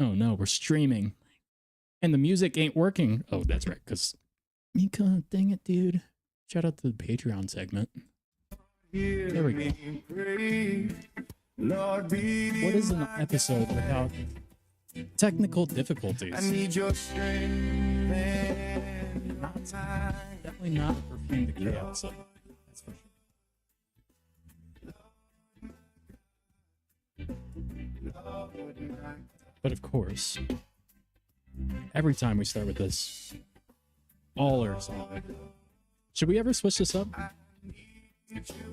Oh no, we're streaming. And the music ain't working. Oh, that's right, because Mika, dang it, dude. Shout out to the Patreon segment. There we go. What is an episode without technical difficulties? I need your strength and my time. Definitely not a Perfume Decay episode. That's for sure. But of course, every time we start with this, all or something. Should we ever switch this up?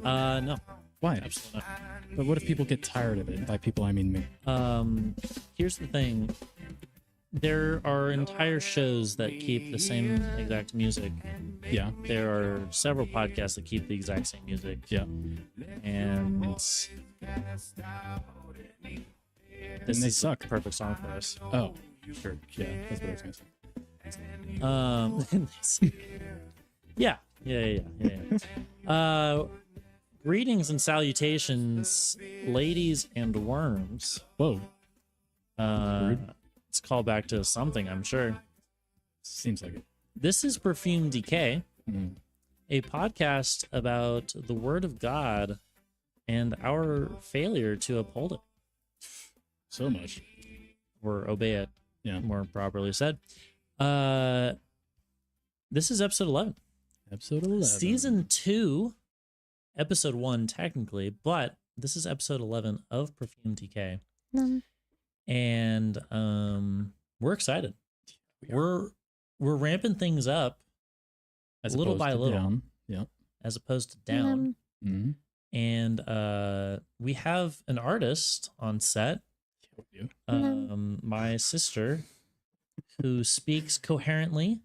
No. Why? Absolutely But what if people get tired of it? By people, I mean me. Here's the thing. There are entire shows that keep the same exact music. Yeah. There are several podcasts that keep the exact same music. Yeah. And this they is suck. the perfect song for us. Oh, sure. Yeah, that's what I was going to say. Yeah. Greetings and salutations, ladies and worms. Whoa. It's called back to something, I'm sure. Seems like it. This is Perfume Decay, Mm. a podcast about the Word of God and our failure to uphold it So much. or obey it, Yeah. more properly said. This is episode 11. Episode 11. Season 2, episode 1, technically, but this is episode 11 of Perfume Decay. And we're excited. We're ramping things up As little opposed by to little, down. Yeah. as opposed to down. Mm-hmm. And we have an artist on set, my sister, who speaks coherently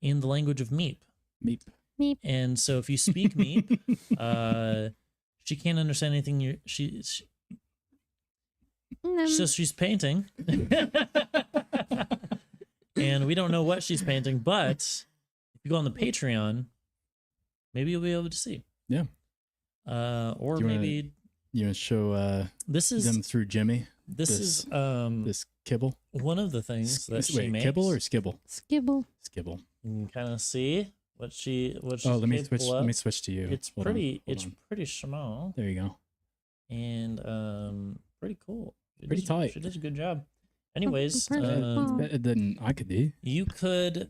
in the language of Meep. Meep. Meep. And so if you speak Meep, she can't understand anything so she's painting. And we don't know what she's painting, but if you go on the Patreon, maybe you'll be able to see. Yeah. Or Do you maybe You want to show this is them through Jimmy? this is This kibble? one of the things that she Wait, makes. kibble or skibble? Skibble. Skibble. You can kind of see what she's Oh, let me capable switch. of. Let me switch to you. It's Hold pretty. on, It's hold on. pretty small There you go. and pretty cool. Pretty tight. She does a good job. Anyways, pretty cool. Better than I could do. you could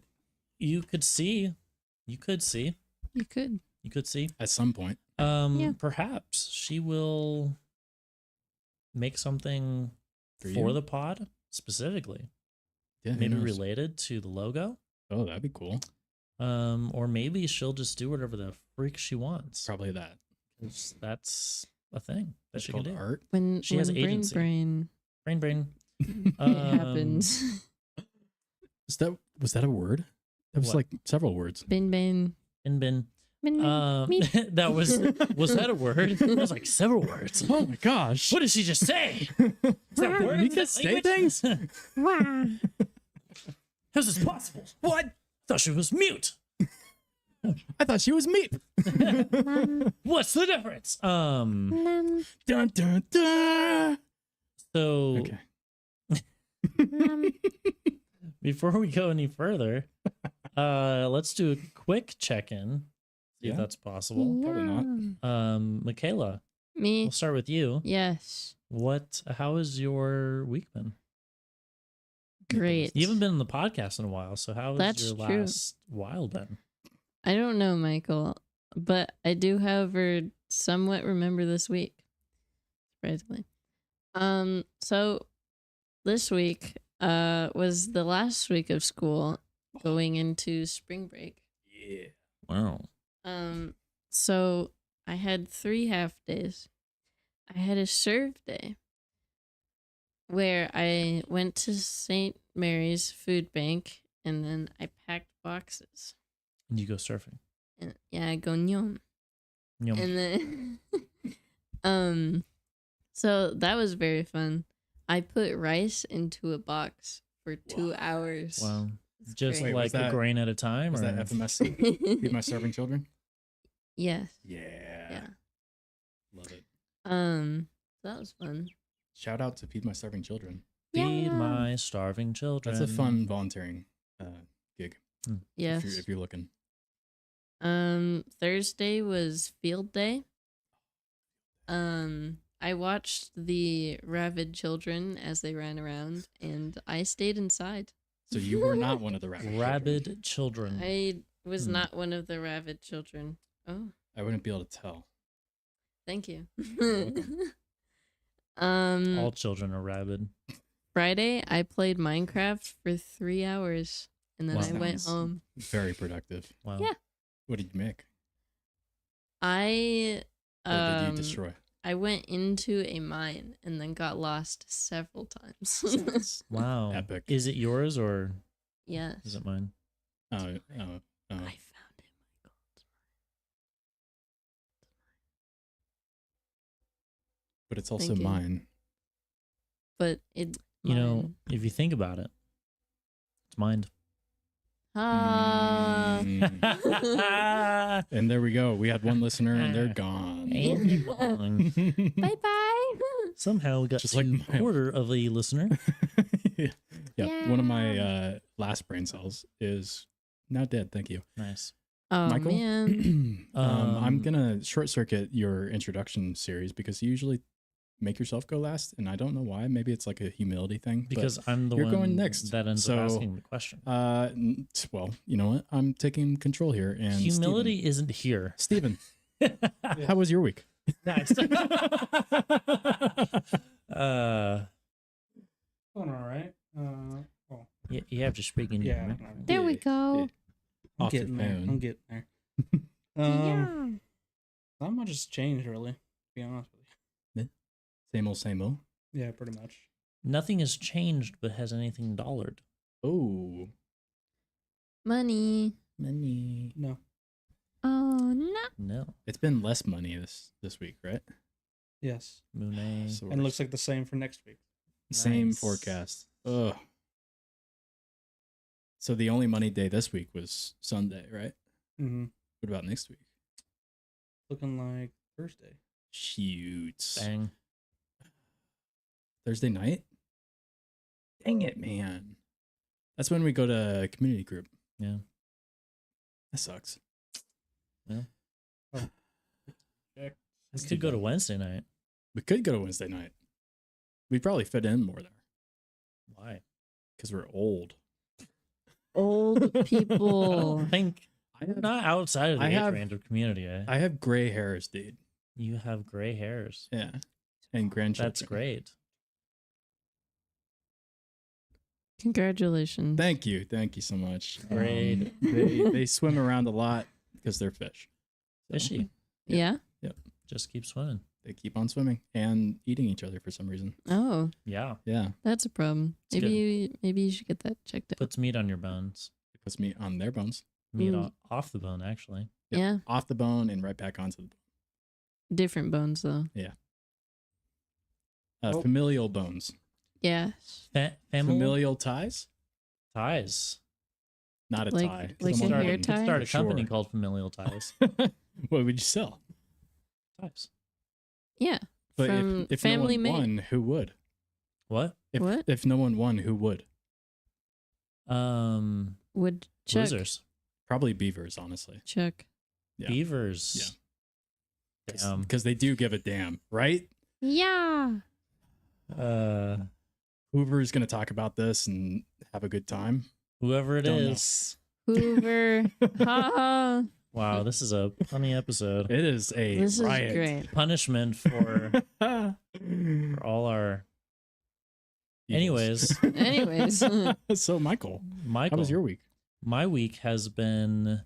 see. You could see. You could. You could see. At some point. Yeah. Perhaps she will make something For for you? the pod specifically, Yeah. who maybe knows? related to the logo. Oh, that'd be cool. Or maybe she'll just do whatever the freak she wants. Probably that. 'Cause that's a thing that That's she can called do. art. When She has when agency. brain Brain. it happens. Was that a word? That was What? like several words. Bin. Bin. Bin. Meep. That was that a word? That was like several words. Oh my gosh. What did she just say? Is that Did word? Mika Is that say language? things? Wah. How is this possible? What? I thought she was mute. I thought she was meat. What's the difference? Num, Dun dun dun. So Okay. num. before we go any further, let's do a quick check-in. See if Yeah. that's possible. Probably not. Yum. Michaela, Me. we'll start with you. Yes. How has your week been? Great. You haven't been on the podcast in a while, so how has That's your true. last while been? I don't know, Michael, but I do, however, somewhat remember this week. Surprisingly. So this week was the last week of school going into spring break. Yeah. Wow. So I had 3 half days. I had a serve day where I went to St. Mary's Food Bank and then I packed boxes. And you go surfing. And yeah, I go nyom. Yum. And then so that was very fun. I put rice into a box for 2 hours. Wow. It's Just great. Wait, was like a that- grain at a time? Was or? that FMS? Feed My Serving Children? Yes. Yeah. Yeah. Love it. That was fun. Shout out to Feed My Serving Children. Feed Yeah. my starving children. That's a fun volunteering gig. Yes. If you're looking. Thursday was field day. I watched the rabid children as they ran around, and I stayed inside. So you were not one of the Rabid children. I was not one of the rabid children. Oh, I wouldn't be able to tell. thank you. welcome. All children are rabid. Friday, I played Minecraft for 3 hours, and then Wow. I went Sounds home. Very productive. Wow. Yeah. What did you make? I Or did you destroy? I went into a mine and then got lost several times. Sounds Wow. epic. Is it yours or Yes. is it mine? Oh, I found it, Michael. but it's also Thank you. mine. But it You know, mine. if you think about it, it's mine. Ah. Mm. And there we go. We had one listener and they're gone. Bye bye. Somehow we got Just a like my- quarter of a listener. yeah. One of my last brain cells is now dead. Thank you. Nice. Oh Michael? man. I'm gonna short circuit your introduction series because you usually make yourself go last, and I don't know why. Maybe it's like a humility thing. but, Because I'm the you're one going next. that ends So, up asking the question. well, you know what? I'm taking control here. And Humility isn't here. Steven, how was your week? Nice. Going all right. You have to speak in Yeah. There we go. I'm Off the getting there. phone. I'm getting there. Yeah. Not much has changed really, to be honest with you. Same old. Yeah, pretty much. Nothing has changed, but has anything dollared? Oh, Money. money. No. Oh no. No. It's been less money this week, right? Yes. Monet. So And it looks like the same for next week. same Nice. forecast. Ugh. So the only money day this week was Sunday, right? Mm-hmm. What about next week? Looking like Thursday. Shoots. Bang. Thursday night? Dang it, man. That's when we go to community group. Yeah. That sucks. Check. We could go to Wednesday night. We could go to Wednesday night. We'd probably fit in more there Why? because we're old. Old I people. don't think we're not outside of the I age have- range of community. Eh? I have gray hairs, dude. You have gray hairs. Yeah. And grandchildren. That's great. Congratulations. Thank you. Thank you so much. Great. They swim around a lot because they're fish. So Fishy. Yeah. Just keep swimming. They keep on swimming and eating each other for some reason. Oh, Yeah. Yeah. that's a problem. It's Maybe you should get that checked out. Puts meat on your bones. It puts me on their bones. Meat Mm. off the bone, actually. Yep. Yeah. Off the bone and right back onto the bone. Different bones though. Oh. Familial bones. Yes. Family Familial ties? ties. Not a Like- tie. like a Someone hair wouldn't, tie? Start a for company sure. called Familial Ties. What would you sell? Ties. Yeah. But From if Family no Made. one won, who would? What? What? If no one won, who would? Would Chuck. Losers. Probably beavers, honestly. Chuck. Yeah. Beavers. Damn. Because they do give a damn, right? Yeah. Hoover's going to talk about this and have a good time. Whoever it Don't know. is. Hoover. Ha. Wow, this is a funny episode. It is a This is riot. great. Punishment for all our. Evils. Anyways, Anyways. So, Michael, Michael. how was your week? My week has been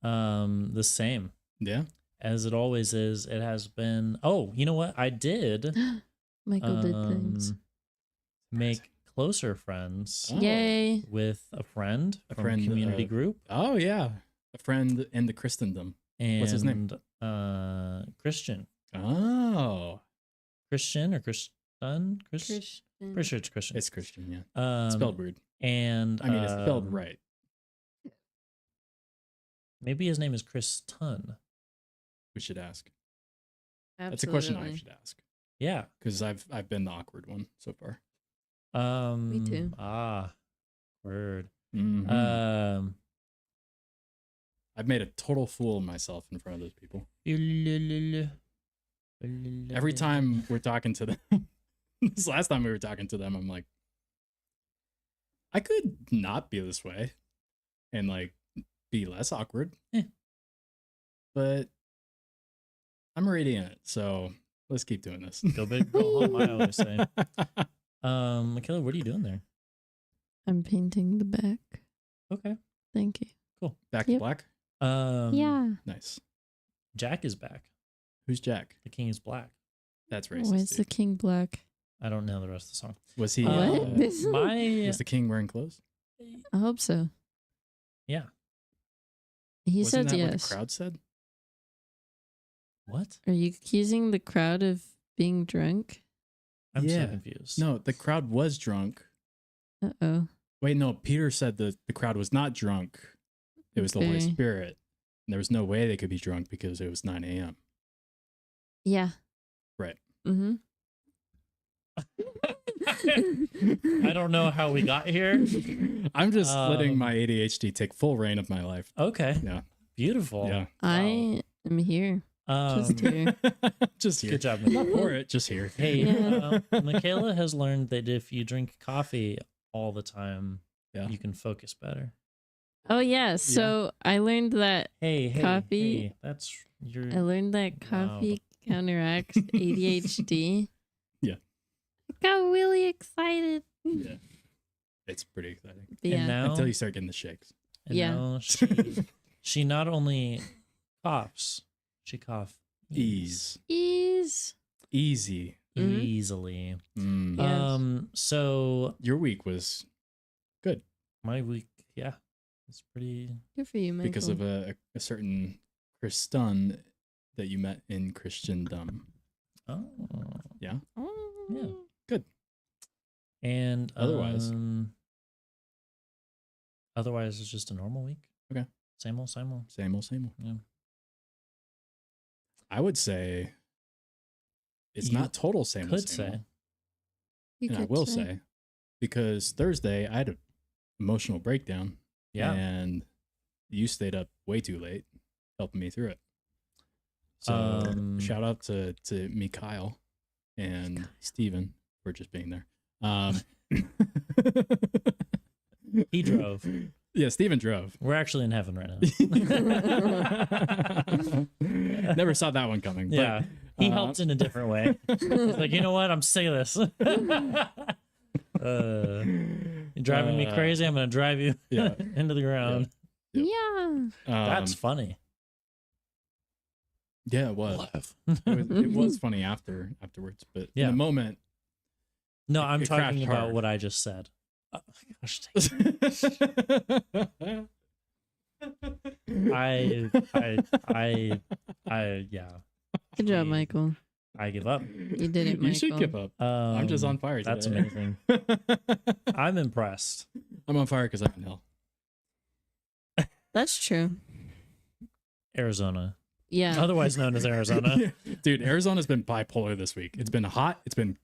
the same Yeah. as it always is. It has been. Oh, you know what? I did Michael did things. make closer friends Oh. Yay. with a friend A from friend, community group. Oh, yeah. A friend in the Christendom. And What's his name? Christian. Oh. Christian or Christian? Christian. Pretty sure it's Christian. It's Christian, yeah. Spelled weird. And I mean, it's spelled right. Maybe his name is Chris Tun. We should ask. Absolutely. That's a question I should ask Yeah. because I've been the awkward one so far. Me too. Word. Mhm. I've made a total fool of myself in front of those people. Every time we're talking to them, this last time we were talking to them, I'm like, I could not be this way and like be less awkward. But I'm already in it, so let's keep doing this. Go big, go home, I always say. Michaela, what are you doing there? I'm painting the back. Okay. Thank you. Cool. Back to Yep. black? Yeah. Nice. Jack is back. Who's Jack? The king is black. That's racist. Why is the dude. king black? I don't know the rest of the song. Was he? What? Was the king wearing clothes? I hope so. Yeah. He Wasn't said that yes. what the crowd said? What? Are you accusing the crowd of being drunk? I'm so Yeah. confused. No, the crowd was drunk. Uh-oh. Wait, no, Peter said the crowd was not drunk. It was the Holy Okay. Spirit. And there was no way they could be drunk because it was 9 a.m. Yeah. Right. Mm-hmm. I don't know how we got here. I'm just letting Um, my ADHD take full reign of my life. Okay. Yeah. Beautiful. Yeah. I am here. Just here. Just here. Good job, Not Michaela. for it, just here. Hey, Yeah. Michaela has learned that if you drink coffee all the time, Yeah. you can focus better. Oh yeah. So I learned that Hey, Coffee? hey, that's your. I learned that Wow. coffee counteracts ADHD. Yeah. I got really excited. Yeah. It's pretty exciting. But And yeah. now, Until you start getting the shakes. and Yeah. now she not only coughs, she coughs Ease. Ease. Easy. Mhm. easily. Mm. Yes. So Your week was good my week, yeah, it's pretty. Good for you, Michael. because of a certain Christian that you met in Christendom. Oh, Yeah. Oh. Yeah. Good. and Otherwise? otherwise it's just a normal week. Okay. Same old, same old. Same old, same old. Yeah. I would say it's You not total same old, Could same old. say. You And I could will say, because Thursday I had an emotional breakdown. Yeah. And you stayed up way too late helping me through it. So shout out to me, Kyle, and Steven for just being there. He drove. Yeah, Steven drove. We're actually in heaven right now. Never saw that one coming. But, Yeah. He helped in a different way. He's like, you know what? I'm sick of this. You're driving me crazy. I'm going to drive you Yeah. into the ground. Yep. Yeah. That's funny. yeah, it was. It was funny afterwards, but Yeah. in the moment, No, I'm it talking crashed about hard. what I just said. Oh my gosh. Yeah. Good job, Gee. Michael. I give up. You did it, You should Michael. give up. I'm just on fire That's today. amazing. I'm impressed. I'm on fire because I'm in hell. That's true. Arizona, Yeah. otherwise known as Arizona. Dude, Arizona's been bipolar this week. It's been hot. It's been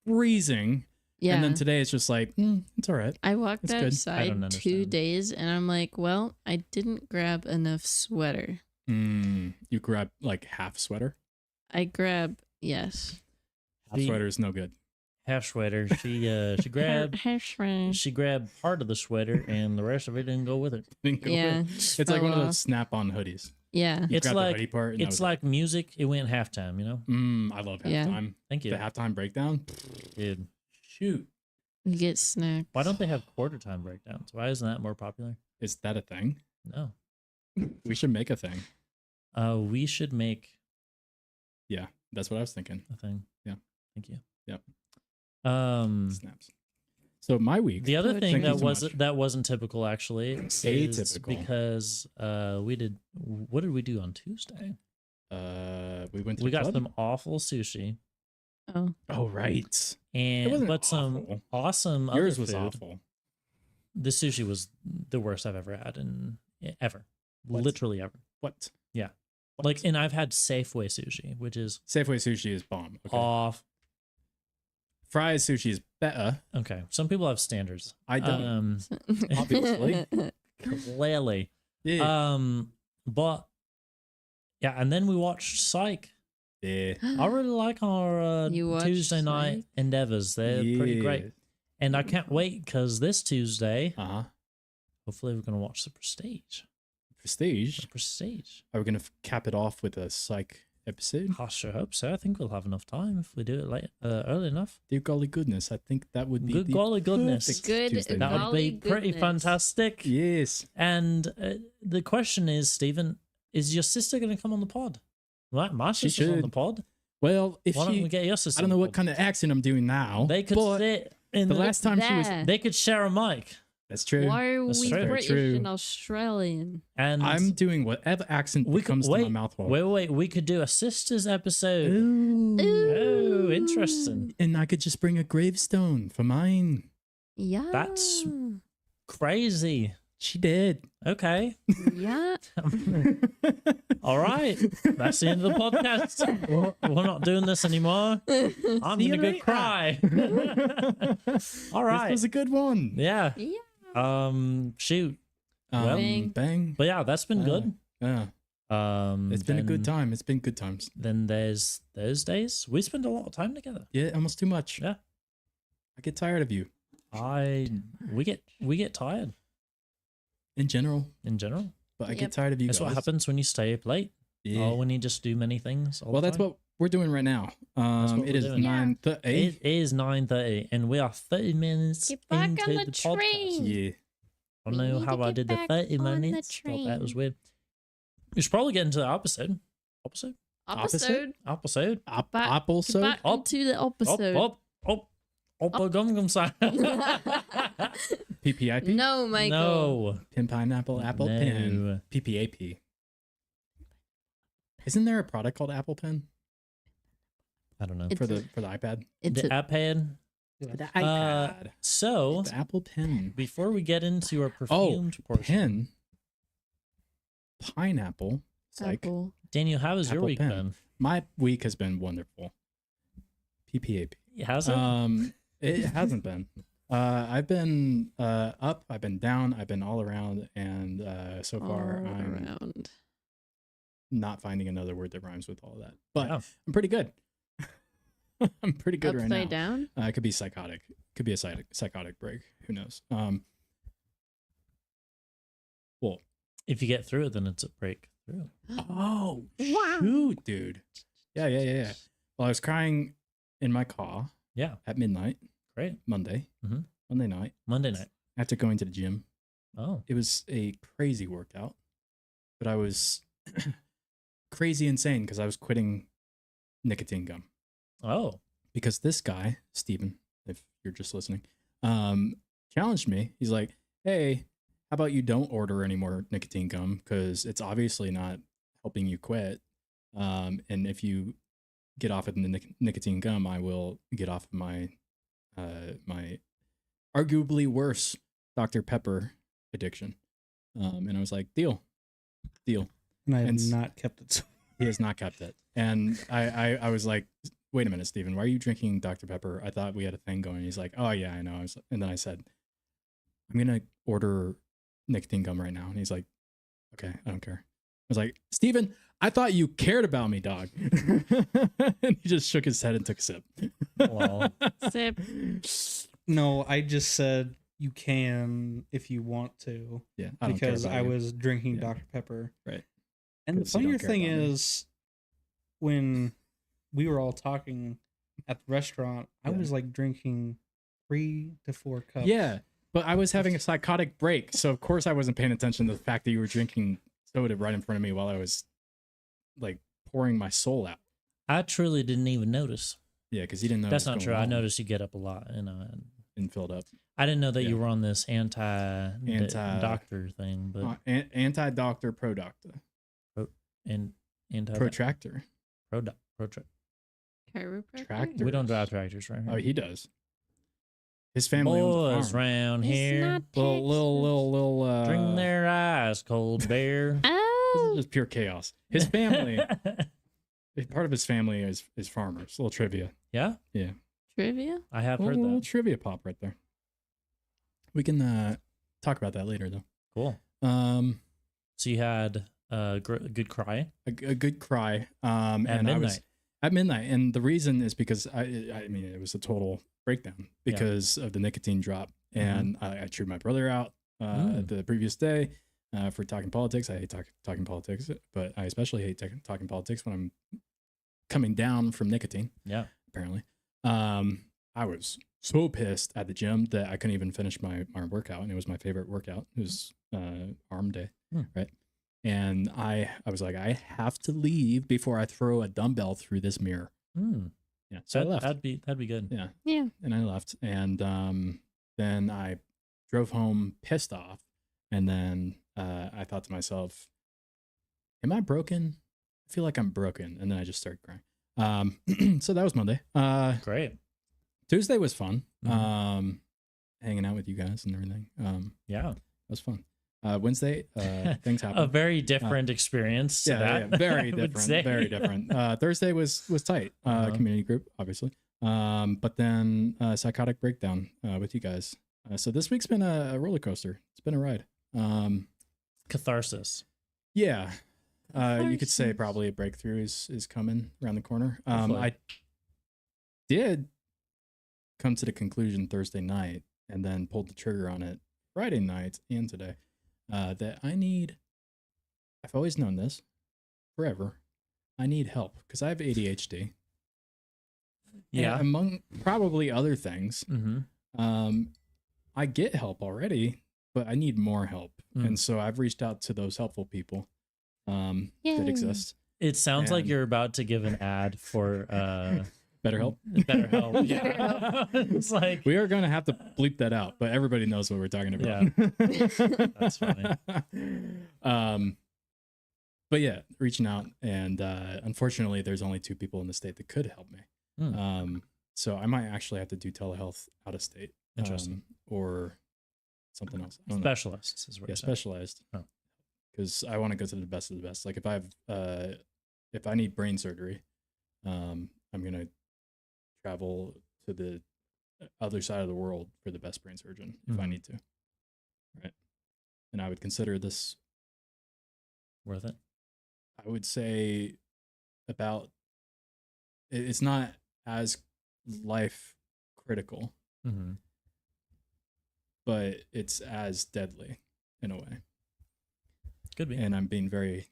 freezing. Yeah. And then today it's just like, it's all right. I walked It's good. I outside don't 2 understand. days and I'm like, well, I didn't grab enough sweater. You grab like half sweater. I grabbed, yes. Half The- sweater is no good. Half sweater. She grabbed Hairspray. she grabbed part of the sweater and the rest of it didn't go with it. Yeah. It's like one of fell those snap-on hoodies. Yeah. You It's grab like- the hoodie part. And that It's was like music. It went halftime, you know? it. I love Yeah. halftime. Thank you. The halftime breakdown. Dude. Shoot, You get snacks. Why don't they have quarter time breakdowns? Why isn't that more popular? is that a thing? No. We should make a thing. We should make Yeah, that's what I was thinking. a thing. Yeah. Thank you. Yep. The Snaps. So my week. other Good. thing Thank you that so was much. that wasn't typical actually is Atypical. because what did we do on Tuesday? We went to We the got club? some awful sushi Oh. Oh right. and wasn't but some awful. awesome Yours other was food. awful. The sushi was the worst I've ever had in ever. What? Literally ever. What? Yeah. What? Like, and I've had Safeway sushi, which is Safeway sushi is bomb. Okay. off. Fry's sushi is better. Okay. Some people have standards. I don't. Um, Obviously. clearly. Yeah. But yeah, and then we watched Psych. Yeah. I really like our You watched Tuesday night Psych? endeavors. They're pretty great. Yeah. And I can't wait because this Tuesday, Uh-huh. hopefully, we're going to watch The Prestige. Prestige. The Prestige. Are we going to cap it off with a psych episode? I sure hope so. I think we'll have enough time if we do it late, early enough. Dear golly goodness, I think that would be Good the golly goodness. perfect Good Tuesday That night. would be Golly pretty goodness. fantastic. Yes. And the question is, Stephen, is your sister going to come on the pod? Right, my She sister's on the should. pod. Well, if Why don't we she, get your sister? I don't know on the what pod? kind of accent I'm doing now. They could but sit in the last time she was. There. They could share a mic. That's true. Why are That's we true. British True. and Australian? And I'm doing whatever accent we could comes to wait. my mouth. hole. Wait. We could do a sisters episode. Ooh. Oh, interesting. And I could just bring a gravestone for mine. Yeah. That's- Crazy. She did. Okay. yeah. All right. That's the end of the podcast. We're not doing this anymore. I'm See going to you go later. cry. All right. This was a good one. Yeah. Yeah. Shoot. Well, Bang. bang. But yeah, that's been good. Yeah. It's been a good time. It's been good times. Then there's Thursdays. We spend a lot of time together. Yeah, almost too much. Yeah. I get tired of you We get tired in general, in general. but I Yep. get tired of you That's guys. what happens when you stay up late. Yeah. Or when you just do many things. All Well, the that's time. what we're doing right now. what It we're is doing. 9:30. It is 9:30, and we are 30 minutes Get back into on the podcast. train. Yeah. I don't We know need how to I get did the back 30 on the minutes. Thought that was train. weird. We should probably get into the episode. Episode? Episode. Episode? Apple Get soda? back into the episode. Up, gum side. PPIP? No, Michael. No. Pin pineapple, apple No. pen. PPAP. Isn't there a product called Apple Pen I don't know. It's for the iPad? It's The a, iPad. The iPad. So, It's Apple Pen. before we get into our Oh, perfumed portion, pen. Pineapple. It's like apple. Daniel, how has your Apple week Pen. been? my week has been wonderful. PPAP. Has it? It hasn't been. I've been up, I've been down, I've been all around, and so far All I'm around. not finding another word that rhymes with all that. But Yeah. I'm pretty good. I'm pretty good right now. Upside down. It could be psychotic. Could be a psychotic break. Who knows? Well, If you get through it, then it's a breakthrough. oh Wow. shoot, dude. Yeah. Well, I was crying in my car Yeah, at midnight great. Monday. Mhm. Monday night Monday night. after going to the gym. Oh, It was a crazy workout, but I was crazy insane because I was quitting nicotine gum. oh, Because this guy, Steven, if you're just listening, challenged me. He's like, hey, how about you don't order any more nicotine gum? Because it's obviously not helping you quit. And if you get off of the nicotine gum, I will get off of my my arguably worse Dr. Pepper addiction. And I was like, deal. And I have And not kept it. He has not kept it. And I was like, wait a minute, Steven, why are you drinking Dr. Pepper? I thought we had a thing going. He's like, oh yeah, I know. And then I said, I'm going to order nicotine gum right now. And he's like, okay, I don't care. I was like, Steven, I thought you cared about me, dog. And he just shook his head and took a sip. Well. Sip. No, I just said you can if you want to Yeah, I don't care because about I you. was drinking Yeah. Dr. Pepper. Right. And the Because you don't funnier care thing about me. is when we were all talking at the restaurant, I Yeah. was like drinking 3 to 4 cups. Yeah, but I was having a psychotic break. So, of course, I wasn't paying attention to the fact that you were drinking soda right in front of me while I was like pouring my soul out. I truly didn't even notice. Yeah, because you didn't know. That's what not was true. going I on noticed you get up a lot, and and filled up. I didn't know that Yeah. you were on this anti doctor thing, but Anti-doctor, pro-doctor, and anti protractor, Chiropractor. tractor. we don't drive tractors right here. Oh, he does. His family owns a Boys farm. round It's here not Little. drink their eyes cold bear. This Oh. is just pure chaos. His family, part of his family is farmers. Little trivia. Yeah. Yeah. Trivia? I have A heard little that. trivia pop right there. We can talk about that later, though. Cool. Um, So you had a good cry a good cry. at And I was midnight. at midnight, and the reason is because I mean, it was a total breakdown because of the nicotine drop, and I chewed my brother out the previous day for talking politics. I hate talking politics, but I especially hate talking politics when I'm coming down from nicotine. Yeah. Apparently, I was so pissed at the gym that I couldn't even finish my workout, and it was my favorite workout. It was arm day, right? And I was like, I have to leave before I throw a dumbbell through this mirror. Yeah, so I left. That'd be good. Yeah, Yeah. and I left, and then I drove home pissed off, and then I thought to myself, "Am I broken? I feel like I'm broken," and then I just started crying. So that was Monday. Great. Tuesday was fun. Hanging out with you guys and everything. Yeah. That was fun. Wednesday, things happened. A very different experience to that. very I would different. say. Very different. Thursday was tight. Community group, obviously. But then psychotic breakdown with you guys. So this week's been a roller coaster. It's been a ride. Catharsis. Yeah. You could say Catharsis. probably a breakthrough is coming around the corner. Hopefully. I did come to the conclusion Thursday night and then pulled the trigger on it Friday night and today that I've always known this forever. I need help because I have ADHD. Yeah. And among probably other things, I get help already, but I need more help. And so I've reached out to those helpful people that Yay. exist. It sounds like And- you're about to give an ad for Better help. BetterHelp. Yeah. It's like We are going to have to bleep that out, but everybody knows what we're talking about. That's funny. But yeah, reaching out, and unfortunately, there's only 2 people in the state that could help me. So I might actually have to do telehealth out of state. Interesting. Or something else. I don't know. Specialists is what Yeah, you're saying. specialized. Oh. Because I want to go to the best of the best. Like if I need brain surgery, I'm gonna travel to the other side of the world for the best brain surgeon if I need to. Right. And I would consider this, Worth it. I would say, it's not as life critical, but it's as deadly in a way. Could be. And I'm being very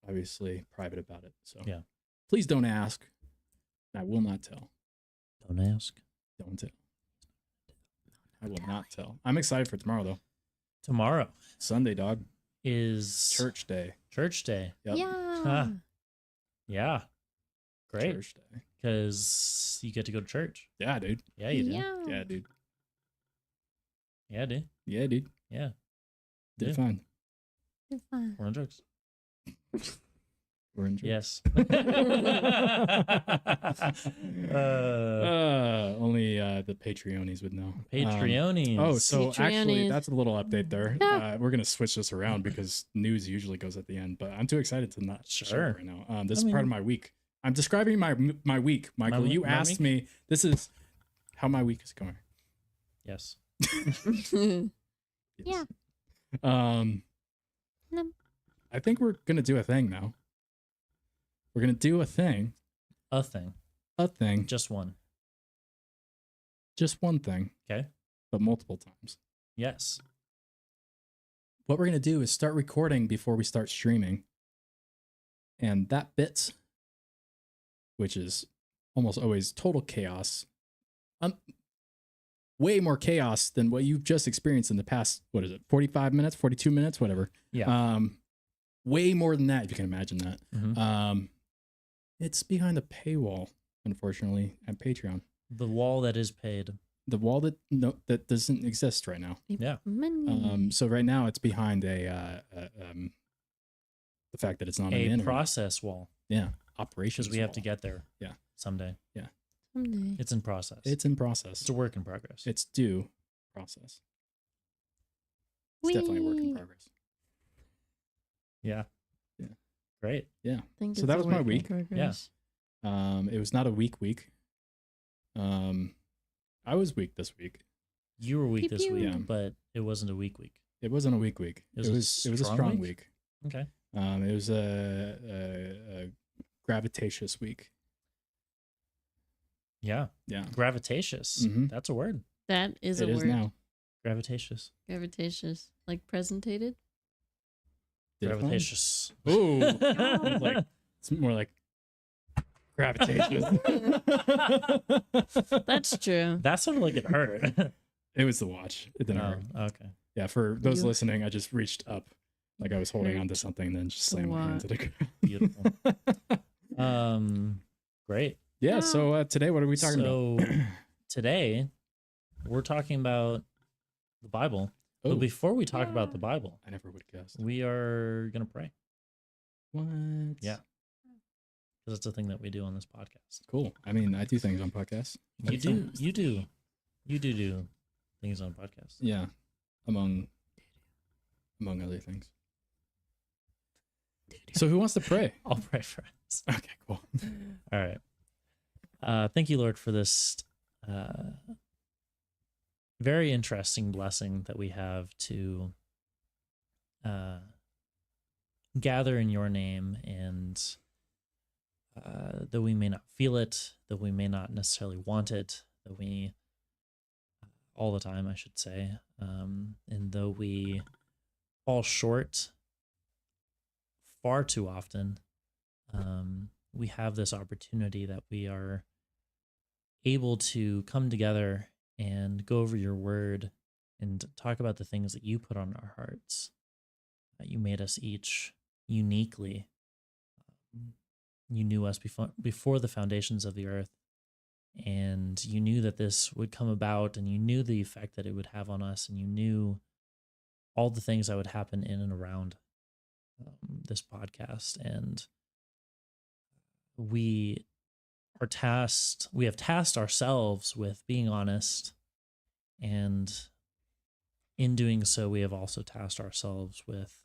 obviously private about it. So Yeah. Please don't ask. I will not tell. Don't ask. Don't tell. I will not tell. I'm excited for tomorrow though. Tomorrow Sunday, dog. is Church day. Church day. Yep. Yeah. Yeah. Great. Church day. Because you get to go to church. Yeah, dude. Yeah, you do. Yeah. Yeah, dude. Yeah, dude. Yeah, dude. Yeah. Did Yeah. fine. It's fun. We're on drugs. We're in church. Yes. Only the Patreonies would know. Patreonies. Oh, so actually, Patreonies. that's a little update there. Yeah. We're gonna switch this around because news usually goes at the end, but I'm too excited to not share Sure. it right now. This I is part mean- of my week. I'm describing my week, Michael. You my asked week? me. This is how my week is going. Yes. Yes. Yeah. Um, Num. I think we're gonna do a thing now. We're gonna do a thing, A thing. Just one. just one thing, Okay. but multiple times. Yes. What we're gonna do is start recording before we start streaming, and that bit, which is almost always total chaos, way more chaos than what you've just experienced in the past. What is it? 45 minutes, 42 minutes, whatever. Yeah. Way more than that, if you can imagine that. Mhm. It's behind a paywall, unfortunately, at Patreon. The wall that is paid. The wall that doesn't exist right now. Yeah. Money. So right now it's behind the fact that it's not on the A internet. process wall. Yeah, operations. Because we have to wall. get there. Yeah. Someday. Someday. It's in process. It's in process. It's a work in progress. It's due process. It's definitely a work in Whee! progress. Yeah. Yeah. Great. Yeah. Think So it's that a was my work in week. progress. It was not a week. I was weak this week. You were weak Pew this pew. week, Yeah. but it wasn't a week. It wasn't a week. It was a strong week. Okay. It was a gravitatious week. Yeah. Yeah. Gravitatious. Mhm. That's a word. That is It a is word. now. Gravitatious. Gravitatious. Like presentated? Different? Gravitatious. Ooh. It's like- it's more like gravitatious. That's true. That sounded like it hurt. It was the watch. It didn't hurt. Okay. Yeah, for those You- listening, I just reached up like I was holding Hurt onto something and then just slammed my hand to the ground. Beautiful. Great. Yeah, so today what are we talking about? Today we're talking about the Bible. Oh, But before we talk about the Bible, I never would have guessed. we are gonna pray. What? Yeah. Because it's a thing that we do on this podcast. Cool. I mean, I do things on podcasts. You do things on podcasts. Yeah. Among other things. So who wants to pray? I'll pray for us. Okay, cool. All right. Thank you, Lord, for this very interesting blessing that we have to gather in your name, and though we may not feel it, though we may not necessarily want it, though we all the time, I should say, and though we fall short far too often, we have this opportunity that we are able to come together and go over your word and talk about the things that you put on our hearts. You made us each uniquely. You knew us before the foundations of the earth, and you knew that this would come about, and you knew the effect that it would have on us, and you knew all the things that would happen in and around this podcast. And we have tasked ourselves with being honest, and in doing so, we have also tasked ourselves with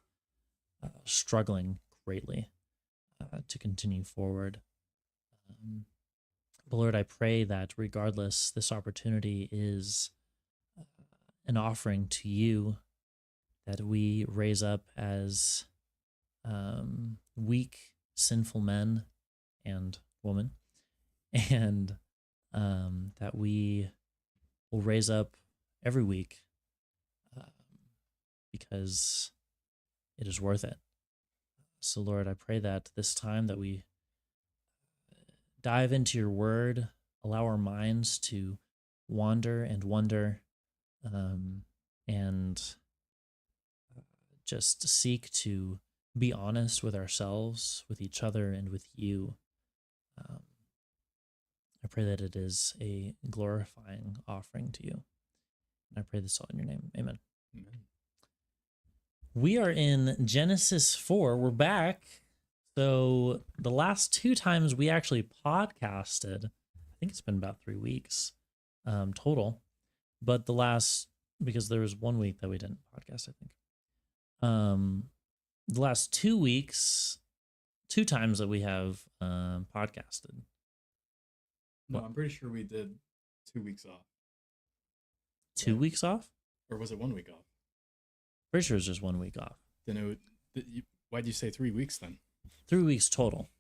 struggling greatly to continue forward. But Lord, I pray that regardless, this opportunity is an offering to you, that we raise up as weak, sinful men and women, and that we will raise up every week because it is worth it. So Lord, I pray that this time that we dive into your word, allow our minds to wander and wonder, and just seek to be honest with ourselves, with each other, and with you. I pray that it is a glorifying offering to you. And I pray this all in your name. Amen. Amen. We are in Genesis 4. We're back. So the last two times we actually podcasted, I think it's been about 3 weeks total. But because there was 1 week that we didn't podcast, I think. The last 2 weeks, 2 times that we have podcasted. No, I'm pretty sure we did 2 weeks off. 2 weeks off? Or was it 1 week off? Pretty sure it's just 1 week off. Then why'd you say 3 weeks then? 3 weeks total.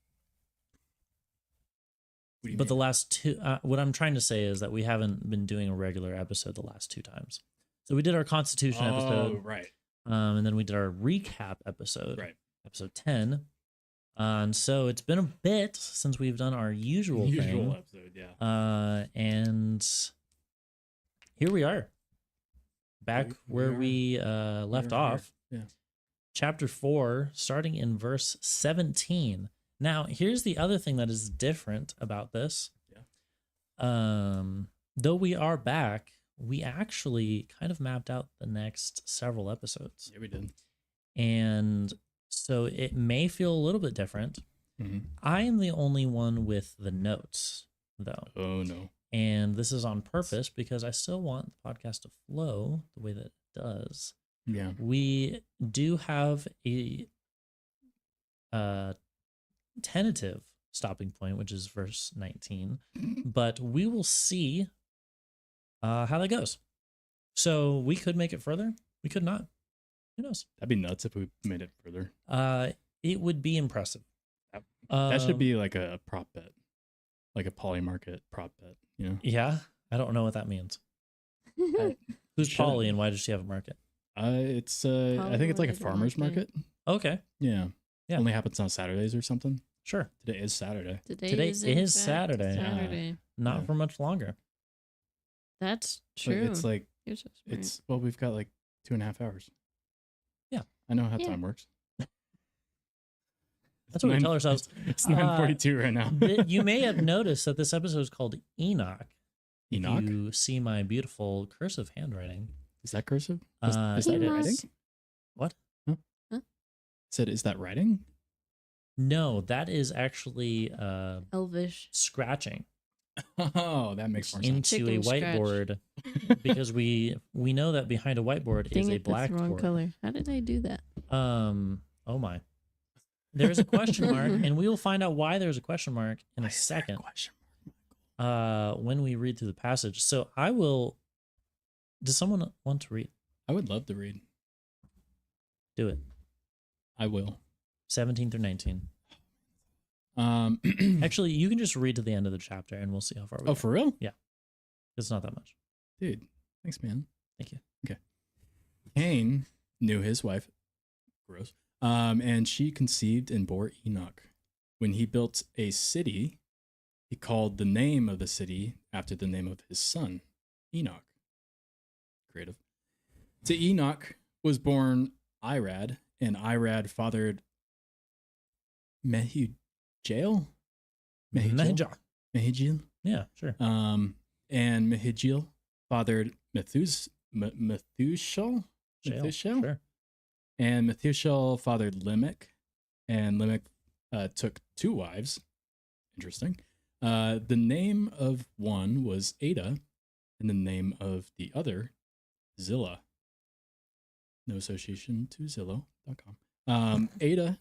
What do you But the mean? last two, what I'm trying to say is that we haven't been doing a regular episode the last 2 times. So we did our Constitution Oh, episode, right. and then we did our recap episode, Right. episode 10. And so it's been a bit since we've done our usual thing. episode, yeah. And here we are, back where we are left here. off. Yeah. Chapter 4, starting in verse 17. Now, here's the other thing that is different about this. Yeah. Though we are back, we actually kind of mapped out the next several episodes. Yeah, we did. And so it may feel a little bit different. Mm-hmm. I am the only one with the notes, though. Oh, no. And this is on purpose because I still want the podcast to flow the way that it does. Yeah. We do have a tentative stopping point, which is verse 19. But we will see how that goes. So we could make it further. We could not. Who knows? That'd be nuts if we made it further. It would be impressive. That should be like a prop bet, like a poly market prop bet. You know? Yeah, I don't know what that means. Who's Should. Polly and why does she have a market? It's I think it's like a Poly farmer's market. market. Okay, Yeah. Yeah. Only happens on Saturdays or something. sure. Today is Saturday. Today is, in is fact Saturday. Saturday. Not Yeah. for much longer. That's But true. it's like You're so smart. it's well, we've got like 2.5 hours. Yeah. I know how Yeah. time works. That's what we tell ourselves. It's 9:42 right now. You may have noticed that this episode is called Enoch. Enoch? If you see my beautiful cursive handwriting. Is that cursive? Is that It writing? is. What? Said, is that writing? No, that is actually Elvish. scratching Oh, that makes more sense. into a Chicken scratch. whiteboard because we know that behind a whiteboard Dang is a it, that's the wrong blackboard. color. How did I do that? Oh my. There's a question mark, and we will find out why there's a question mark in a second. Question. When we read through the passage. So I will. Does someone want to read? I would love to read. Do it. I will. 17 through 19. Actually, Actually, you can just read to the end of the chapter, and we'll see how far we oh, get. for real? It's not that much. Dude, thanks, man. Thank you. Cain knew his wife, gross, and she conceived and bore Enoch. When he built a city, he called the name of the city after the name of his son, Enoch. Creative. To Enoch was born Irad, and Irad fathered Mehujael? Mehujael? Yeah, sure. And Mehujael fathered Methuselah? Shale, Sure. And Methuselah fathered Lamech, and Lamech took 2 wives. Interesting. The name of one was Ada, and the name of the other, Zillah. No association to Zillow.com. Ada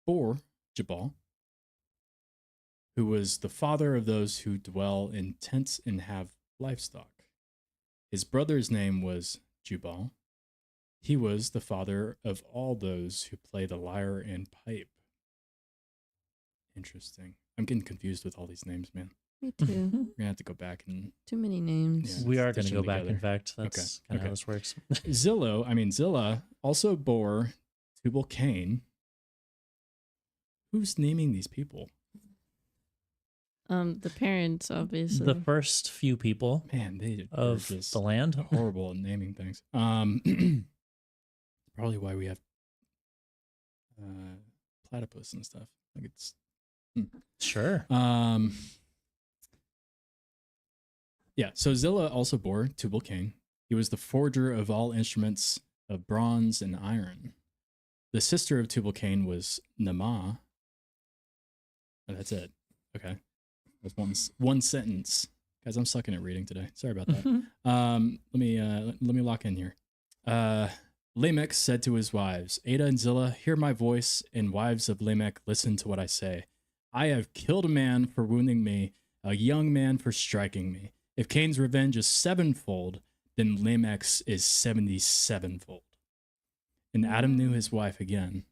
bore Jabal, who was the father of those who dwell in tents and have livestock. His brother's name was Jubal. He was the father of all those who play the lyre and pipe. Interesting. I'm getting confused with all these names, man. Me too. We're going to have to go back and... Too many names. Yeah. We are Stitch going to them go back, in together. fact. That's kind of Okay. how this works. Zillah also bore Tubal Cain. Who's naming these people? The parents, obviously. The first few people Man, they are of just the land. horrible at naming things. Probably why we have platypus and stuff. Like it's Sure. yeah. So Zillah also bore Tubal Cain. He was the forger of all instruments of bronze and iron. The sister of Tubal Cain was Naamah. Oh, that's it. Okay, that's one sentence, guys. I'm sucking at reading today. Sorry about that. Let me lock in here. Lamech said to his wives, Ada and Zillah, hear my voice, and wives of Lamech, listen to what I say. I have killed a man for wounding me, a young man for striking me. If Cain's revenge is 7-fold, then Lamech's is 77-fold. And Adam knew his wife again.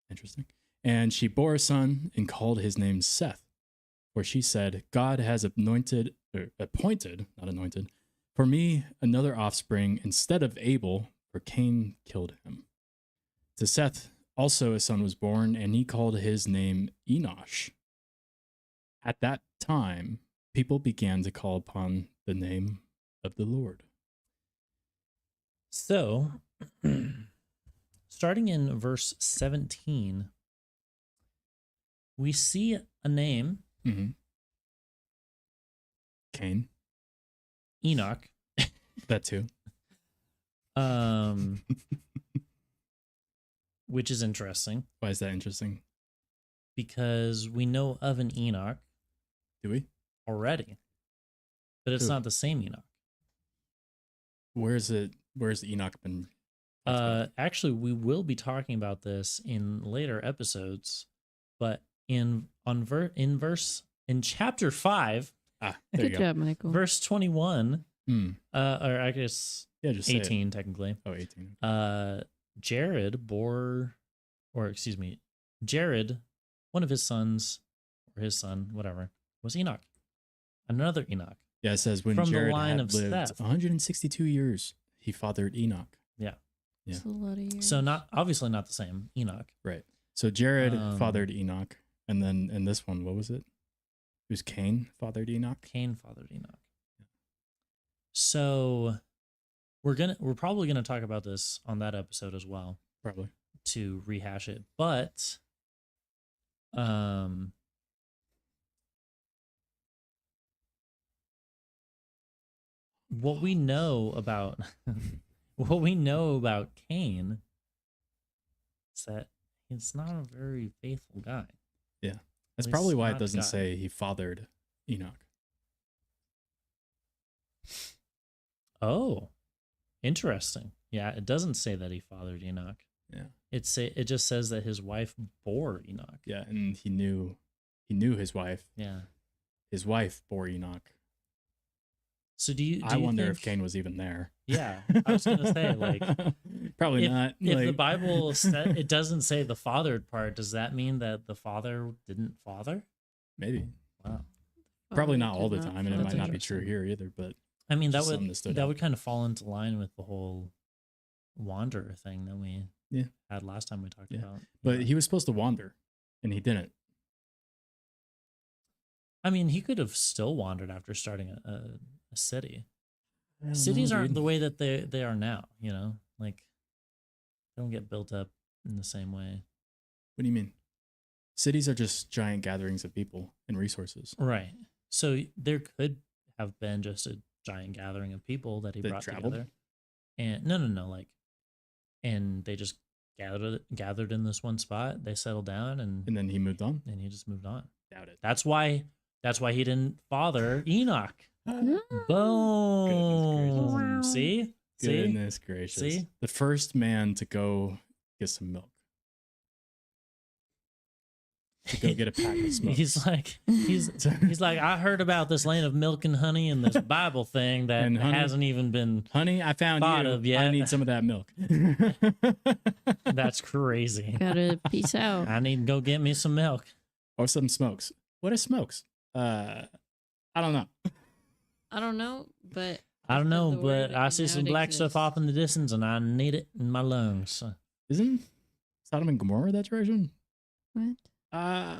Interesting. And she bore a son and called his name Seth, for she said, God has appointed, for me another offspring instead of Abel, for Cain killed him. To Seth also a son was born, and he called his name Enosh. At that time, people began to call upon the name of the Lord. So, starting in verse 17, we see a name, Mm-hmm. Cain, Enoch. that too. Which is interesting Why is that interesting? because we know of an Enoch Do we? already, but it's Who? not the same Enoch. Where's the Enoch been? Actually, we will be talking about this in later episodes, but in chapter 5, There Good you go. job, Michael. verse 21, Hmm. or I guess Yeah, just say it. 18 technically. Oh, 18. Jared bore, or excuse me, Jared, one of his sons, or his son, whatever, was Enoch. Another Enoch. Yeah, it says when From the Jared line had of lived Seth. 162 years, he fathered Enoch. Yeah. Yeah. It's a lot of years. So obviously not the same Enoch. Right. So Jared Um, fathered Enoch, and then in this one, what was it? It was Cain fathered Enoch. Cain fathered Enoch. So we're probably gonna talk about this on that episode as well Probably. to rehash it. But what we know about Cain is that he's not a very faithful guy. Yeah. That's least probably why it not doesn't God. say he fathered Enoch. Oh, interesting. Yeah, it doesn't say that he fathered Enoch. Yeah. It just says that his wife bore Enoch. Yeah, and he knew his wife. Yeah. His wife bore Enoch. So do you I wonder think, if Cain was even there. Yeah, I was gonna say, like, probably if, not. If the like- Bible said it doesn't say the fathered part, does that mean that the father didn't father? maybe. Wow. Probably Father not all the did time, and it That's might not be interesting. true here either. But I mean, that Just something that stood out. would kind of fall into line with the whole wanderer thing that we Yeah. had last time we talked Yeah. about. but Yeah. he was supposed to wander, and he didn't. I mean, he could have still wandered after starting a city. I don't Cities know, aren't dude. the way that they are now, you know? Like, they don't get built up in the same way. What do you mean? Cities are just giant gatherings of people and resources Right. So there could have been just a giant gathering of people that he that brought traveled. together. And no, like, and they just gathered in this one spot. They settled down, and And then he moved on. he just moved on. Doubt it. That's why he didn't father Enoch. Goodness Boom. gracious. See? Goodness gracious. See? The first man to go get some milk. To go get a pack of smokes. He's like, I heard about this land of milk and honey and this Bible thing that And honey- hasn't even been. Honey, I found Thought you. of yet. I need some of that milk. That's crazy. Gotta peace out. I need to go get me some milk. Or some smokes. What is smokes? I don't know. I don't know, but I don't know, the word but I and see now some it black stuff exists. off in the distance, and I need it in my lungs. Isn't Sodom and Gomorrah that direction? What? I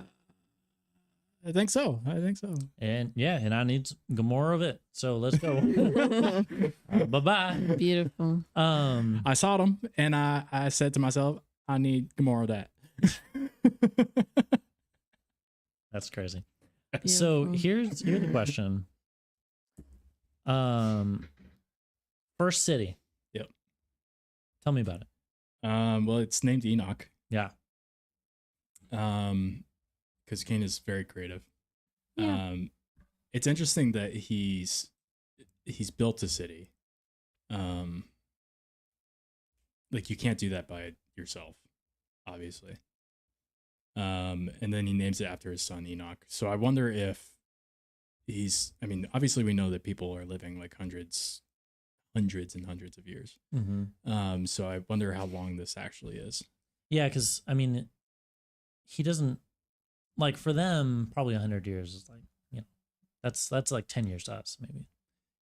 think so. And yeah, and I need some more of it. So let's go. Bye bye. Beautiful. I saw them, and I said to myself, I need more of that. That's crazy. So Beautiful. here's the question. First city. Yep. Tell me about it. Well, it's named Enoch. Yeah. Because Cain is very creative. Yeah. It's interesting that he's built a city. Like you can't do that by yourself, obviously. And then he names it after his son Enoch. So I wonder if I mean, obviously we know that people are living like hundreds and hundreds of years. Mm-hmm. So I wonder how long this actually is. Yeah, because I mean, he doesn't like for them. Probably 100 years is like that's like 10 years to us, maybe.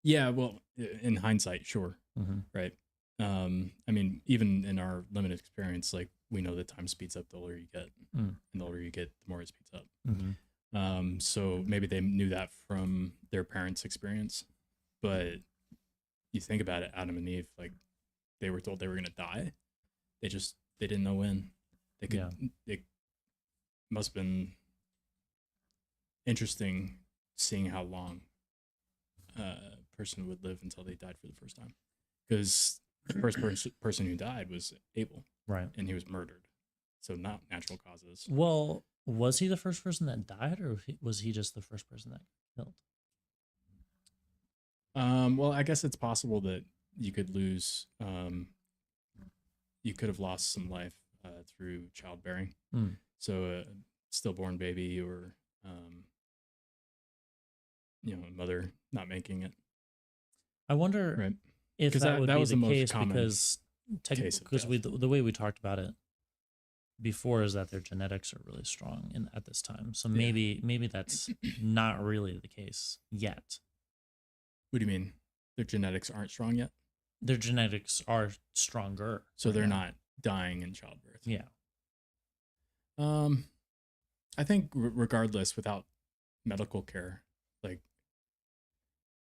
Yeah, well, in hindsight, sure, Mm-hmm. right. I mean, even in our limited experience, like we know that time speeds up the older you get, Mm. and the older you get, the more it speeds up. Mm-hmm. So maybe they knew that from their parents' experience, but you think about it, Adam and Eve, like they were told they were gonna die. They didn't know when. They could. Yeah. It must have been interesting seeing how long a person would live until they died for the first time, because the first person who died was Abel, Right. and he was murdered, so not natural causes. Well, was he the first person that died, or was he just the first person that killed? Well, I guess it's possible that you could lose. You could have lost some life through childbearing. Mm. So stillborn baby or a mother not making it, I wonder right? if 'Cause that that- would that be was the the most case common because case of because we death. the way we talked about it before is that their genetics are really strong at this time. So maybe that's not really the case yet. What do you mean? Their genetics aren't strong yet, Their genetics are stronger. so right they're now. not dying in childbirth. Yeah. I think regardless, without medical care, like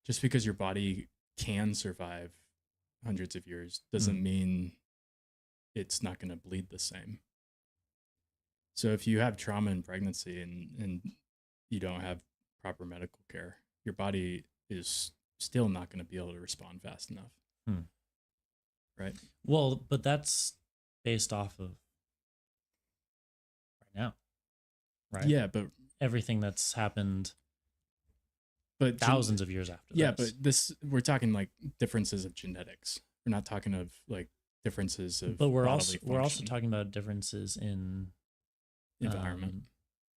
just because your body can survive hundreds of years doesn't mean it's not going to bleed the same. So if you have trauma in pregnancy and you don't have proper medical care, your body is still not going to be able to respond fast enough. Right? Well, but that's based off of right now. Right? Yeah, but Everything that's happened but thousands of years after yeah, this. but we're talking like differences of genetics. We're not talking of like differences of But we're bodily also function, talking about differences in environment.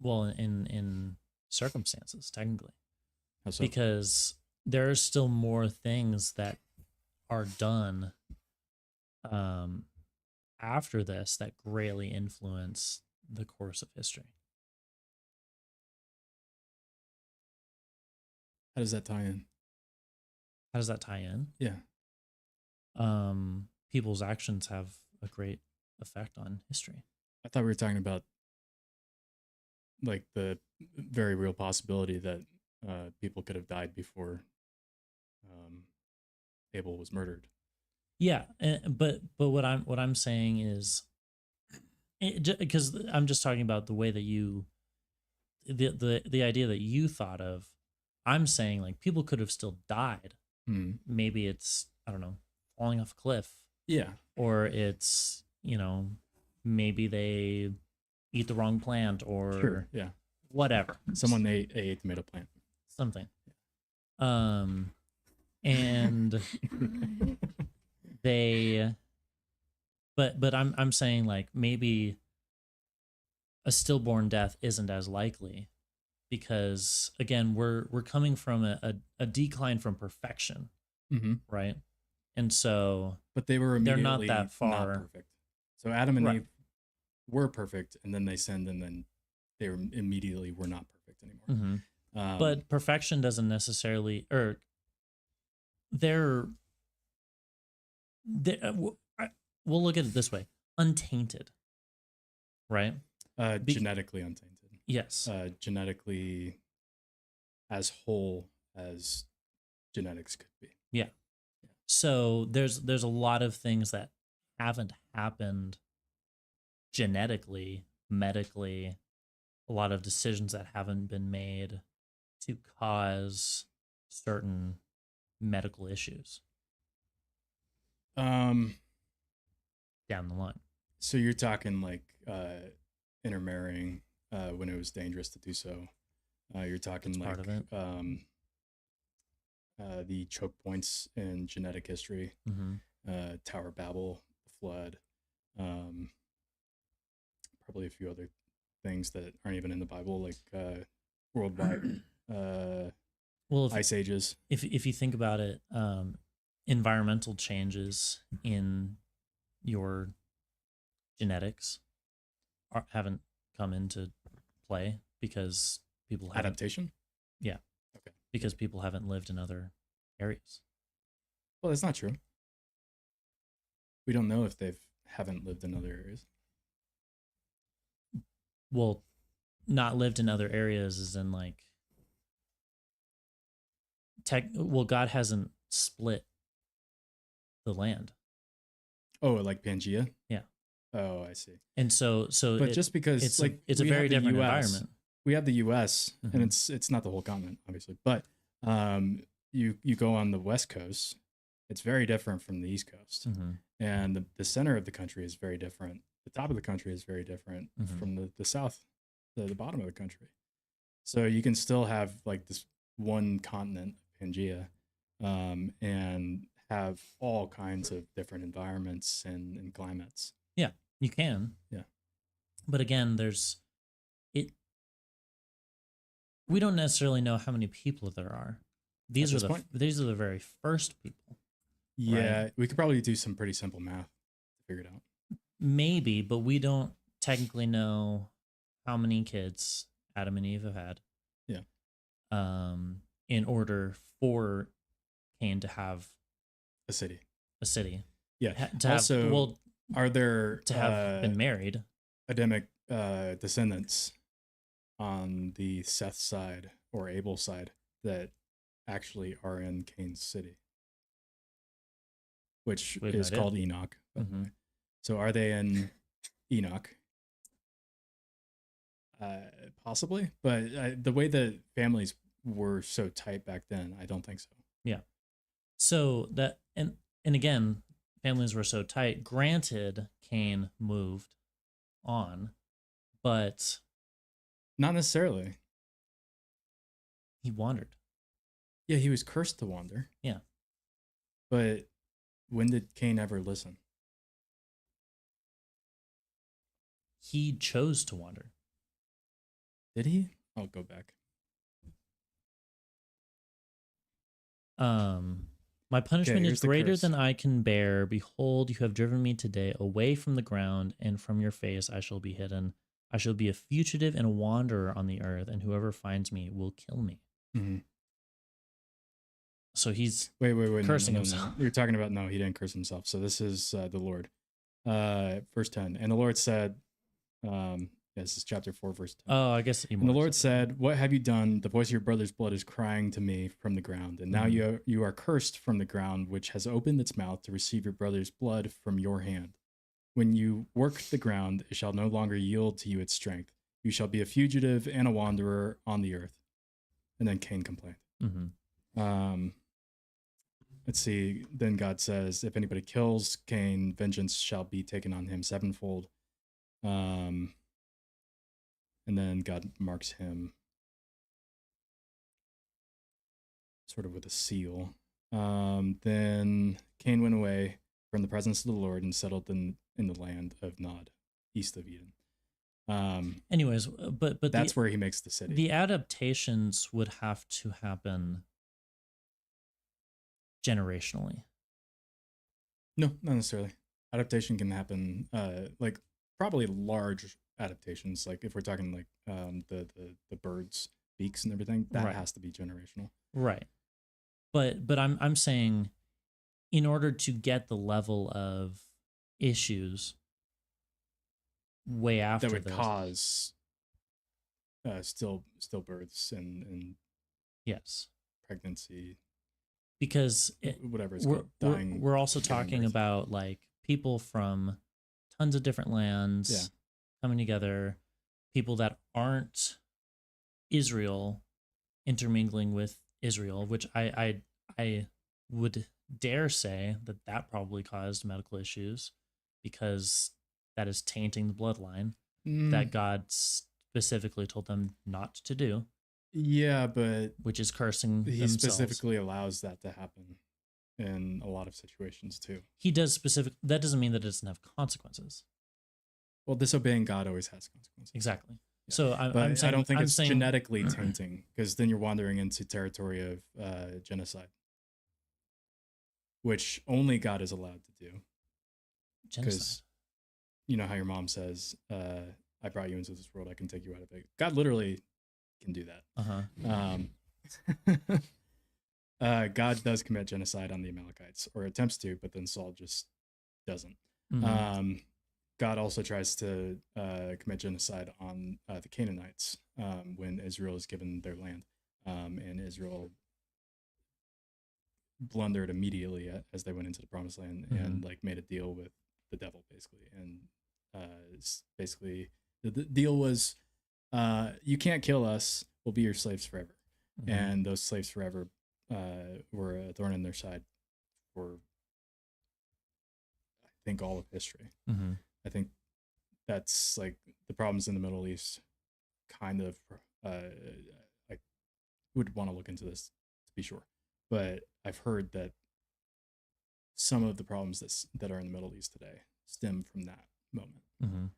Well, in circumstances, technically, How so? because there are still more things that are done after this that greatly influence the course of history. How does that tie in? How does that tie in? Yeah. People's actions have a great effect on history. I thought we were talking about like the very real possibility that people could have died before Abel was murdered. Yeah, but what I'm saying is, because I'm just talking about the way that you, the idea that you thought of. I'm saying like people could have still died. Maybe it's, I don't know, falling off a cliff. Yeah. Or it's, maybe they eat the wrong plant or Sure. Yeah. whatever. Someone ate a tomato plant. Something. And they, but I'm saying like maybe a stillborn death isn't as likely because again we're coming from a decline from perfection, right? And so But they were they're immediately not that far. not perfect. So Adam and Right. Eve were perfect, and then they sinned, and then they were immediately were not perfect anymore. But perfection doesn't necessarily, or we'll look at it this way: untainted, right? Genetically untainted. Yes. Genetically as whole as genetics could be. Yeah. So there's a lot of things that haven't happened genetically, medically, a lot of decisions that haven't been made to cause certain medical issues Um. down the line. So you're talking like intermarrying when it was dangerous to do so. You're talking That's like part of it. The choke points in genetic history, Tower of Babel, the flood, probably a few other things that aren't even in the Bible, like worldwide Well, ice ages. if you think about it, environmental changes in your genetics haven't come into play because people haven't, Adaptation? yeah, Okay. because people haven't lived in other areas. Well, that's not true. We don't know if they haven't lived in other areas. Well, not lived in other areas is in like well, God hasn't split the land. Oh, like Pangea? Yeah. Oh, I see. And so But just because it's like it's a we have very the different US, environment. We have the US Mhm. and it's not the whole continent, obviously. But you go on the West Coast, it's very different from the East Coast. And the center of the country is very different. The top of the country is very different from the south, the bottom of the country. So you can still have like this one continent, Pangea, and have all kinds of different environments and climates. Yeah, you can. Yeah. But again, we don't necessarily know how many people there are. These At are this point? these are the very first people. Yeah, we could probably do some pretty simple math to figure it out. Maybe, but we don't technically know how many kids Adam and Eve have had. Yeah. In order for Cain to have A city. a city. Yeah. To Also, have, well, are there to have been married. Adamic descendants on the Seth side or Abel side that actually are in Cain's city, which We have no is idea. called Enoch. by the Mhm. way. So are they in Enoch? Possibly, but the way that families were so tight back then, I don't think so. So that and again, families were so tight. Granted, Cain moved on, but Not necessarily. he wandered. Yeah, he was cursed to wander. Yeah. But when did Cain ever listen? He chose to wander. Did he? I'll go back. My punishment here's is the greater curse. than I can bear. Behold, you have driven me today away from the ground, and from your face I shall be hidden. I shall be a fugitive and a wanderer on the earth, and whoever finds me will kill me. Mm-hmm. So he's Wait. Cursing no. himself. You're talking about, no, he didn't curse himself. So this is the Lord. Verse 10. And the Lord said, this is chapter 4, verse 10. I guess he And the more Lord said said, "What have you done? The voice of your brother's blood is crying to me from the ground. And now Mhm. you are cursed from the ground, which has opened its mouth to receive your brother's blood from your hand. When you work the ground, it shall no longer yield to you its strength. You shall be a fugitive and a wanderer on the earth." And then Cain complained. Mhm. Let's see. Then God says, "If anybody kills Cain, vengeance shall be taken on him sevenfold." And then God marks him sort of with a seal. Then Cain went away from the presence of the Lord and settled in the land of Nod, east of Eden. Anyways, but That's where he makes the city. the adaptations would have to happen generationally. No, not necessarily. Adaptation can happen, like probably large adaptations. Like if we're talking like the birds' beaks and everything, that Right. has to be generational. Right. But I'm saying in order to get the level of issues way after That would this. cause stillbirths and Yes. pregnancy, Because whatever it's we're, called, we're, dying. we're also giving talking birth. about like people from tons of different lands Yeah. coming together, people that aren't Israel intermingling with Israel, which I would dare say that probably caused medical issues because that is tainting the bloodline that God specifically told them not to do, Yeah, but which is cursing he themselves. specifically allows that to happen in a lot of situations too. He does specific. That doesn't mean that it doesn't have consequences. Well, disobeying God always has consequences. Exactly. Yeah. So But I'm saying I don't think I'm it's saying, genetically tainting, because then you're wandering into territory of genocide, which only God is allowed to do. genocide. You know how your mom says, "I brought you into this world, I can take you out of it." God literally can do that. God does commit genocide on the Amalekites, or attempts to, but then Saul just doesn't. Mhm. God also tries to commit genocide on the Canaanites when Israel is given their land, and Israel blundered immediately as they went into the promised land and like made a deal with the devil basically. And basically the deal was, you can't kill us, we'll be your slaves forever. Mhm. And those slaves forever were a thorn in their side for, I think, all of history. Mhm. I think that's like the problems in the Middle East kind of, I would want to look into this to be sure, but I've heard that some of the problems that are in the Middle East today stem from that moment. Mhm.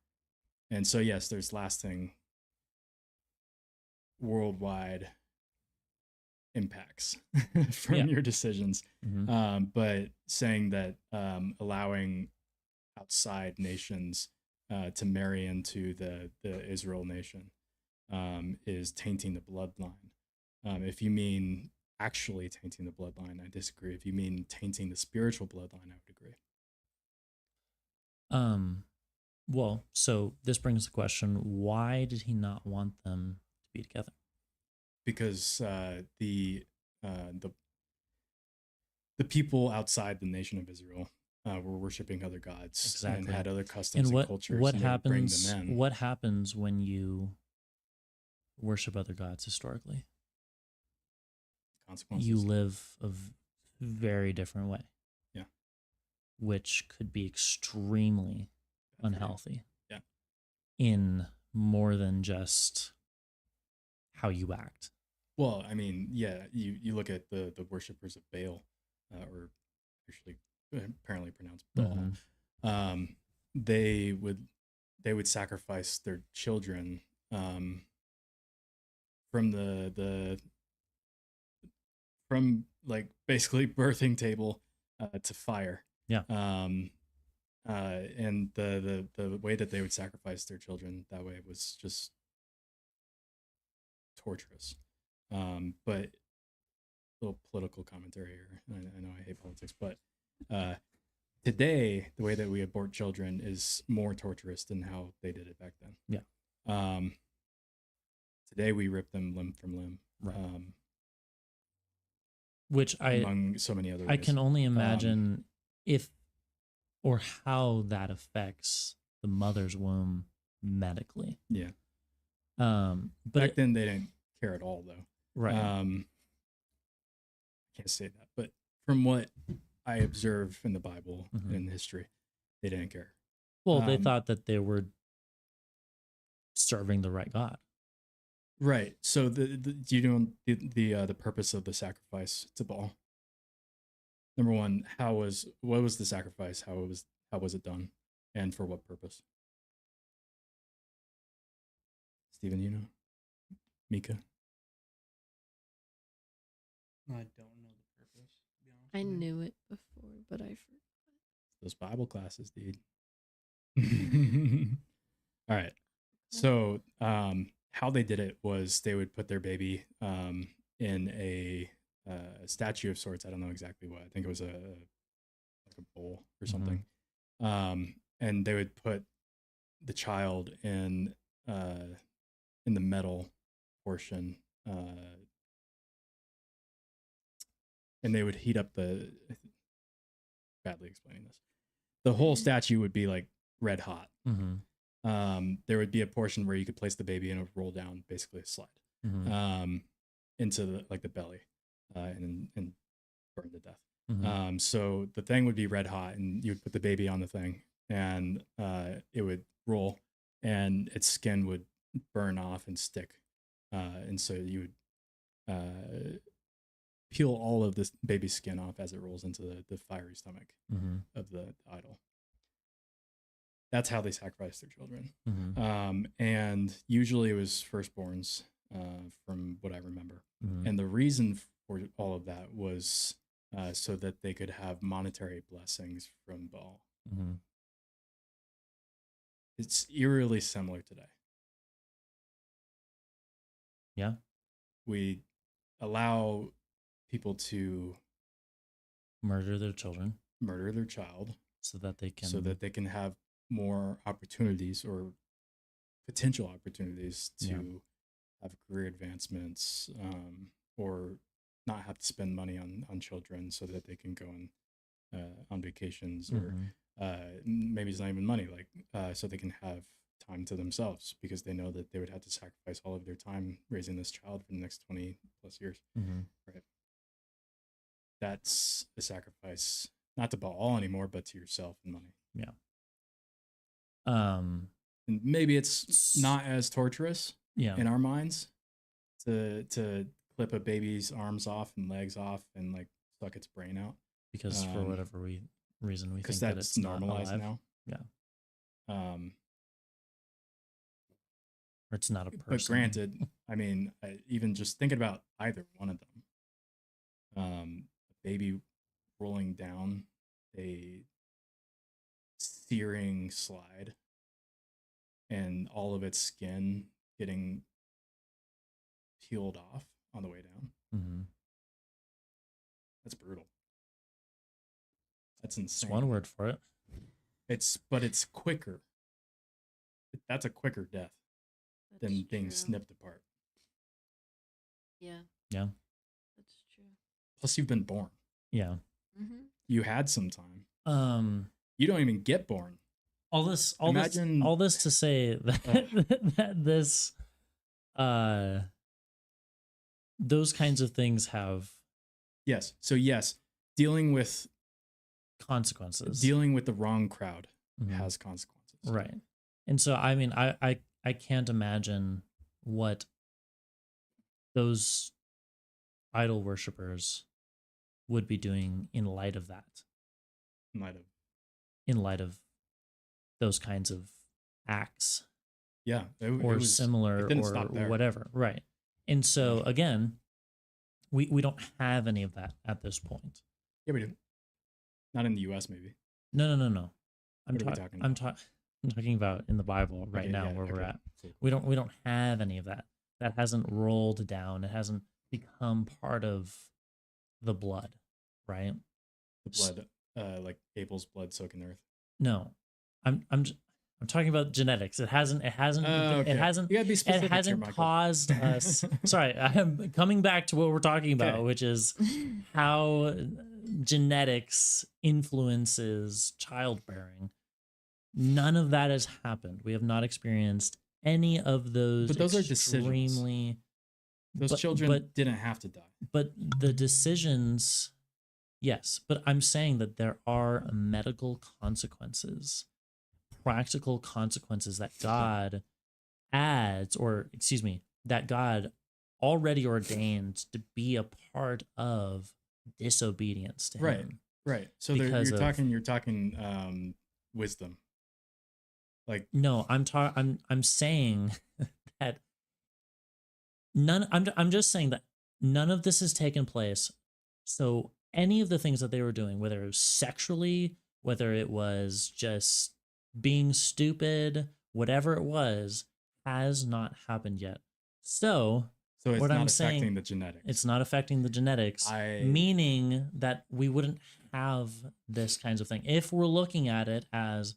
And so yes, there's lasting worldwide impacts from Yeah. your decisions. Mhm. But saying that allowing outside nations to marry into the Israel nation is tainting the bloodline. If you mean actually tainting the bloodline, I disagree. If you mean tainting the spiritual bloodline, I would agree. Well, so this brings the question: why did he not want them to be together? Because the people outside the nation of Israel were worshiping other gods and Exactly. had other customs and, And cultures. what and they would bring happens? them in. What happens when you worship other gods historically? Consequences? You live a very different way. Yeah. Which could be extremely unhealthy. Yeah. In more than just how you act. Well, I mean, yeah, you look at the worshippers of Baal, or actually apparently pronounced Baal. Mhm. They would sacrifice their children from like basically birthing table to fire. Yeah. And the way that they would sacrifice their children that way was just torturous. But little political commentary here. I know I hate politics, but today the way that we abort children is more torturous than how they did it back then. Yeah. Today we rip them limb from limb. Right. Which among so many other ways. I can only imagine if or how that affects the mother's womb medically. Yeah. But back then they didn't care at all, though. Right. I can't say that, but from what I observe in the Bible and in history, they didn't care. Well, they thought that they were serving the right God. Right. So do you know the purpose of the sacrifice to Baal? Number one, what was the sacrifice? How was it done, and for what purpose? Steven, you know? Mika? I don't know the purpose, to be honest. I knew it before, but I forgot. Those Bible classes, dude. All right. So, how they did it was they would put their baby in a statue of sorts. I don't know exactly what. I think it was like a bowl or something. And they would put the child in the metal portion, and they would heat up badly explaining this. The whole statue would be like red hot. There would be a portion where you could place the baby and it would roll down, basically a slide, into the belly, and burn to death. So the thing would be red hot, and you would put the baby on the thing, and it would roll, and its skin would burn off and stick, and so you would peel all of this baby's skin off as it rolls into the fiery stomach of the idol. That's how they sacrificed their children. And usually it was firstborns, from what I remember. And the reason for all of that was so that they could have monetary blessings from Baal. It's eerily similar today. Yeah. We allow people to murder their children, murder their child, so that they can have more opportunities or potential opportunities to have career advancements, or not have to spend money on children, so that they can go on vacations, or maybe it's not even money, like so they can have time to themselves, because they know that they would have to sacrifice all of their time raising this child for the next 20 plus years. Right. That's a sacrifice, not to Baal anymore, but to yourself and money. Yeah. And maybe it's not as torturous in our minds to clip a baby's arms off and legs off and like suck its brain out, because for whatever reason we think that it's normalized not now. Yeah. or it's not a person. But granted, I mean, even just thinking about either one of them, a baby rolling down a searing slide and all of its skin getting peeled off on the way down. Mm-hmm. That's brutal. That's insane. That's one word for it. But it's quicker. That's a quicker death than being snipped apart. Yeah. Yeah. That's true. Plus, you've been born. Yeah. Mm-hmm. You had some time. You don't even get born. All this to say that, that this those kinds of things have Yes. So yes, dealing with consequences. Dealing with the wrong crowd Mhm. has consequences. Right. And so I mean I can't imagine what those idol worshippers would be doing in light of that. In light of those kinds of acts. Yeah. Or similar or whatever. Right. And so again, we don't have any of that at this point. Yeah, we do. Not in the US, maybe. No. I'm talking about in the Bible right now where we're at. Cool. We don't have any of that. That hasn't rolled down. It hasn't become part of the blood, right? The blood, like Abel's blood soaking earth. No, I'm talking about genetics. It hasn't. Okay. You gotta be specific It hasn't here, Michael. caused us. Sorry, I'm coming back to what we're talking about, Okay. which is how genetics influences childbearing. None of that has happened. We have not experienced any of those. But those are decisions. extremely. Those children didn't have to die. But the decisions, yes. But I'm saying that there are medical consequences, practical consequences that God adds, or excuse me, that God already ordained to be a part of disobedience to Him. Right. So Because you're of- talking wisdom. Like No, I'm saying that I'm just saying that none of this has taken place. So any of the things that they were doing, whether it was sexually, whether it was just being stupid, whatever it was, has not happened yet. So it's what not I'm affecting saying, the genetics. it's not affecting the genetics, meaning that we wouldn't have this kinds of thing. If we're looking at it as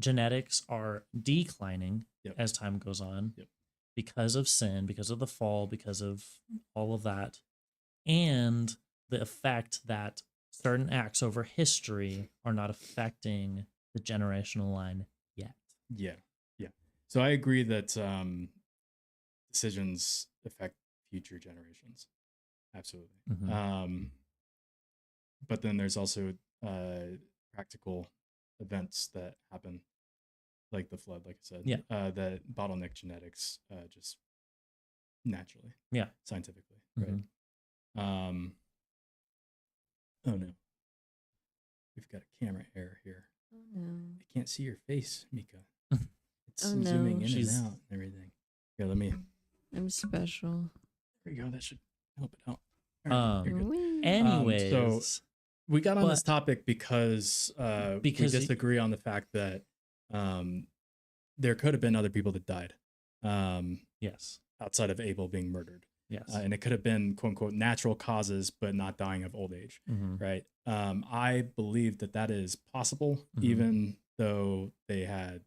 genetics are declining Yep. as time goes on Yep. because of sin, because of the fall, because of all of that, and the effect that certain acts over history are not affecting the generational line yet. Yeah. So I agree that decisions affect future generations. Absolutely. Mhm. But then there's also practical events that happen, like the flood, like I said. Yeah. That bottleneck genetics just naturally. Yeah. Scientifically. Mhm. Right. Oh no. We've got a camera error here. Oh no. I can't see your face, Mika. It's Oh, no. zooming in She's- and out and everything. Here, let me. I'm special. There you go. That should help it out. All right, you're good. Wee. Anyways, We got on this But- topic because we Because y- disagree on the fact that there could have been other people that died yes. outside of Abel being murdered. Yes. And it could have been quote unquote natural causes, but not dying of old age. Mhm. Right. I believe that is possible, Mhm. even though they had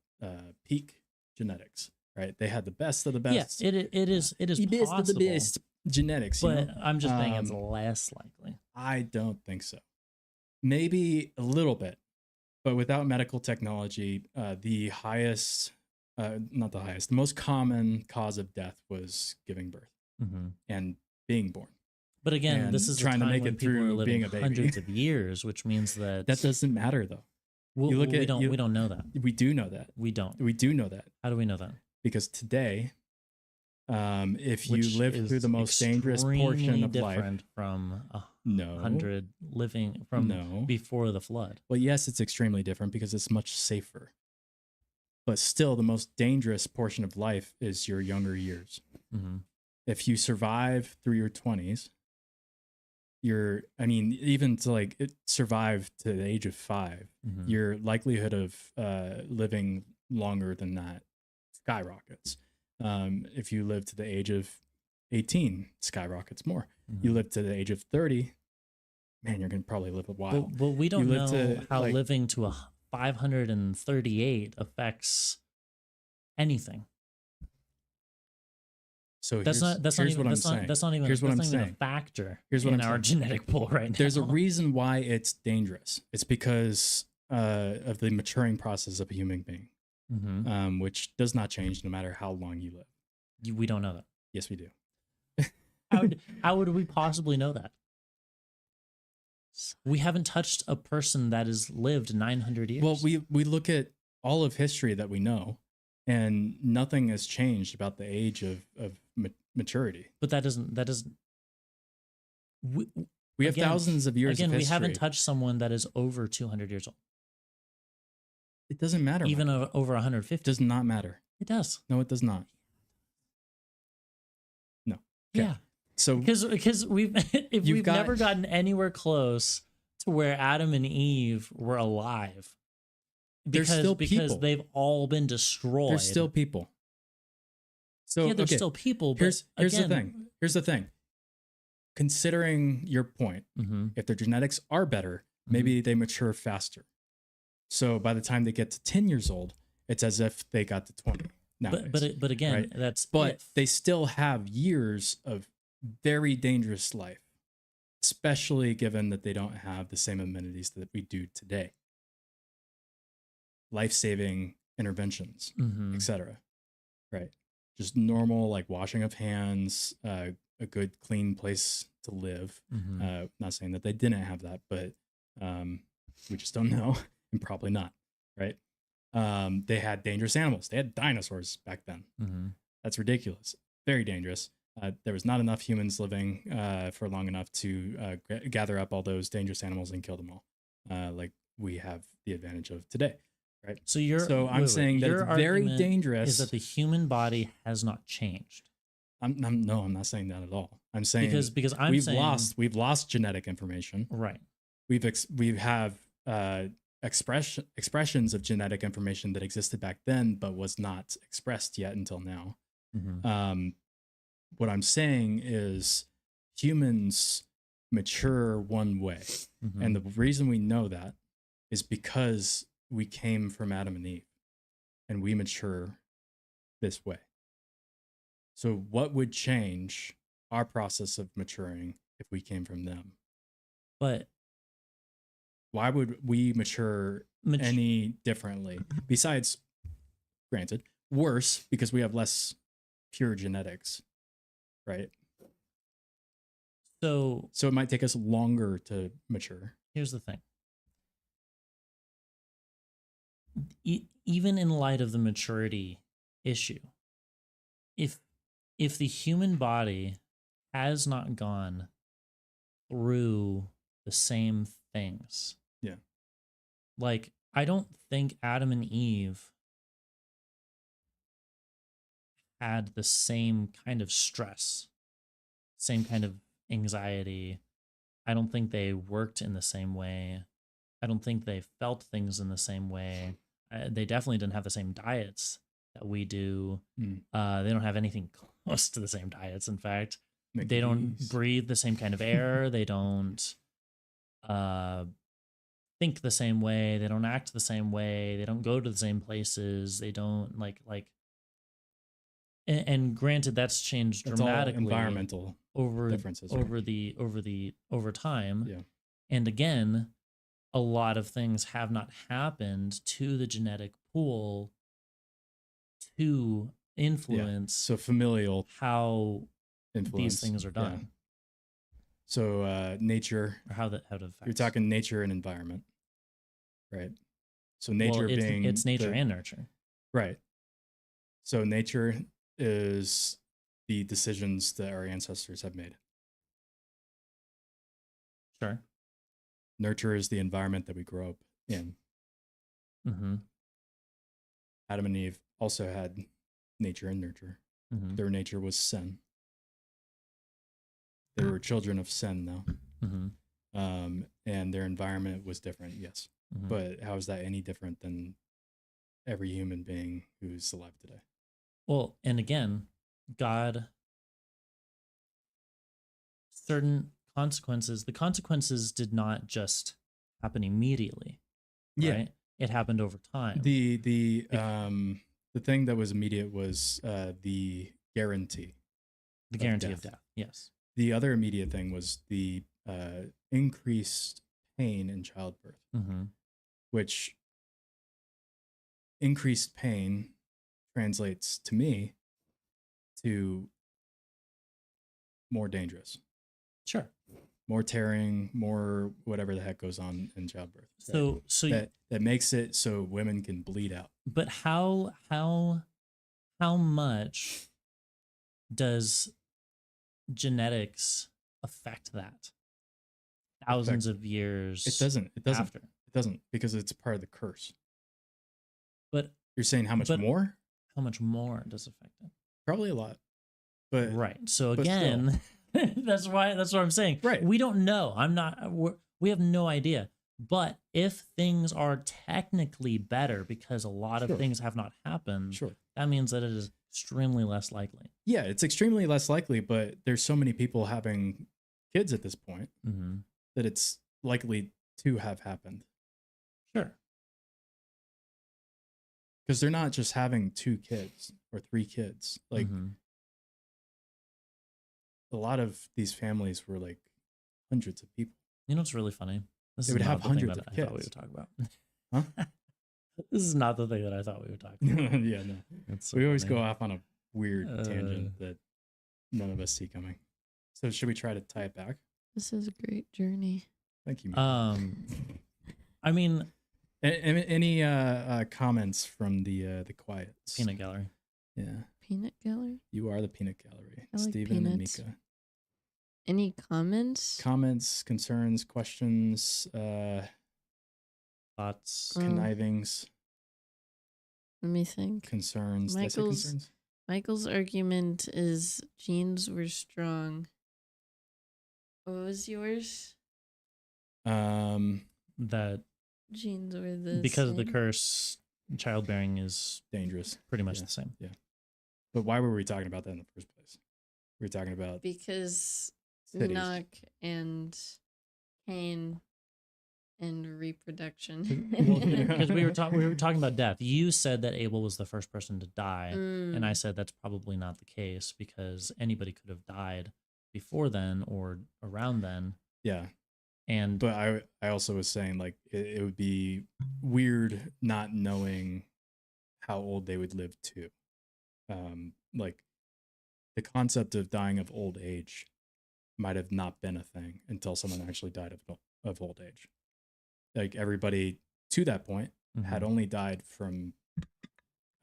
peak genetics. Right. They had the best of the best. Yes, it is the best possible, of the best genetics. you but know? I'm just saying it's less likely. I don't think so. Maybe a little bit, but without medical technology, the most common cause of death was giving birth and being born. But again, And this is trying a to time make when it people are through living being a baby. hundreds of years, which means that That doesn't matter though. we look at- we don't know that. We do know that. We don't. We do know that How do we know that? because today, if Which you live is through the most dangerous portion extremely of life, different from no, 100 living from no. before the flood. Well, yes, it's extremely different because it's much safer. but still the most dangerous portion of life is your younger years. Mm-hmm. If you survive through your 20s, even to survive to the age of 5, Mm-hmm. your likelihood of living longer than that skyrockets. If you live to the age of 18, skyrockets more. Mm-hmm. You live to the age of 30, man, you're going to probably live a while. But we don't You live know to, how like- living to a 538 affects anything. So That's not here's even what I'm that's saying. not even Here's what that's I'm not even a saying. factor Here's what in I'm our saying. genetic pool right now. There's a reason why it's dangerous. It's because of the maturing process of a human being, Mm-hmm. which does not change no matter how long you live. We don't know that. Yes, we do. How would we possibly know that? We haven't touched a person that has lived 900 years. Well, we look at all of history that we know, and nothing has changed about the age of maturity. but that doesn't. We have Again- thousands of years Again, of we history. haven't touched someone that is over 200 years old, It doesn't matter. even Mike. over It 150. does not matter. It does. No, it does not. No. Okay. Yeah. So Because we've if You've we've got- never gotten anywhere close to where Adam and Eve were alive, There's still because people. they've all been destroyed. there's still people. So yeah, there's okay, still people. But here's again, the thing. Here's the thing. Considering your point, Mm-hmm. if their genetics are better, maybe they mature faster. So by the time they get to 10 years old, it's as if they got to 20. Nowadays. But again, right? that's But if. they still have years of very dangerous life, especially given that they don't have the same amenities that we do today. Life-saving interventions, Mhm. etc. Right? Just normal like washing of hands, a good clean place to live. Mhm. Not saying that they didn't have that, but we just don't know, and probably not. Right? They had dangerous animals. They had dinosaurs back then. Mhm. That's ridiculous. Very dangerous. There was not enough humans living for long enough to gather up all those dangerous animals and kill them all, like we have the advantage of today. Right. So you're So I'm saying that your it's very argument dangerous. Is that the human body has not changed? I'm not saying that at all. I'm saying Because I'm we've saying we've lost genetic information. right. We have expressions of genetic information that existed back then, but was not expressed yet until now. Mhm. What I'm saying is humans mature one way. Mhm. And the reason we know that is because we came from Adam and Eve and we mature this way. So what would change our process of maturing if we came from them? But Why would we mature mat- any differently? Besides, granted, worse because we have less pure genetics, right? so So it might take us longer to mature. here's the thing. Even in light of the maturity issue, if the human body has not gone through the same things, Yeah. like I don't think Adam and Eve had the same kind of stress, same kind of anxiety. I don't think they worked in the same way. I don't think they felt things in the same way. They definitely didn't have the same diets that we do. Mm. They don't have anything close to the same diets. In fact, Make they it don't easy. breathe the same kind of air. They don't think the same way. They don't act the same way. They don't go to the same places. They don't like. And granted, that's changed That's all dramatically environmental over differences. right? over time. Yeah. And again, a lot of things have not happened to the genetic pool to influence So familial how influence. these things are yeah. done So nature, or how that affects. you're talking nature and environment, right? So nature well, being it's nature the- and nurture. right. So nature is the decisions that our ancestors have made. Sure. Nurture is the environment that we grow up in. Mm-hmm. Adam and Eve also had nature and nurture. Mhm. Their nature was sin. They were children of sin, though. Mhm. And their environment was different, yes. Mhm. But how is that any different than every human being who's alive today? Well, and again, God, certain consequences, the consequences did not just happen immediately. Right? It happened over time. The thing that was immediate was the guarantee. The guarantee of death. Yes. The other immediate thing was the increased pain in childbirth, Mm-hmm. which increased pain translates to me to more dangerous. Sure. More tearing, more whatever the heck goes on in childbirth. So that makes it so women can bleed out. But how much does genetics affect that? Thousands of years. It doesn't. After. It doesn't, because it's part of the curse. But you're saying how much more? How much more does it affect it? Probably a lot. But right. So again, that's what I'm saying. Right. We don't know. We have no idea. But if things are technically better because a lot of things have not happened, that means that it is extremely less likely. Yeah, it's extremely less likely, but there's so many people having kids at this point that it's likely to have happened. Sure. Because they're not just having 2 kids or 3 kids. Like, a lot of these families were like hundreds of people. You know what's really funny? They would have hundreds of kids. I thought we would talk about. Huh? This is not the thing that I thought we would talk about. Yeah, no. So we always go off on a weird tangent that none of us see coming. So should we try to tie it back? This is a great journey. Thank you. I mean, any comments from the quiet peanut gallery? Yeah. Peanut gallery? You are the peanut gallery. I like Stephen and peanuts. Mika. Any comments? Comments, concerns, questions, thoughts, connivings. Let me think. Concerns. Did I say concerns? Michael's argument is genes were strong. What was yours? That genes were the because same? of the curse, childbearing is dangerous. Pretty much the same. Yeah. But why were we talking about that in the first place? We were talking about because cities. Enoch and Cain and reproduction. Because we were talking about death. You said that Abel was the first person to die, and I said that's probably not the case because anybody could have died before then or around then. Yeah. But I also was saying like it would be weird not knowing how old they would live too. Like the concept of dying of old age might have not been a thing until someone actually died of old age. Like everybody to that point had only died from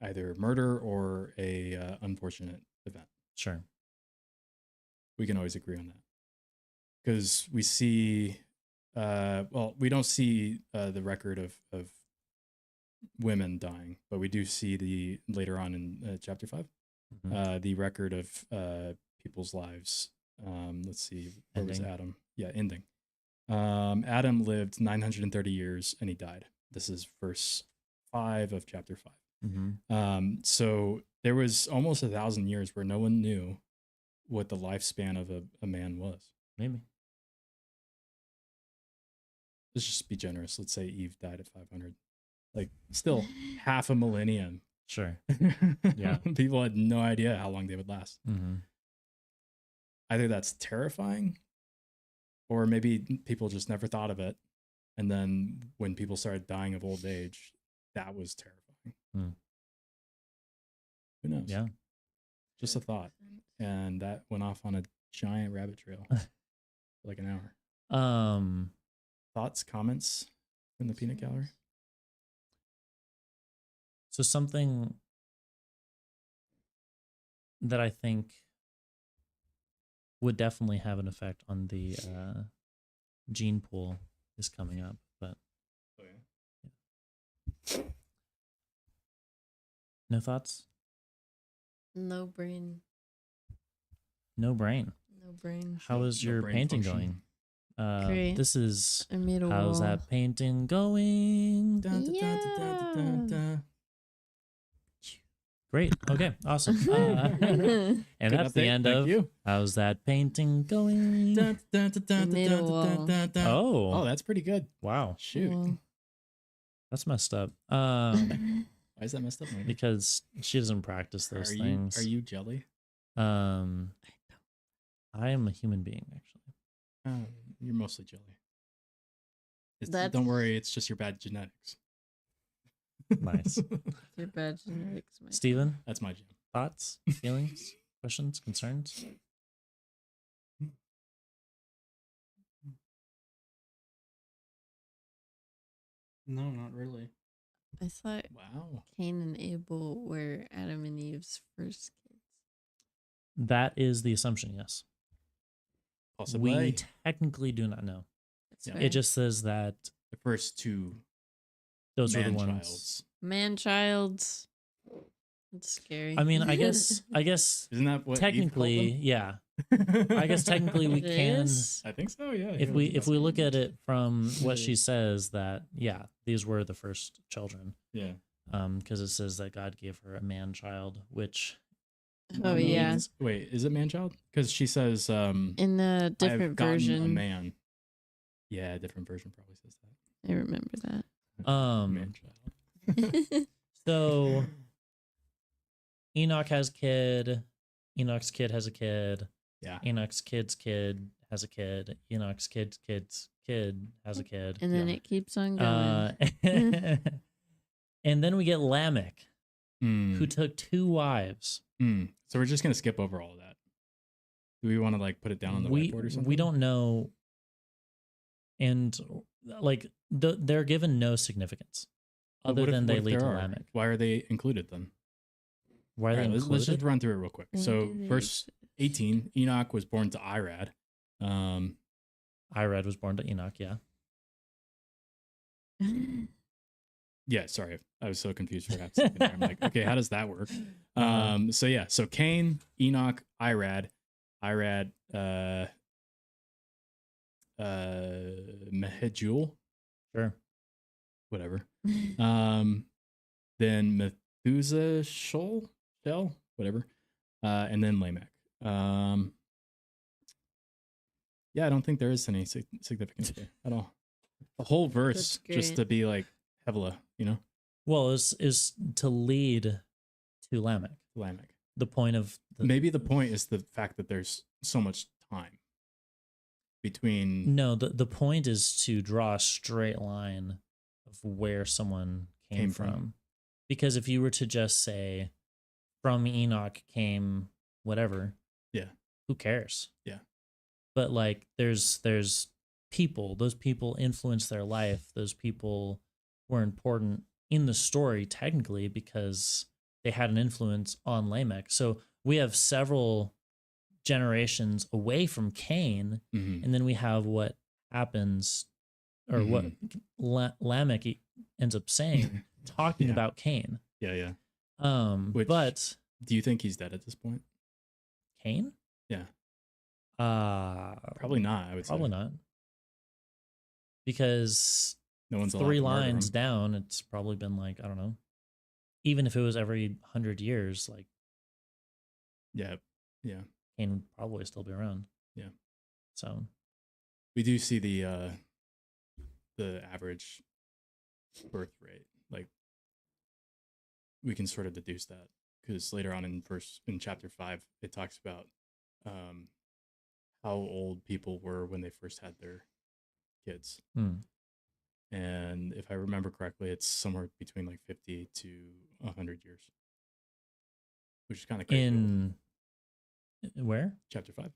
either murder or a unfortunate event. Sure. We can always agree on that. Because we see, we don't see the record of women dying, but we do see later on in chapter 5, the record of people's lives. Let's see, where was Adam? Yeah, ending. Adam lived 930 years and he died. This is verse 5 of chapter 5. So there was almost 1,000 years where no one knew what the lifespan of a man was. Maybe. Let's just be generous. Let's say Eve died at 500. Like, still half a millennium. Sure. Yeah. People had no idea how long they would last. Either that's terrifying, or maybe people just never thought of it. And then when people started dying of old age, that was terrifying. Who knows? Yeah. Just a thought. And that went off on a giant rabbit trail for like an hour. Thoughts, comments from the peanut gallery? So something that I think would definitely have an effect on the gene pool is coming up, but No thoughts? No brain. No brain. No brain. How is No your brain painting function. going? Great. This is I made a how's wall. that painting going? Dun, dun, dun, dun, dun, dun, dun. Great. Okay. Awesome. And Good that's the update. end Thank of you. how's that painting going? Dun, dun, dun, dun, I made a dun, dun, wall. dun, dun. Oh, Oh, that's pretty good. wow. Shoot. Wall. That's messed up. Why is that messed up? Mike? Because she doesn't practice those Are things. you jelly? I am a human being, actually. You're mostly jelly. That's- Don't worry, it's just your bad genetics. Nice. Your bad genetics. Mike. Steven, That's my jam. thoughts, feelings, questions, concerns? No, not really. I thought Wow. Cain and Abel were Adam and Eve's first kids. That is the assumption, yes. Possibly We technically do not know. That's Yeah. fair. It just says that the first two those were the man ones. childs. Man-childs. That's scary. I mean, I guess Isn't that what Eve called technically, them? yeah. I guess technically we It can. is? I think so. Yeah. If we look at it from what she says, that yeah, these were the first children. Yeah. Because it says that God gave her a man child, which Oh yeah. Wait, is it man child? Because she says In the I have different gotten a version. man. Yeah, a different version probably says that. I remember that. Man child. so Enoch has a kid. Enoch's kid has a kid. Yeah. Enoch's kid's kid has a kid. Enoch's kid's kid has a kid. And then Yeah. it keeps on going. And then we get Lamech, Mm, who took 2 wives. So we're just gonna skip over all of that. Do we want to like put it down on the whiteboard or something? We don't know. And like they're given no significance But other what if- than what they if lead there to are? Lamech. Why are they included then? Why are they All right, let's just included? run through it real quick. Why So do they verse 18, Enoch was born to Irad. Irad was born to Enoch, yeah. Yeah, sorry. I was so confused for half a second there. I'm like, okay, how does that work? So yeah, so Cain, Enoch, Irad, Mehejul, Sure. whatever. Then Methuselah, Shell, whatever. And then Lamech. Yeah, I don't think there is any significance there at all. The whole verse That's just great. to be like Hevela, you know, Well, is to lead to Lamech. Lamech. The point of the, Maybe the point is the fact that there's so much time between. no, the point is to draw a straight line of where someone came Came from. from. Because if you were to just say from Enoch came whatever, Yeah. who cares? Yeah. But like there's people, those people influenced their life. Those people were important in the story technically because they had an influence on Lamech. So we have several generations away from Cain, Mhm. and then we have what happens or what Lamech ends up saying, talking Yeah. about Cain. Yeah. Which- But Do you think he's dead at this point? Cain? Yeah. Probably Probably not. I would say probably not. Because No one's allowed 3 to murder lines him. down, it's probably been like, I don't know. Even if it was every 100 years, like Yeah. Cain would probably still be around. Yeah. So We do see the average birth rate. Like we can sort of deduce that because later on in chapter 5 it talks about how old people were when they first had their kids. And if I remember correctly, it's somewhere between like 50 to 100 years, which is kind of crazy. in where? Chapter 5.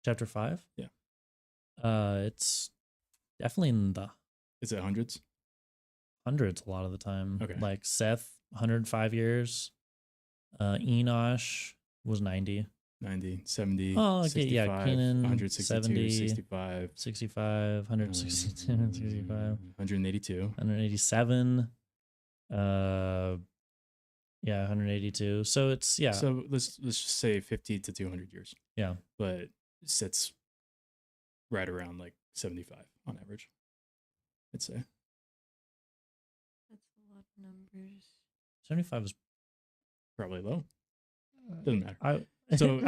Chapter 5? Yeah. It's definitely in the Is it hundreds? hundreds a lot of the time. Okay. Like Seth, 105 years. Enosh was 90. 90, 70, Oh, okay, 65, yeah, Canaan, 162, 70, 65, 65, 162, 165, 182. 187. Yeah, 182. So it's yeah. So let's just say 50 to 200 years, Yeah. but it sits right around like 75 on average, I'd say. That's a lot of numbers. 75 is Probably low. Doesn't matter. I So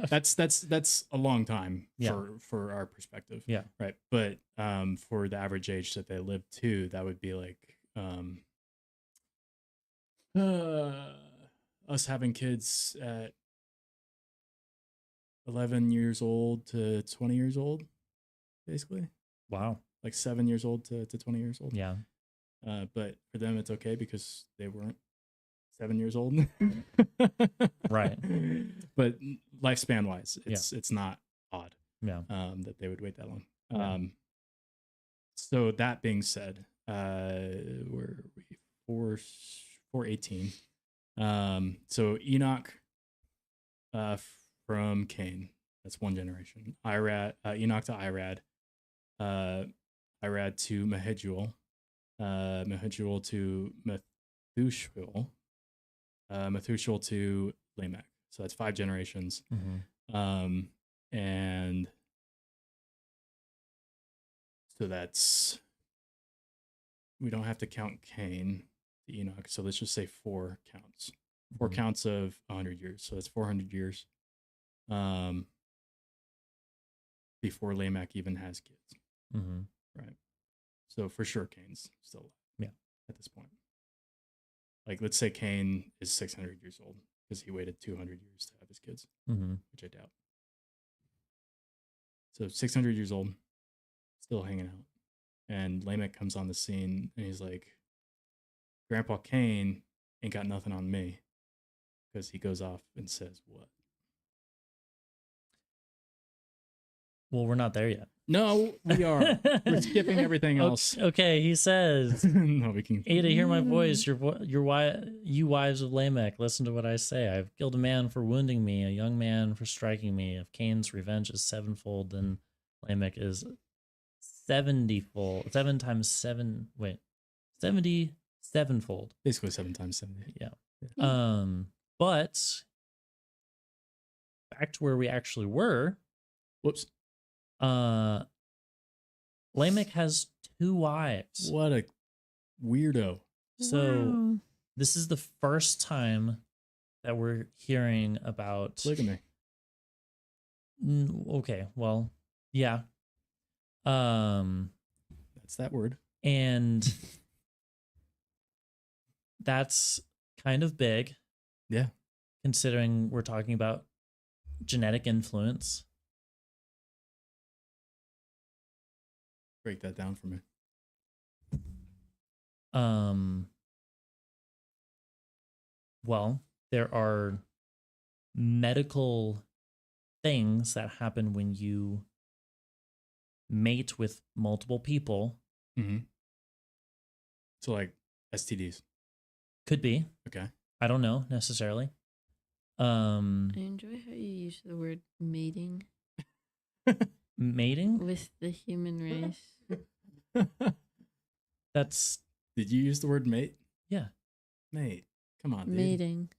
that's a long time Yeah. for our perspective. Yeah. Right. But for the average age that they live to, that would be like us having kids at 11 years old to 20 years old, basically. wow. Like 7 years old to 20 years old. Yeah. But for them, it's okay because they weren't 7 years old. Right. But lifespan wise, it's not odd Yeah. that they would wait that long. Yeah. So that being said, where are we? 418. So Enoch from Cain, that's one generation. Enoch to Irad, Irad to Mehujael, Mehujael to Methuselah, Methuselah to Lamech. So that's 5 generations. Mm-hmm. And so that's, we don't have to count Cain to Enoch. So let's just say 4 counts. 4 Mhm. counts of 100 years. So that's 400 years. Before Lamech even has kids. Mm-hmm. Right. So for sure, Cain's still alive. Yeah. At this point. Like, let's say Cain is 600 years old because he waited 200 years to have his kids, Mm-hmm. which I doubt. So 600 years old, still hanging out. And Lamech comes on the scene and he's like, Grandpa Cain ain't got nothing on me. Because he goes off and says, what? Well, we're not there yet. No, we are. We're skipping everything else. Okay, he says, No, we can. Ada, hear my voice. You wives of Lamech, listen to what I say. I've killed a man for wounding me, a young man for striking me. If Cain's revenge is 7-fold, then Lamech is 70-fold. 7 times 7. Wait, 77-fold. Basically 7 times 70. Yeah. But back to where we actually were. Whoops. Lamech has 2 wives. What a weirdo. So Wow. this is the first time that we're hearing about Polygamy. Okay, well, yeah. That's that word. And that's kind of big. Yeah. Considering we're talking about genetic influence. Break that down for me. Well, there are medical things that happen when you mate with multiple people. Mm-hmm. So like STDs. Could be. Okay. I don't know necessarily. I enjoy how you use the word mating Mating? with the human race. That's Did you use the word mate? yeah. Mate. Come on, dude. Mating.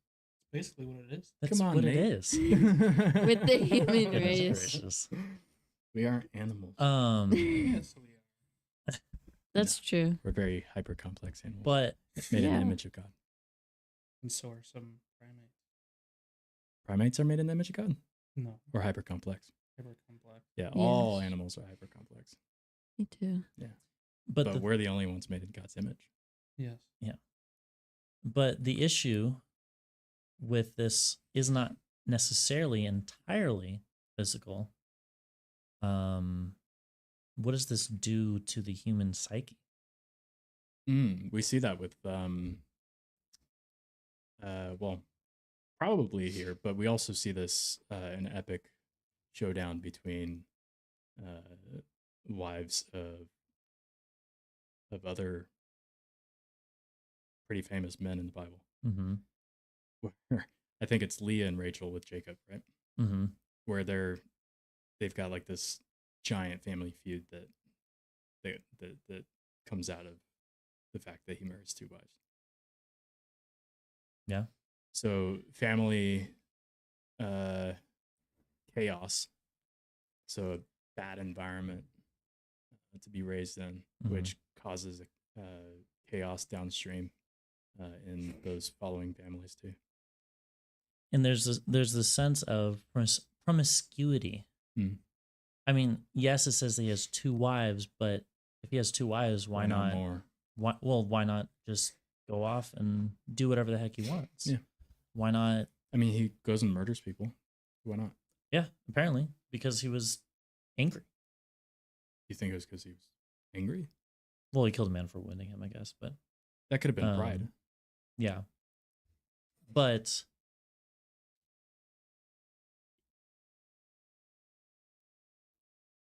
Basically what it is. That's Come on, what mate. it is. With the human Goodness race. gracious. We aren't animals. Yes, we are. That's true. We're very hyper complex animals. But made in Yeah. the image of God. And so are some primates. Primates are made in the image of God? No, Or hyper complex? hyper complex. Yeah, all Yes. animals are hyper complex. Me too. but But we're the only ones made in God's image. Yes. but the issue with this is not necessarily entirely physical. What does this do to the human psyche? We see that with well, probably here, but we also see this in epic showdown between wives of other pretty famous men in the Bible. Mm-hmm. Where I think it's Leah and Rachel with Jacob, right? Mm-hmm. Where they've got like this giant family feud that comes out of the fact that he marries 2 wives. Yeah. So family chaos. So a bad environment to be raised in, which causes chaos downstream in those following families too. And there's this sense of promiscuity. Mm. I mean, yes, it says that he has 2 wives, but if he has 2 wives, why not more? Why not just go off and do whatever the heck he wants? Yeah. Why not? I mean, he goes and murders people. Why not? Yeah, apparently because he was angry. You think it was because he was angry? Well, he killed a man for wounding him, I guess, but That could have been pride. yeah. But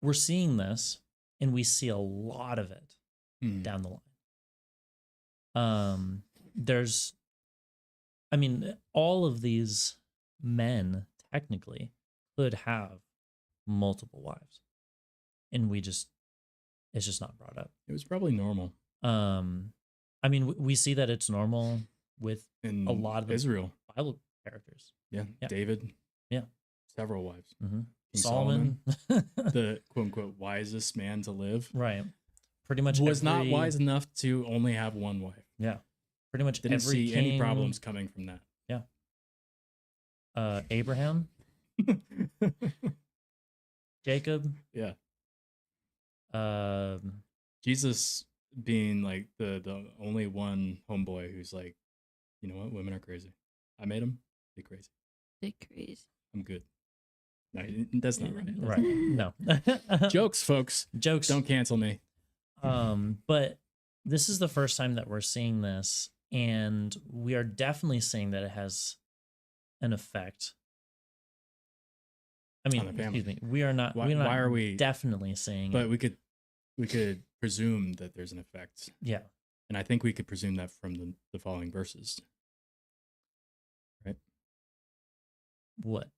we're seeing this, and we see a lot of it down the line. There's, I mean, all of these men technically could have multiple wives, and it's just not brought up. It was probably normal I mean, we see that it's normal with in a lot of the Israel. Bible characters. Yeah. Yeah. David. Yeah. Several wives. Mm-hmm. King Solomon, the quote unquote wisest man to live, right? Pretty much was not wise enough to only have one wife. Yeah, pretty much Didn't every see any king- problems coming from that. Abraham, Jacob. Yeah. Um, Jesus being like the only one homeboy who's like, you know what, women are crazy. I made them. They crazy. They crazy. I'm good. No, that's not right. right? No Jokes, folks. Jokes. Don't cancel me. But this is the first time that we're seeing this, and we are definitely seeing that it has an effect. I mean, On the family. excuse me. We are not. Why- we're not why are we- definitely seeing But it? we could presume that there's an effect, Yeah. and I think we could presume that from the following verses. Right. What?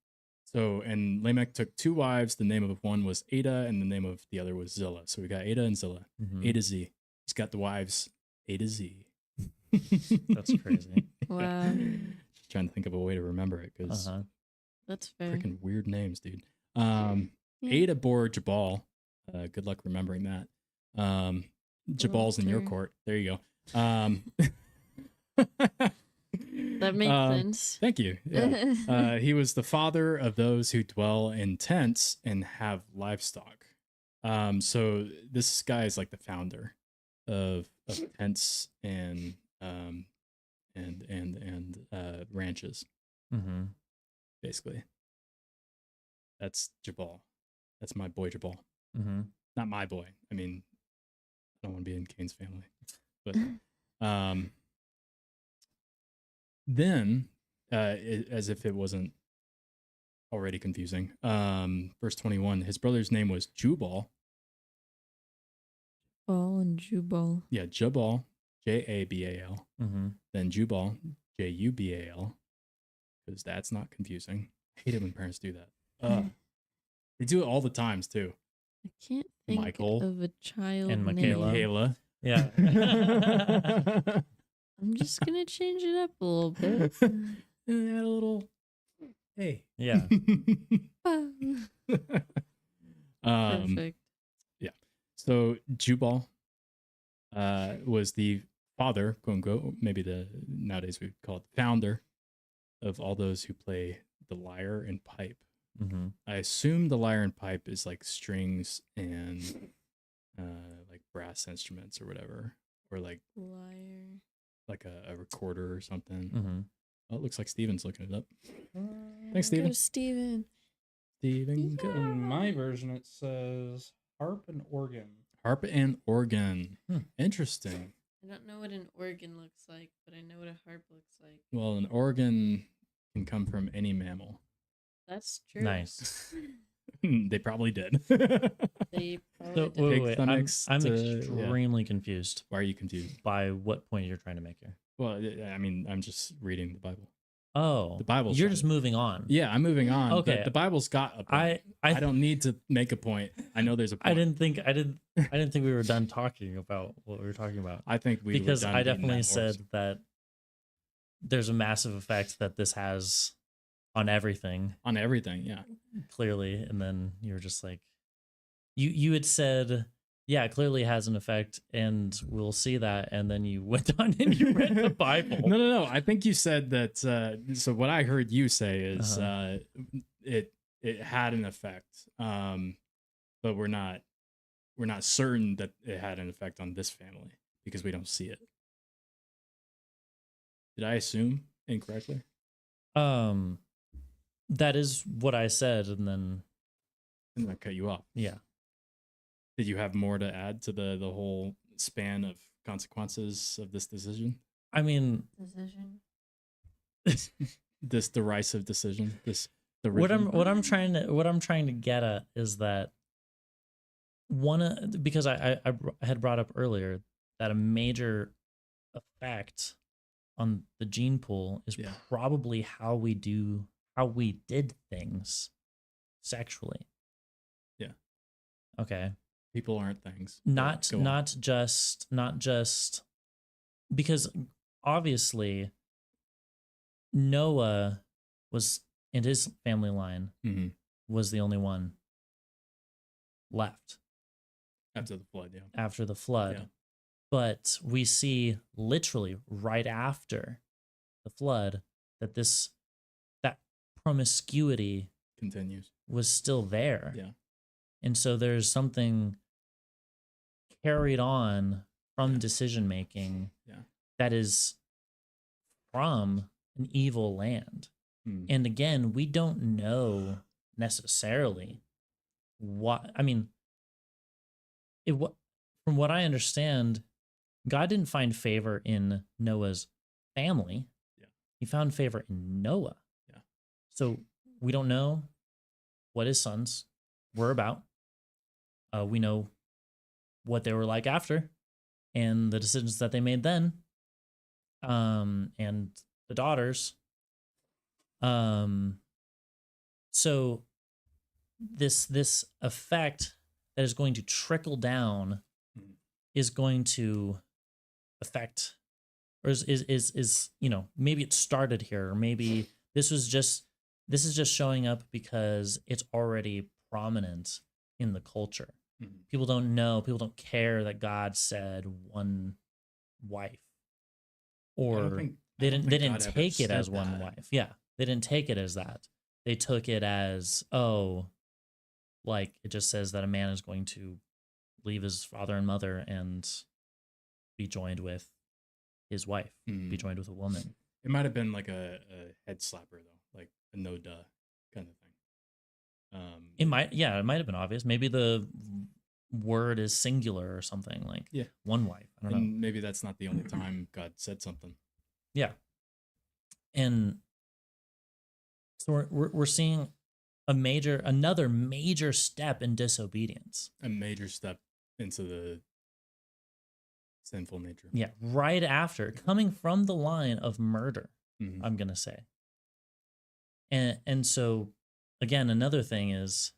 So, and Lamech took 2 wives. The name of one was Ada, and the name of the other was Zillah. So we got Ada and Zillah. Mhm. A to Z. He's got the wives A to Z. That's crazy. Wow. Just trying to think of a way to remember it because Uh-huh. That's fair. freaking weird names, dude. Yeah. Ada bore Jabal. Good luck remembering that. Jabal's in your turn. court. There you go. That makes sense. Thank you. Yeah. He was the father of those who dwell in tents and have livestock. So this guy is like the founder of tents and ranches, Mm-hmm. basically. That's Jabal. That's my boy Jabal. Mm-hmm. Not my boy. I mean, I don't want to be in Cain's family. But then, as if it wasn't already confusing, verse 21, his brother's name was Jubal. Ball and Jubal. Yeah, Jubal, Jabal. Mm-hmm. Then Jubal, Jubal, because that's not confusing. I hate it when parents do that. They do it all the times too. I can't think Michael of a child and name. Michaela. Michaela. Yeah. I'm just gonna change it up a little bit. And they had a little, hey. Yeah. Perfect. So Jubal was the father, quote unquote, maybe nowadays we would call it the founder of all those who play the lyre and pipe. Mm-hmm. I assume the lyre and pipe is like strings and like brass instruments or whatever, or like Liar. like a recorder or something. Mm-hmm. Oh, it looks like Steven's looking it up. Thanks, Steven. Go, Steven. Steven, go. In my version, it says harp and organ. Harp and organ. Interesting. I don't know what an organ looks like, but I know what a harp looks like. Well, an organ can come from any mammal. That's true. Nice. They probably did. They probably So did. wait, Pig I'm stomachs to- extremely confused Why are you confused? by what point you're trying to make here. Well, I mean, I'm just reading the Bible. Oh, The Bible's you're fine. just moving on. Yeah, I'm moving on. Okay. The Bible's got a point. I don't need to make a point. I know there's a point. I didn't think we were done talking about what we were talking about I think we because were done I beating definitely that horse. said that there's a massive effect that this has on everything, On everything, yeah. clearly. And then you were just like, you had said, yeah, it clearly has an effect, and we'll see that. And then you went on and you read the Bible. No. I think you said that. So what I heard you say is it had an effect, but we're not certain that it had an effect on this family because we don't see it. Did I assume incorrectly? That is what I said, and then I cut you off. yeah. Did you have more to add to the whole span of consequences of this decision? I mean, This derisive decision. what I'm trying to get at is that because I had brought up earlier that a major effect on the gene pool is Yeah. probably how we did things sexually. Yeah. Okay. People aren't things. Not Go on. just because obviously Noah was, and his family line Mhm. was the only one left After the flood, yeah. after the flood. Yeah. But we see literally right after the flood that that promiscuity Continues. was still there. Yeah. And so there's something carried on from decision making Yeah. that is from an evil land. Hmm. And again, we don't know necessarily what, I mean, from what I understand, God didn't find favor in Noah's family. Yeah. He found favor in Noah. Yeah. So we don't know what his sons were about. We know what they were like after and the decisions that they made then. And the daughters. So this effect that is going to trickle down Mhm. is going to affect, or is maybe it started here, or maybe this is just showing up because it's already prominent in the culture. Mhm. People don't care that God said one wife, or they didn't God ever take it said as one that. wife. Yeah, they didn't take it as that. They took it as, oh, like it just says that a man is going to leave his father and mother and be joined with his wife, Mhm. be joined with a woman. It might have been like a head slapper though, like a no duh kind of thing. It might have been obvious. Maybe the word is singular or something, like Yeah. one wife. I don't know. And maybe that's not the only time God said something. Yeah. And so we're seeing another major step in disobedience. A major step into the sinful nature. Yeah, right after, coming from the line of murder, Mhm. I'm gonna say. And so again, another thing is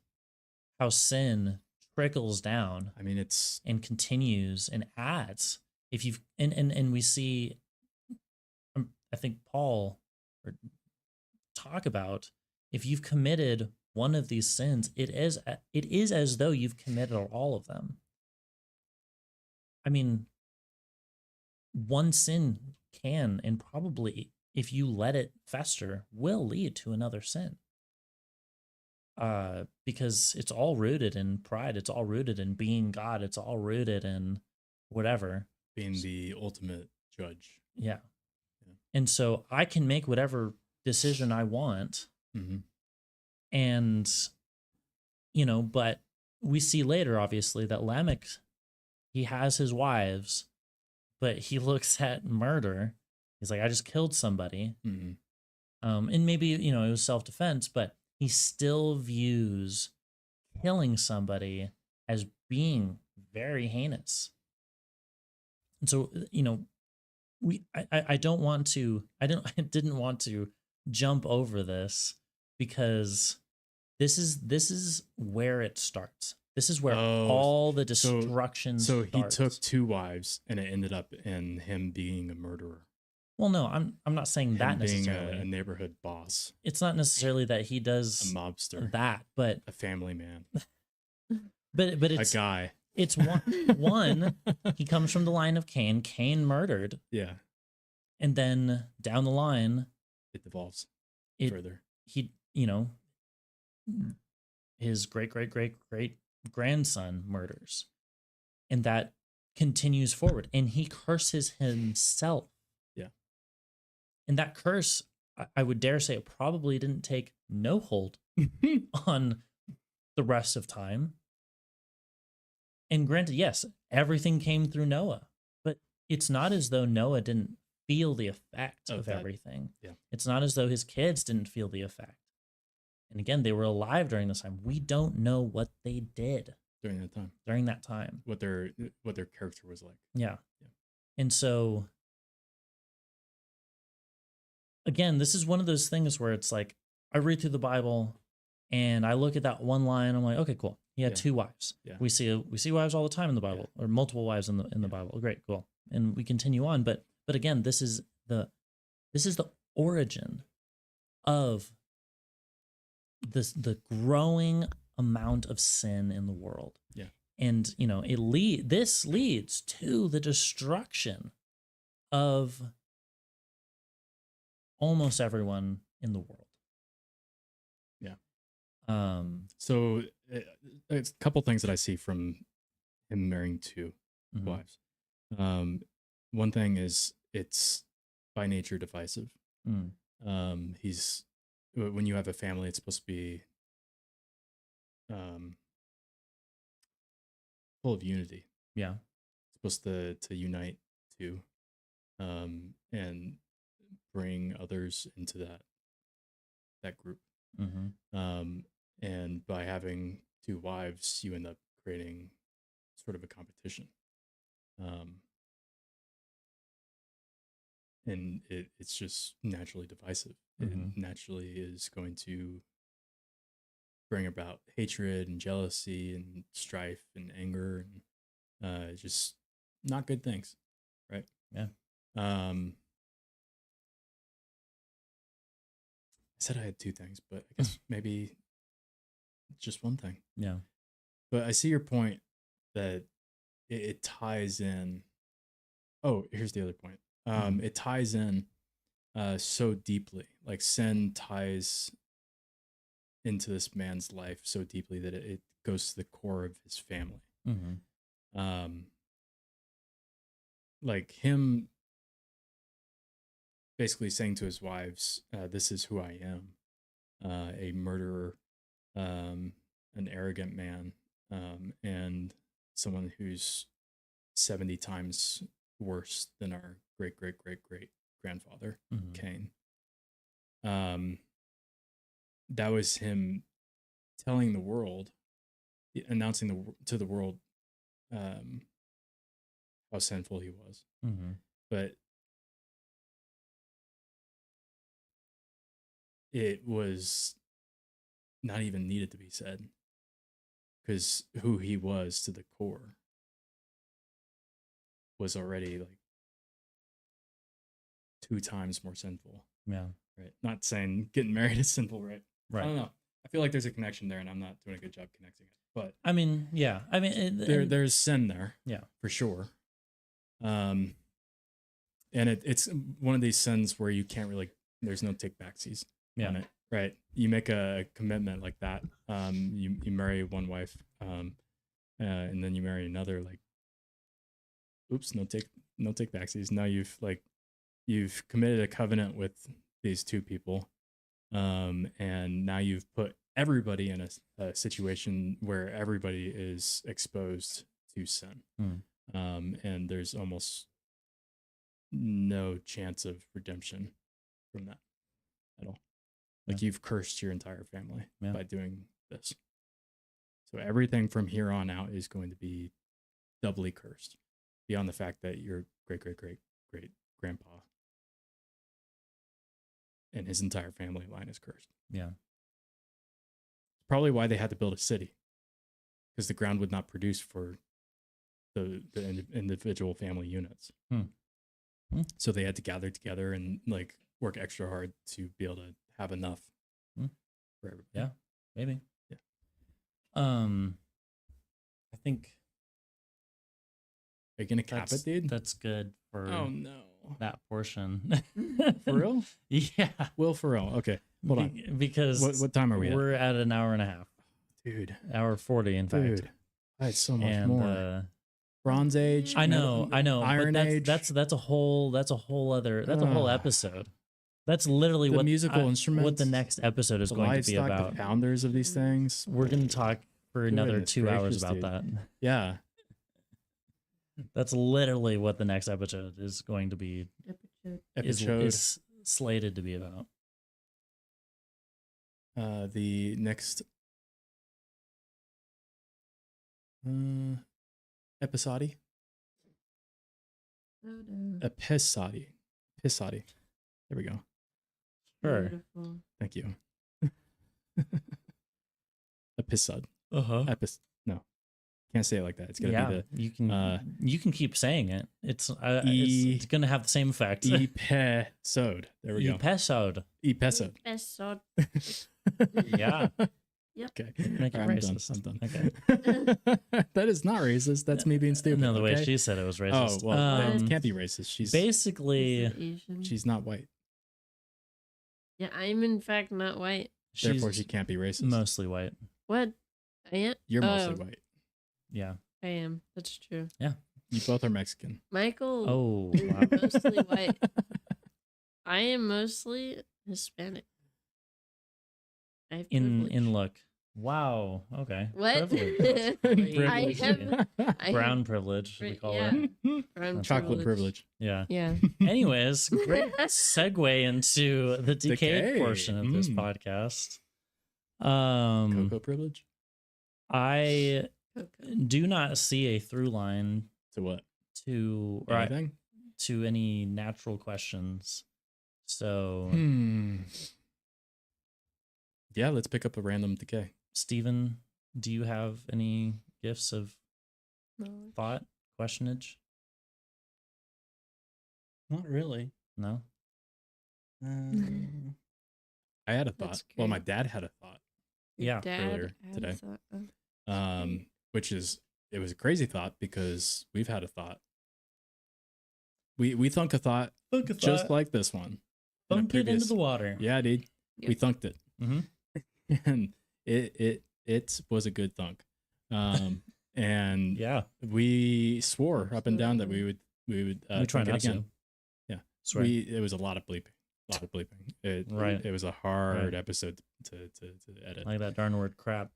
how sin trickles down I mean, it's and continues and adds. If you've and we see, I think Paul talk about, if you've committed one of these sins, it is as though you've committed all of them. I mean, one sin can, and probably if you let it fester, will lead to another sin. Because it's all rooted in pride. It's all rooted in being God. It's all rooted in whatever. being the ultimate judge. Yeah. Yeah. And so I can make whatever decision I want. Mm-hmm. And, but we see later, obviously, that Lamech, he has his wives, but he looks at murder. He's like, I just killed somebody. Mm-hmm. And maybe, it was self-defense, but he still views killing somebody as being very heinous. And so, I didn't want to jump over this, because this is where it starts. This is where all the destruction So he starts. took two wives, and it ended up in him being a murderer. Well, no, I'm not saying that him being necessarily. a neighborhood boss, It's not necessarily that he a does mobster, that, but a family man, but a it's guy. it's one he comes from the line of Cain. Cain murdered, Yeah, and then down the line, it devolves it further. he his great grandson murders, and that continues forward, and he curses himself. Yeah. And that curse, I would dare say, it probably didn't take no hold on the rest of time. And granted, yes, everything came through Noah, but it's not as though Noah didn't feel the effect of that. everything. Yeah. It's not as though his kids didn't feel the effect. And again, they were alive during this time. We don't know what they did during that time, what their character was like. Yeah. And so again, this is one of those things where it's like I read through the Bible and I look at that one line, I'm like, okay, cool. He had 2 wives. Yeah. We see wives all the time in the Bible, or multiple wives in the Bible. Great, cool. And we continue on, but again, this is the origin of the growing amount of sin in the world. Yeah. And this leads to the destruction of almost everyone in the world. Yeah. So it's a couple things that I see from him marrying 2 wives. One thing is it's by nature divisive. He's when you have a family, it's supposed to be full of unity. Yeah. It's supposed to unite too, and bring others into that group. And by having 2 wives, you end up creating sort of a competition. And it's just naturally divisive. It naturally is going to bring about hatred and jealousy and strife and anger and just not good things, right? Yeah. I said I had 2 things, but I guess maybe just one thing. Yeah. But I see your point that it ties in. Oh, here's the other point. It ties in so deeply. Like sin ties into this man's life so deeply that it goes to the core of his family. Like him basically saying to his wives, this is who I am, a murderer, an arrogant man, and someone who's 70 times worse than our great grandfather, Cain. That was him telling the world, announcing to the world how sinful he was. But it was not even needed to be said, because who he was to the core was already like 2 times more sinful. Yeah. Right. Not saying getting married is sinful, right? Right. I don't know. I feel like there's a connection there, and I'm not doing a good job connecting it. But I mean, yeah. I mean, there's sin there. Yeah. For sure. And it's one of these sins where you can't really. There's no take backsies on it. Right. You make a commitment like that. You marry one wife, and then you marry another. Like, oops, no take backsies. Now you've committed a covenant with these 2 people, and now you've put everybody in a situation where everybody is exposed to sin, and there's almost no chance of redemption from that at all. Like you've cursed your entire family by doing this. So everything from here on out is going to be doubly cursed, beyond the fact that your great grandpa and his entire family line is cursed. Yeah. Probably why they had to build a city, because the ground would not produce for the individual family units. So they had to gather together and like work extra hard to be able to have enough for everybody. Yeah, maybe. Yeah. I think Are you gonna cap it, dude? that's good for Oh no. that portion. For real? Yeah. Will for real. Okay. Hold on. Because What time are we at? we're at an hour and a half. Dude. Hour 40, in fact. Dude. I had so much And more. Bronze Age. I know, Iron but Age. that's a whole episode. That's literally The what musical instruments. what the next episode is the going to be livestock, about. the founders of these things. We're going to talk for another Goodness 2 hours gracious, about dude. that. Yeah. That's literally what the next episode is going to be. Episode. Is slated to be about. The next episode. Episode. Episode. There we go. Sure. Beautiful. Thank you. Episode. Uh-huh. No. Can't say it like that. It's gonna be the you can keep saying it. It's E- it's gonna have the same effect. episode. There we go. Episode. Episode. Episode. Yeah. Okay. Make it All right, racist. I'm done. Okay. That is not racist. That's me being stupid. No, the way okay? she said it was Oh racist. well, that can't be racist. She's basically Asian. she's not white. Yeah, I'm in fact not white. Therefore, she's she can't be racist. mostly white. What? I am. You're mostly Oh, white. Yeah. I am. That's true. You both are Mexican. Michael. Oh, is wow. mostly white. I am mostly Hispanic. I have in privilege. look. Wow. Okay. What? Privilege. I have I Brown have privilege, we pri- call yeah. it. brown Chocolate privilege. Yeah. Yeah. Anyways, great segue into the decayed Decay. portion of this Mm. podcast. Cocoa privilege. I Cocoa. do not see a through line To what? to Anything? to any natural questions. So, Yeah, let's pick up a random decay. Stephen, do you have any gifts of Knowledge. thought, questionage? Not really. No? I had a That's thought. Well, my great. dad had a thought. Your Yeah, dad earlier had today. a thought. Oh. Which is it was a crazy thought because we've had a thought. We thunk a thought just like this one. in a Thunk it into previous- the water. Yeah, dude. We Yep. thunked it. Mhm. And it was a good thunk. And Yeah. we swore up and down that we would we try thunk it not again. to. Yeah. Swear. It was a lot of bleeping. Right. It was a hard Right. episode to edit. Like that darn word crap.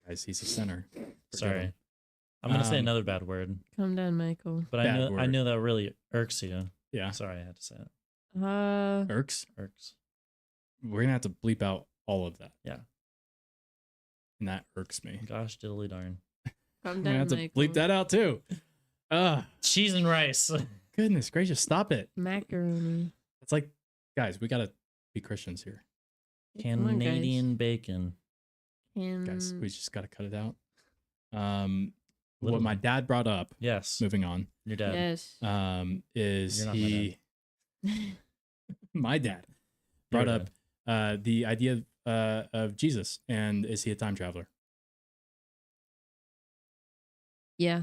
Guys, he's a sinner. Forgive Sorry. him. I'm gonna say Um, another bad word, Calm down, Michael. but I Bad know word. that really irks you. Yeah. Sorry, I had to say it. Irks. Irks. We're gonna have to bleep out all of that. Yeah. And that irks me. Gosh diddly darn. Calm I'm gonna down, have to Michael. bleep that out too. Cheese and rice. Goodness gracious, stop it. Macaroni. It's like, guys, we gotta be Christians here. Come on, guys. Canadian bacon. Guys, we just gotta cut it out. What Literally. my dad brought up, Yes. moving on, Your dad. Yes. is You're not my he my dad brought Your up the idea of Jesus, and is he a time traveler? Yeah.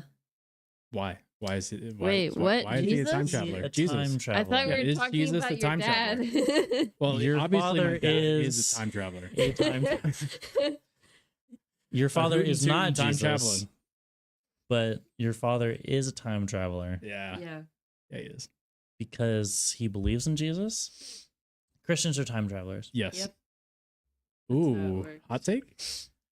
Why? Why is it? Wait, what? Why is he a time Jesus? traveler? A Jesus. time I traveler. thought we Yeah, were is talking Jesus about the your time dad. Well, Your obviously father my dad is is a time traveler. a time Your father Rootin' is tootin' not time Jesus, traveling. but your father is a time traveler Yeah, yeah. he is. because he believes in Jesus. Christians are time travelers. Yes. Yep. Ooh, works. hot take.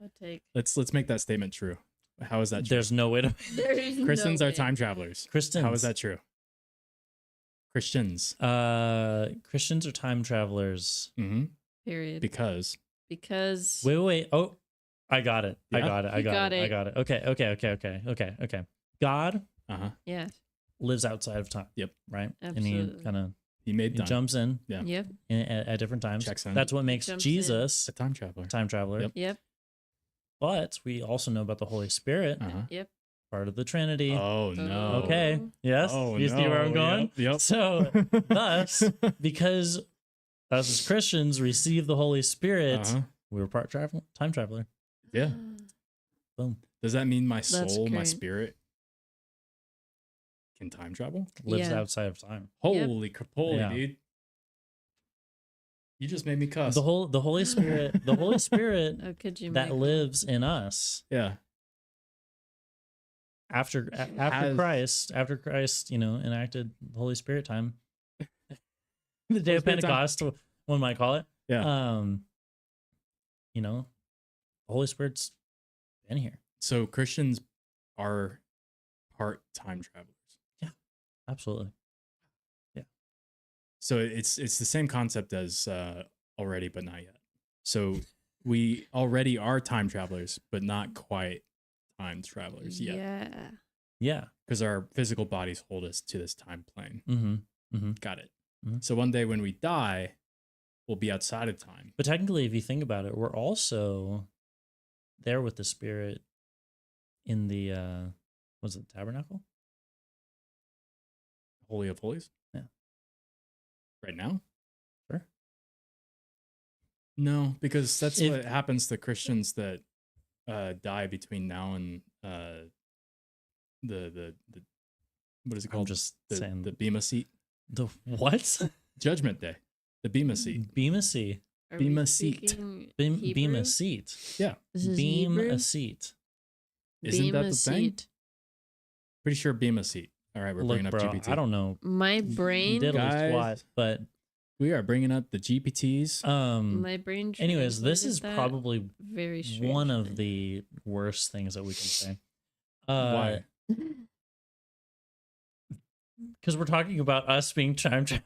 I'll take. Let's make that statement true. How is that true? There's no way to. There is Christians no are way. time travelers. Christians. How is that true? Christians. Christians are time travelers. Mm-hmm. Period. Because Because Wait. Oh, I got it. I Yeah? got it. I You got got it. I it. got it. Okay. God uh-huh. yeah. lives outside of time. Yep. Right. And Absolutely. he kind of He made time. jumps in Yeah. Yep. at different times. Checks in. That's what makes Jumps in. Jesus A time traveler. a time traveler. Yep. Yep. But we also know about the Holy Spirit, Uh-huh. Yep. part of the Trinity. Oh no. Okay. Yes. Oh, You see where I'm no. going? Yep. So, thus, because us as Christians receive the Holy Spirit, Uh-huh. we were time traveler. Yeah. Boom. Does that mean my soul, my great. spirit can time travel? Lives Yeah. outside of time. Holy capoly, Yeah. dude. You just made me cuss. The Holy Spirit, the Holy Spirit How could you that Michael? lives in us yeah. after Has- Christ, enacted the Holy Spirit time. The day Holy of Spirit time. Pentecost, one might call it. Yeah. The Holy Spirit's been here. So Christians are part time travelers. Absolutely. So it's the same concept as already, but not yet. So we already are time travelers, but not quite time travelers yet, Yeah. Yeah. because our physical bodies hold us to this time plane. Mm-hmm. Got it. Mhm. So one day when we die, we'll be outside of time. But technically, if you think about it, we're also there with the Spirit in the was it tabernacle? Holy of Holies? Yeah. Right now? Sure. No, because that's If- what happens to Christians that die between now and the what is it I'm called? just the saying Bema seat. the what? Judgment Day. The Bema seat. Beam seat. Are Bema we seat. speaking Beam Hebrew? a seat. Yeah. This is Beam Hebrew? a seat. Isn't Beam that a the thing? seat. Pretty sure Bema seat. All right, we're Look, bringing up bro, GPT. I don't know My brain. diddly Guys. squat, but We are bringing up the GPTs. My brain. anyways, this translated is that probably very strange. one of the worst things that we can say. Why? Because we're talking about us being time travel.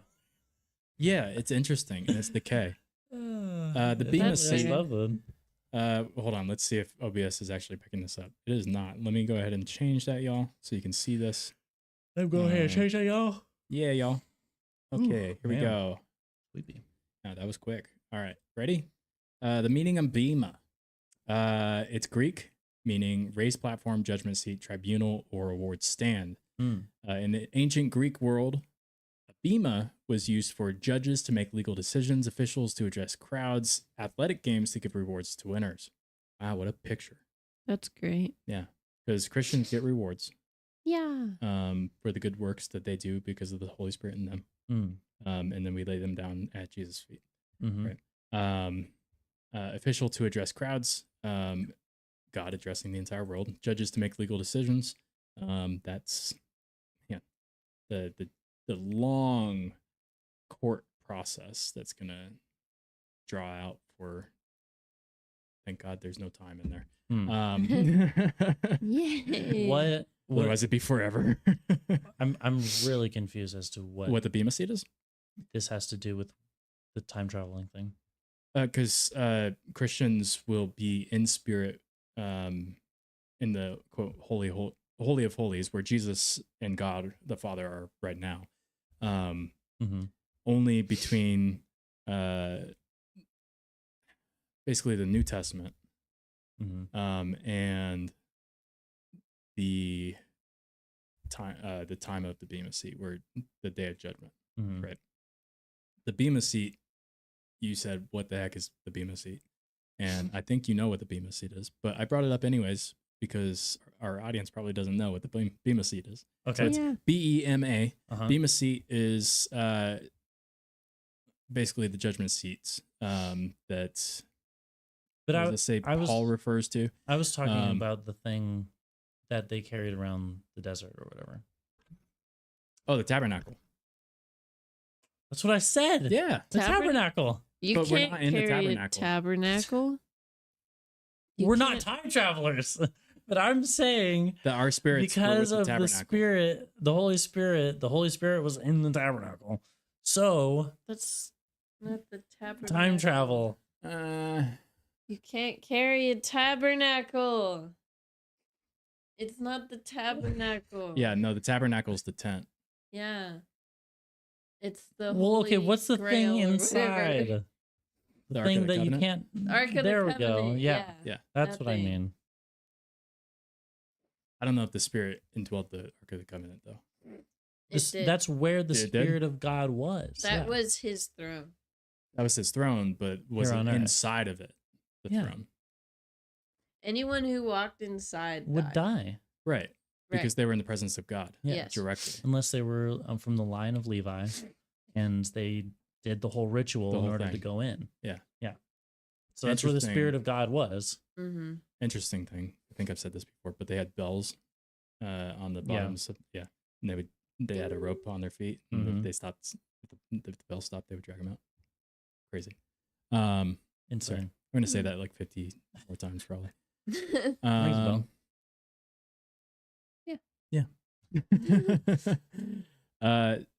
Yeah, it's interesting, and it's the K. The Bema That's seat. weird. Hold on. Let's see if OBS is actually picking this up. It is not. Let me go ahead and change that, y'all, so you can see this. I'm going ahead and change that, y'all. Yeah, y'all. Okay, here we man. go. Sleepy. Oh, that was quick. All right, ready? The meaning of Bema. It's Greek, meaning raised platform, judgment seat, tribunal, or award stand. Mm. In the ancient Greek world, a bema was used for judges to make legal decisions, officials to address crowds, athletic games to give rewards to winners. Wow, what a picture. That's great. Yeah, because Christians get rewards Yeah. for the good works that they do because of the Holy Spirit in them. Mm. And then we lay them down at Jesus' feet. Mm-hmm. Right. Official to address crowds, God addressing the entire world, judges to make legal decisions. That's the long court process that's gonna draw out for. Thank God there's no time in there. Yay. What Otherwise it'd be forever. I'm really confused as to what the Bema seat is? this has to do with the time traveling thing. Because Christians will be in spirit in the quote holy of holies, where Jesus and God the Father are right now. Mm-hmm. Only between basically the New Testament Mm-hmm. and the time of the Bema seat, where the day of judgment. Mm-hmm. Right. The Bema seat, you said, what the heck is the Bema seat? And I think you know what the Bema seat is, but I brought it up anyways because our audience probably doesn't know what the Bema seat is. Okay. it's Yeah. BEMA. Uh-huh. Bema seat is basically the judgment seats that But what does it say I was Paul refers to. I was talking um, about the thing that they carried around the desert or whatever. Oh, the tabernacle. That's what I said. Yeah. The Tabernacle? tabernacle. You But we're can't not in the carry tabernacle. a tabernacle. You We're not can't- time travelers. But I'm saying Our spirits were because with of the the tabernacle. Spirit, the Holy Spirit was in the tabernacle. So That's not the tabernacle. time travel. You can't carry a tabernacle. It's not the tabernacle. Yeah, no, the tabernacle's the tent. Yeah. It's the Well, okay, Holy what's the thing Grail or inside? whatever. The The Ark thing of the that you Covenant? can't. Ark of there the we go. Covenant, Yeah, Yeah. that's that what I thing. mean. I don't know if the Spirit indwelt the Ark of the Covenant though. That's where the It did? Spirit of God was. That was his throne. That was his throne, but was Here it on Earth. inside of it? The Yeah. throne, Anyone who walked inside would died. die right? Because they were in the presence of God Yeah. Yes. directly. unless they were from the line of Levi, and they did the whole ritual The in whole order to thing. go in. Yeah. So that's where the Interesting. Spirit of God was. Mm-hmm. Interesting thing. I think I've said this before, but they had bells on the Yeah. bottoms. Yeah, and they had a rope on their feet, and Mhm. if they stopped. If the bell stopped, they would drag them out. Crazy. Insane. I'm gonna say that like 50 more times probably. Rings a bell. Yeah.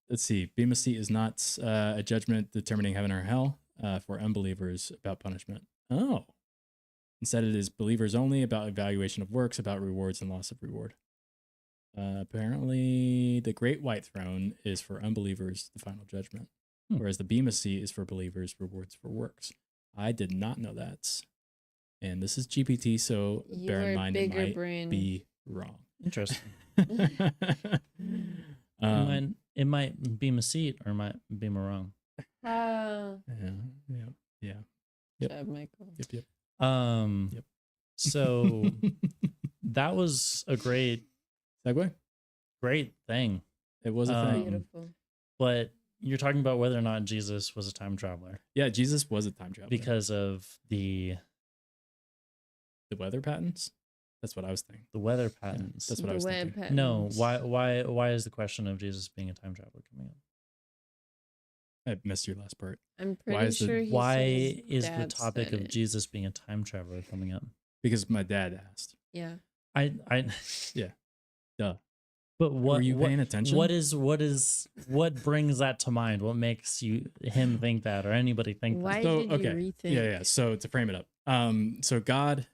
Let's see. Bema Seat is not a judgment determining heaven or hell for unbelievers about punishment. Oh. Instead, it is believers only, about evaluation of works, about rewards and loss of reward. Apparently, the Great White Throne is for unbelievers, the final judgment, whereas the Bema Seat is for believers, rewards for works. I did not know that. And this is GPT, so You bear are in mind it bigger might brain. be wrong. Interesting. Um, It might be a seat or it might be wrong. Ah, yeah. good job, Michael. Yep. Yep. So that was a great Segue? thing. It was a thing. Beautiful. But you're talking about whether or not Jesus was a time traveler Yeah, Jesus was a time traveler. because of the weather patterns? That's what I was thinking. weather patterns. That's what I was thinking. patterns. No, why is the question of Jesus being a time traveler coming up? I missed your last part. I'm Why pretty is the- sure he Why said his is the dad topic said of it. Jesus being a time traveler coming up? Because my dad asked. Yeah. I Duh. But what Were you what- paying attention? what brings that to mind? What makes him think that or anybody think Why that? So, did okay. you rethink? Yeah. So to frame it up, so God,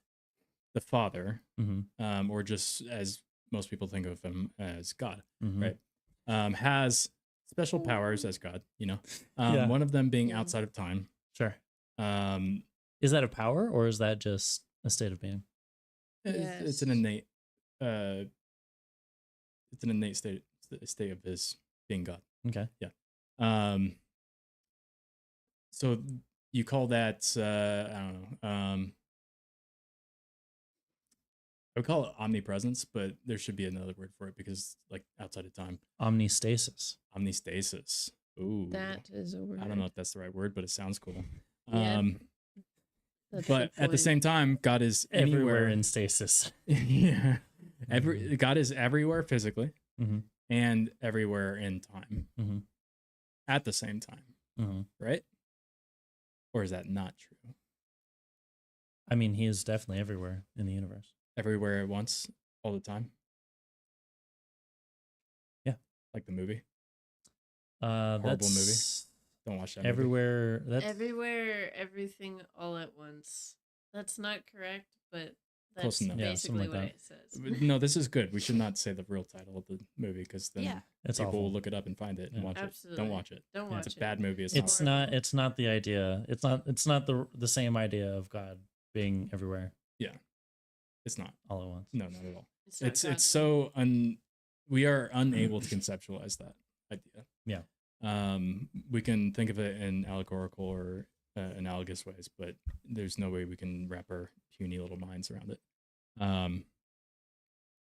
the Father, Mhm. or just as most people think of him as God, Mhm. right, has special powers as God. Yeah. One of them being Yeah. outside of time. Sure. Um, Is that a power or is that just a state of being? it's an innate, state of his being God. Okay. So you call that I don't know. I would call it omnipresence, but there should be another word for it because like outside of time. Omnistasis. Omnistasis. Ooh. That is a word. I don't know if that's the right word, but it sounds cool. Yeah. That's But at the same time, God is Everywhere anywhere. in stasis. Yeah. God is everywhere physically Mhm. and everywhere in time Mhm. at the same time, Mhm. right? Or is that not true? I mean, he is definitely everywhere in the universe. Everywhere at once, all the time? Yeah. Like the movie? That's movie. Don't watch that movie. everywhere. That's Everywhere, everything all at once. That's not correct, but Close that's enough. Yeah, basically something what like it says. No, this is good. We should not say the real title of the movie because then Yeah. it's people awful. will look it up and find it and Yeah. watch it. Absolutely. Don't watch it. Don't Yeah. watch It's a it. bad movie. It's not. It's not the idea. It's not the same idea of God being everywhere It's not. all at once. No, not at all. It's not godly. It's so we are unable to conceptualize that idea. Yeah. We can think of it in allegorical or analogous ways, but there's no way we can wrap our puny little minds around it.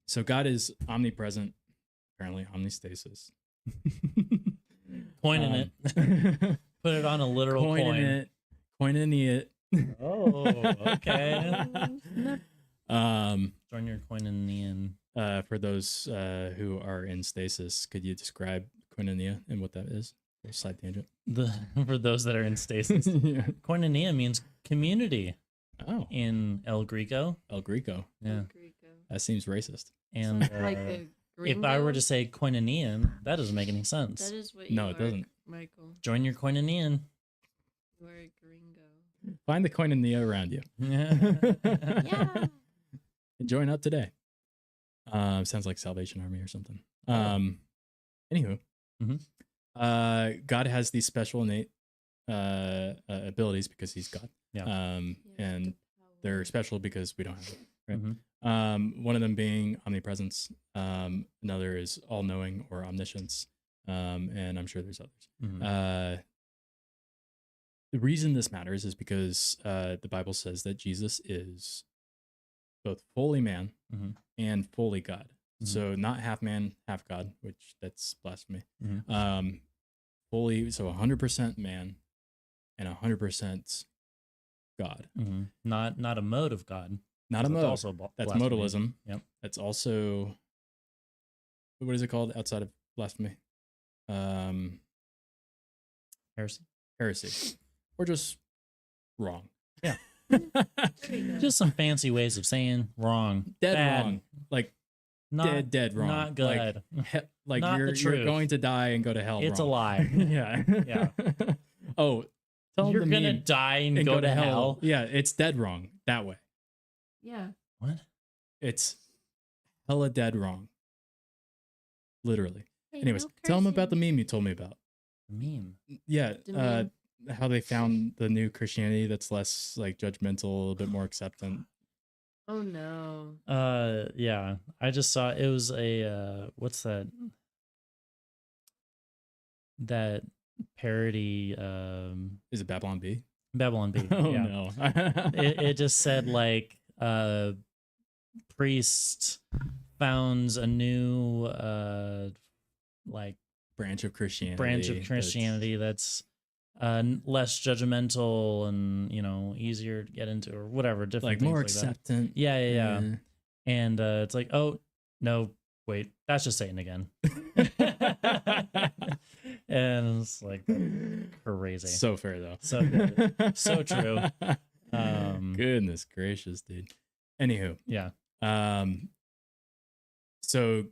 So God is omnipresent, apparently omnistasis. Coining it. Put it on a literal coin. Coining it. Oh, okay. Um, Join your coin in the end. for those who are in stasis, could you describe koinonia and what that is? A side tangent. For those that are in stasis, Yeah. koinonia means community Oh, in El Greco. El Greco. Yeah, Greco. That seems racist. and Like a if I were gringo? to say koinonian, that doesn't make any sense. That is what No, you it are, doesn't. Michael. Join your koinonian. You are a gringo. Find the koinonia around you. Yeah. And join up today. Sounds like Salvation Army or something. Anywho, Mhm. God has these special innate abilities because he's God. Yeah. And they're special because we don't have it. right? Mhm. One of them being omnipresence. Another is all knowing or omniscience. And I'm sure there's others. Mhm. The reason this matters is because the Bible says that Jesus is both fully man Mhm. and fully God. Mhm. So not half man, half God, which that's blasphemy. Mhm. Fully, so 100% man and 100% God. Mhm. Not a mode of God. Not a That's mode. also That's blasphemy. modalism. Yep. That's also, what is it called outside of blasphemy? Heresy. Heresy. Or just wrong. Yeah. There you go. Just some fancy ways of saying wrong. Dead Bad. wrong. Like Not dead wrong. Not good. Like Not the you're truth. going to die and go to hell. It's a wrong. lie. Yeah. Yeah. Oh, tell You're them the gonna meme die and and go to hell. Yeah, it's dead wrong that way. Yeah. What? It's hella dead wrong. Literally. Hey, Anyways, no tell them about the cursing. meme you told me about. Meme. Yeah, The meme. how they found the new Christianity that's less like judgmental, a little bit more acceptant. Oh no. Yeah. I just saw it was a what's that? That parody Is it Babylon B? Babylon B. Oh Yeah. no. It just said like priest founds a new like branch of Christianity. that's less judgmental and easier to get into or whatever, different like things more like that. acceptant. Yeah. And it's like, oh no, wait, that's just Satan again. And it's like crazy. So fair though. So good. So true. Goodness gracious, dude. Anywho, Yeah. so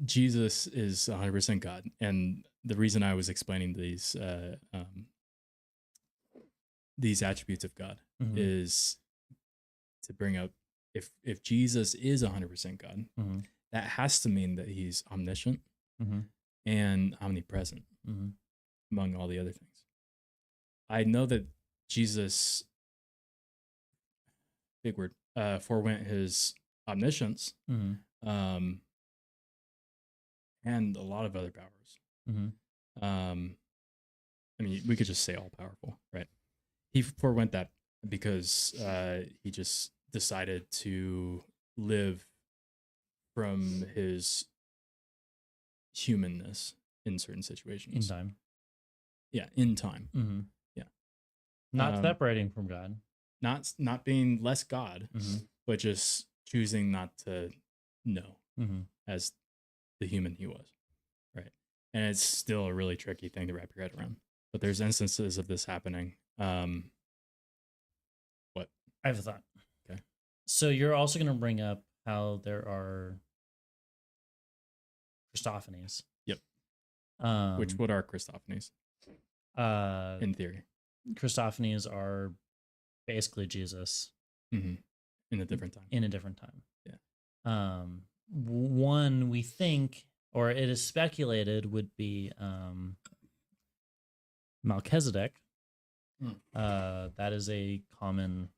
Jesus is 100% God, and the reason I was explaining these attributes of God Mhm. is to bring up if Jesus is 100% God, Mhm. that has to mean that he's omniscient Mhm. and omnipresent, Mhm. among all the other things. I know that Jesus, big word, forewent his omniscience, Mhm. and a lot of other powers. Mhm. I mean, we could just say all powerful, right? He forewent that because he just decided to live from his humanness in certain In situations. time. Yeah, in time. Mm-hmm. Yeah. Not separating from God. Not being less God, Mhm. but just choosing not to know Mm-hmm. as the human he was, right? And it's still a really tricky thing to wrap your head around. But there's instances of this happening. What? I have a thought. Okay. So you're also going to bring up how there are Christophanies. Yep. What are Christophanies? In theory. Christophanies are basically Jesus Mm-hmm. In a different time. in a different time. Yeah. One we think, or it is speculated, would be Melchizedek. That is a common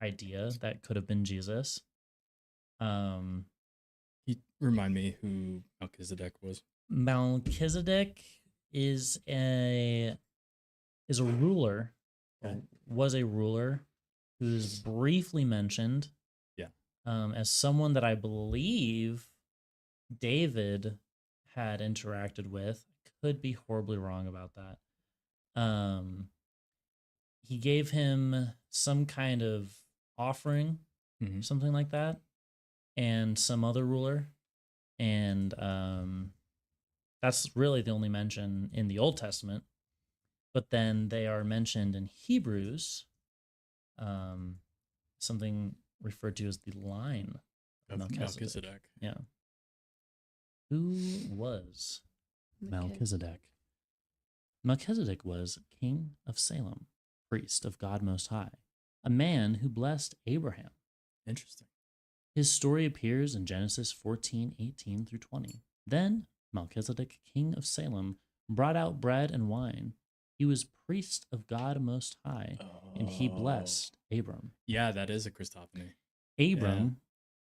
idea that could have been Jesus. He remind me who Melchizedek was. Melchizedek is a ruler, Okay. or was a ruler who's briefly mentioned. Yeah. As someone that I believe David had interacted with. Could be horribly wrong about that. He gave him some kind of offering, Mhm. something like that, and some other ruler. And that's really the only mention in the Old Testament. But then they are mentioned in Hebrews, something referred to as the line of Melchizedek. Yeah. Who was Melchizedek? Melchizedek was king of Salem, priest of God Most High, a man who blessed Abraham. Interesting. His story appears in Genesis 14:18 through 20. Then Melchizedek, king of Salem, brought out bread and wine. He was priest of God Most High, and he blessed Abram. Yeah, that is a Christophany. Abram,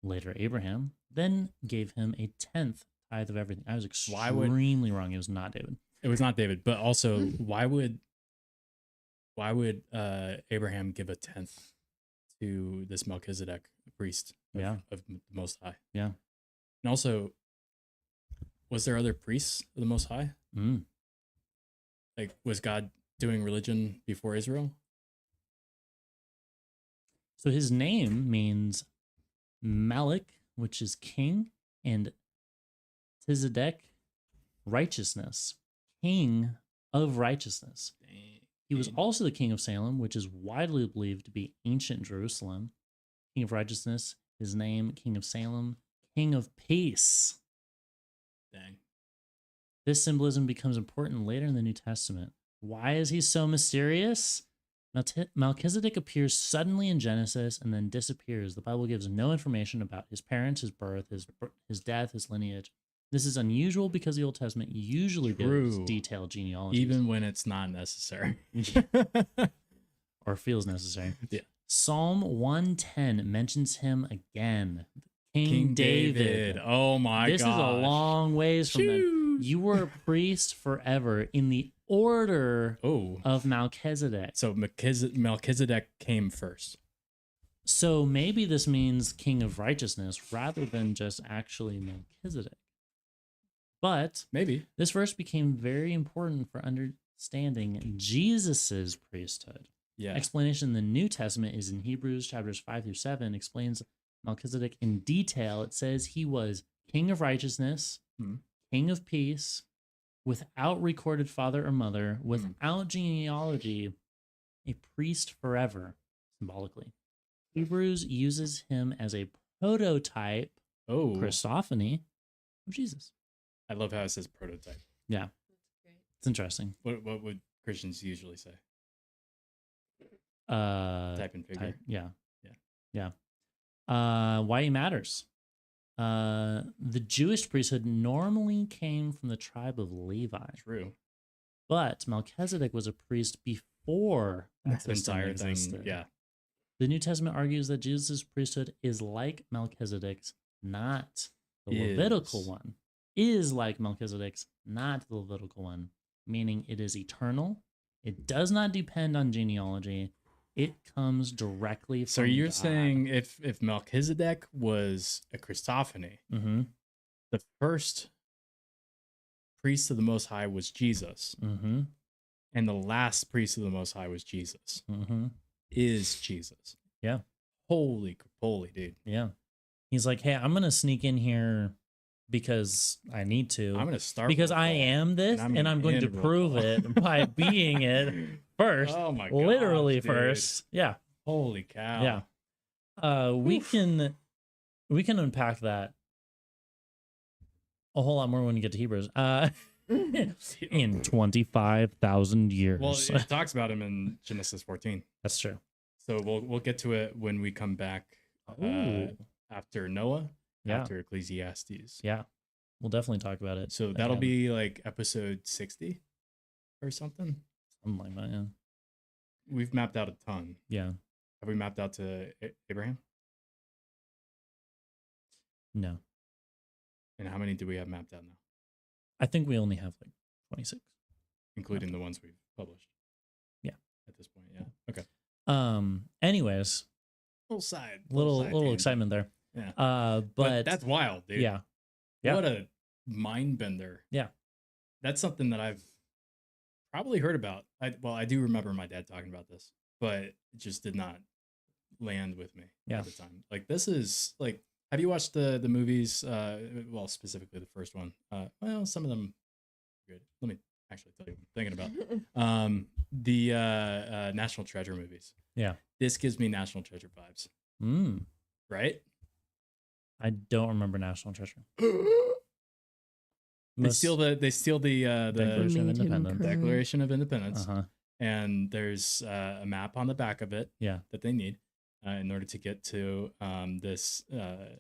later Abraham, then gave him a 10th tithe of everything. I was Why would- extremely wrong. It was not David. It was not David, but also why would Abraham give a 10th to this Melchizedek priest of the Most High? Yeah. And also, was there other priests of the Most High? Mm. Like, was God doing religion before Israel? So his name means Malik, which is king, and Tzedek, righteousness, king of righteousness. He was also the king of Salem, which is widely believed to be ancient Jerusalem. King of righteousness, his name, king of Salem, king of peace. Dang. This symbolism becomes important later in the New Testament. Why is he so mysterious? Melchizedek appears suddenly in Genesis and then disappears. The Bible gives no information about his parents, his birth, his death, his lineage. This is unusual because the Old Testament usually gives True. detailed genealogies. Even when it's not necessary. Or feels necessary. Yeah. Psalm 110 mentions him again. King David. Oh my god. This is a long ways from them. Shoot. You were a priest forever in the order Oh. of Melchizedek. So Melchizedek came first. So maybe this means king of righteousness rather than just actually Melchizedek. But Maybe. this verse became very important for understanding Jesus's priesthood. Yeah. Explanation in the New Testament is in Hebrews chapters 5-7, explains Melchizedek in detail. It says he was king of righteousness, king of peace, without recorded father or mother, without genealogy, a priest forever, symbolically. Hebrews uses him as a prototype, Christophany, of Jesus. I love how it says prototype. Yeah. It's interesting. What would Christians usually say? Type and figure. Yeah. Why he matters. The Jewish priesthood normally came from the tribe of Levi. True. But Melchizedek was a priest before that This entire thing. existed. Yeah. The New Testament argues that Jesus' priesthood is like Melchizedek's, not the Levitical one. Is like Melchizedek's, not the Levitical one. Meaning it is eternal. It does not depend on genealogy. It comes directly from So you're God. saying if Melchizedek was a Christophany, the first priest of the Most High was Jesus, and the last priest of the Most High was Jesus. Is Jesus? Yeah. Holy dude! Yeah. He's like, hey, I'm gonna sneak in here because I need to. I'm gonna start because with I a call, am this, and I'm going to end with a prove call. it by being it first. Oh my god! Literally first. Yeah. Holy cow! Yeah. We can unpack that a whole lot more when we get to Hebrews. In 25,000 years. Well, it talks about him in Genesis 14. That's true. So we'll get to it when we come back after Noah, after Ecclesiastes. Yeah. We'll definitely talk about it. So that'll be like episode 60 or something. Something like that, yeah. We've mapped out a ton. Yeah. Have we mapped out to Abraham? No. And how many do we have mapped out now? I think we only have like 26. Including the ones we've published. Yeah. At this point, yeah. Okay. Anyways. Little side Little excitement there. Yeah. But that's wild, dude. Yeah. What a mind bender. Yeah. That's something that I've probably heard about. I do remember my dad talking about this, but it just did not land with me at the time. Like, this is like, have you watched the movies? Well, specifically the first one. Well, some of them are good. Let me actually tell you what I'm thinking about. The National Treasure movies. Yeah. This gives me National Treasure vibes. Right? I don't remember National Treasure. They steal the Declaration of Independence. Declaration of Independence. Uh-huh. And there's a map on the back of it that they need in order to get to this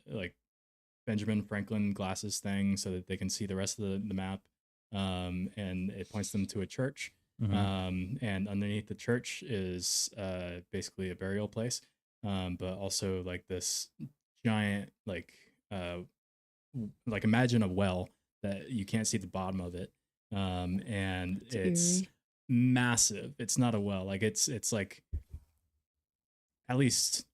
like Benjamin Franklin glasses thing so that they can see the rest of the map. And it points them to a church. And underneath the church is basically a burial place. but also like this giant like imagine a well that you can't see the bottom of it, and it's eerie. massive. It's not a well, like it's like at least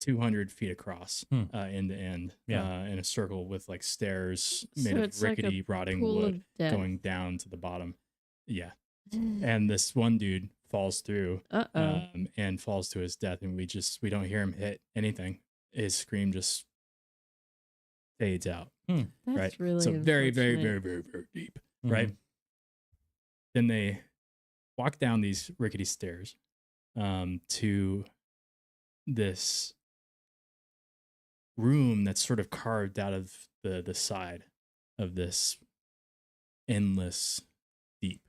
200 feet across, end to end, in a circle with like stairs made So of it's like a rickety rotting Pool wood of death. going down to the bottom. Yeah. And this one dude falls through, Uh-oh. and falls to his death, and we don't hear him hit anything. His scream just fades out. That's right. really So very, very, unfortunate. very, very, very deep. Right. Then they walk down these rickety stairs, to this room that's sort of carved out of the side of this endless deep.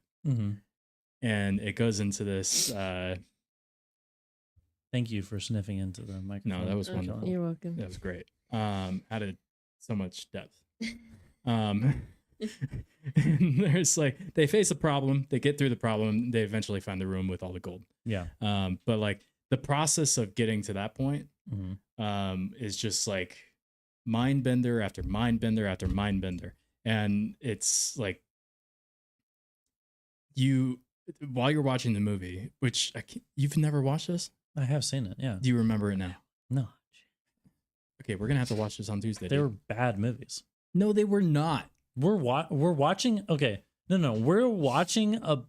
And it goes into this Thank you for sniffing into the microphone. no, that was Okay, wonderful. You're welcome. That was great. Added so much depth. And there's like they face a problem, they get through the problem, they eventually find the room with all the gold. Yeah. But like the process of getting to that point Mm-hmm. is just like mind bender after mind bender after mind bender. And it's like you, while you're watching the movie, which you've never watched this? I have seen it. Yeah. Do you remember it now? No. Okay, we're gonna have to watch this on Tuesday. They dude. were bad movies. No, they were not. We're watching. Okay. No. We're watching a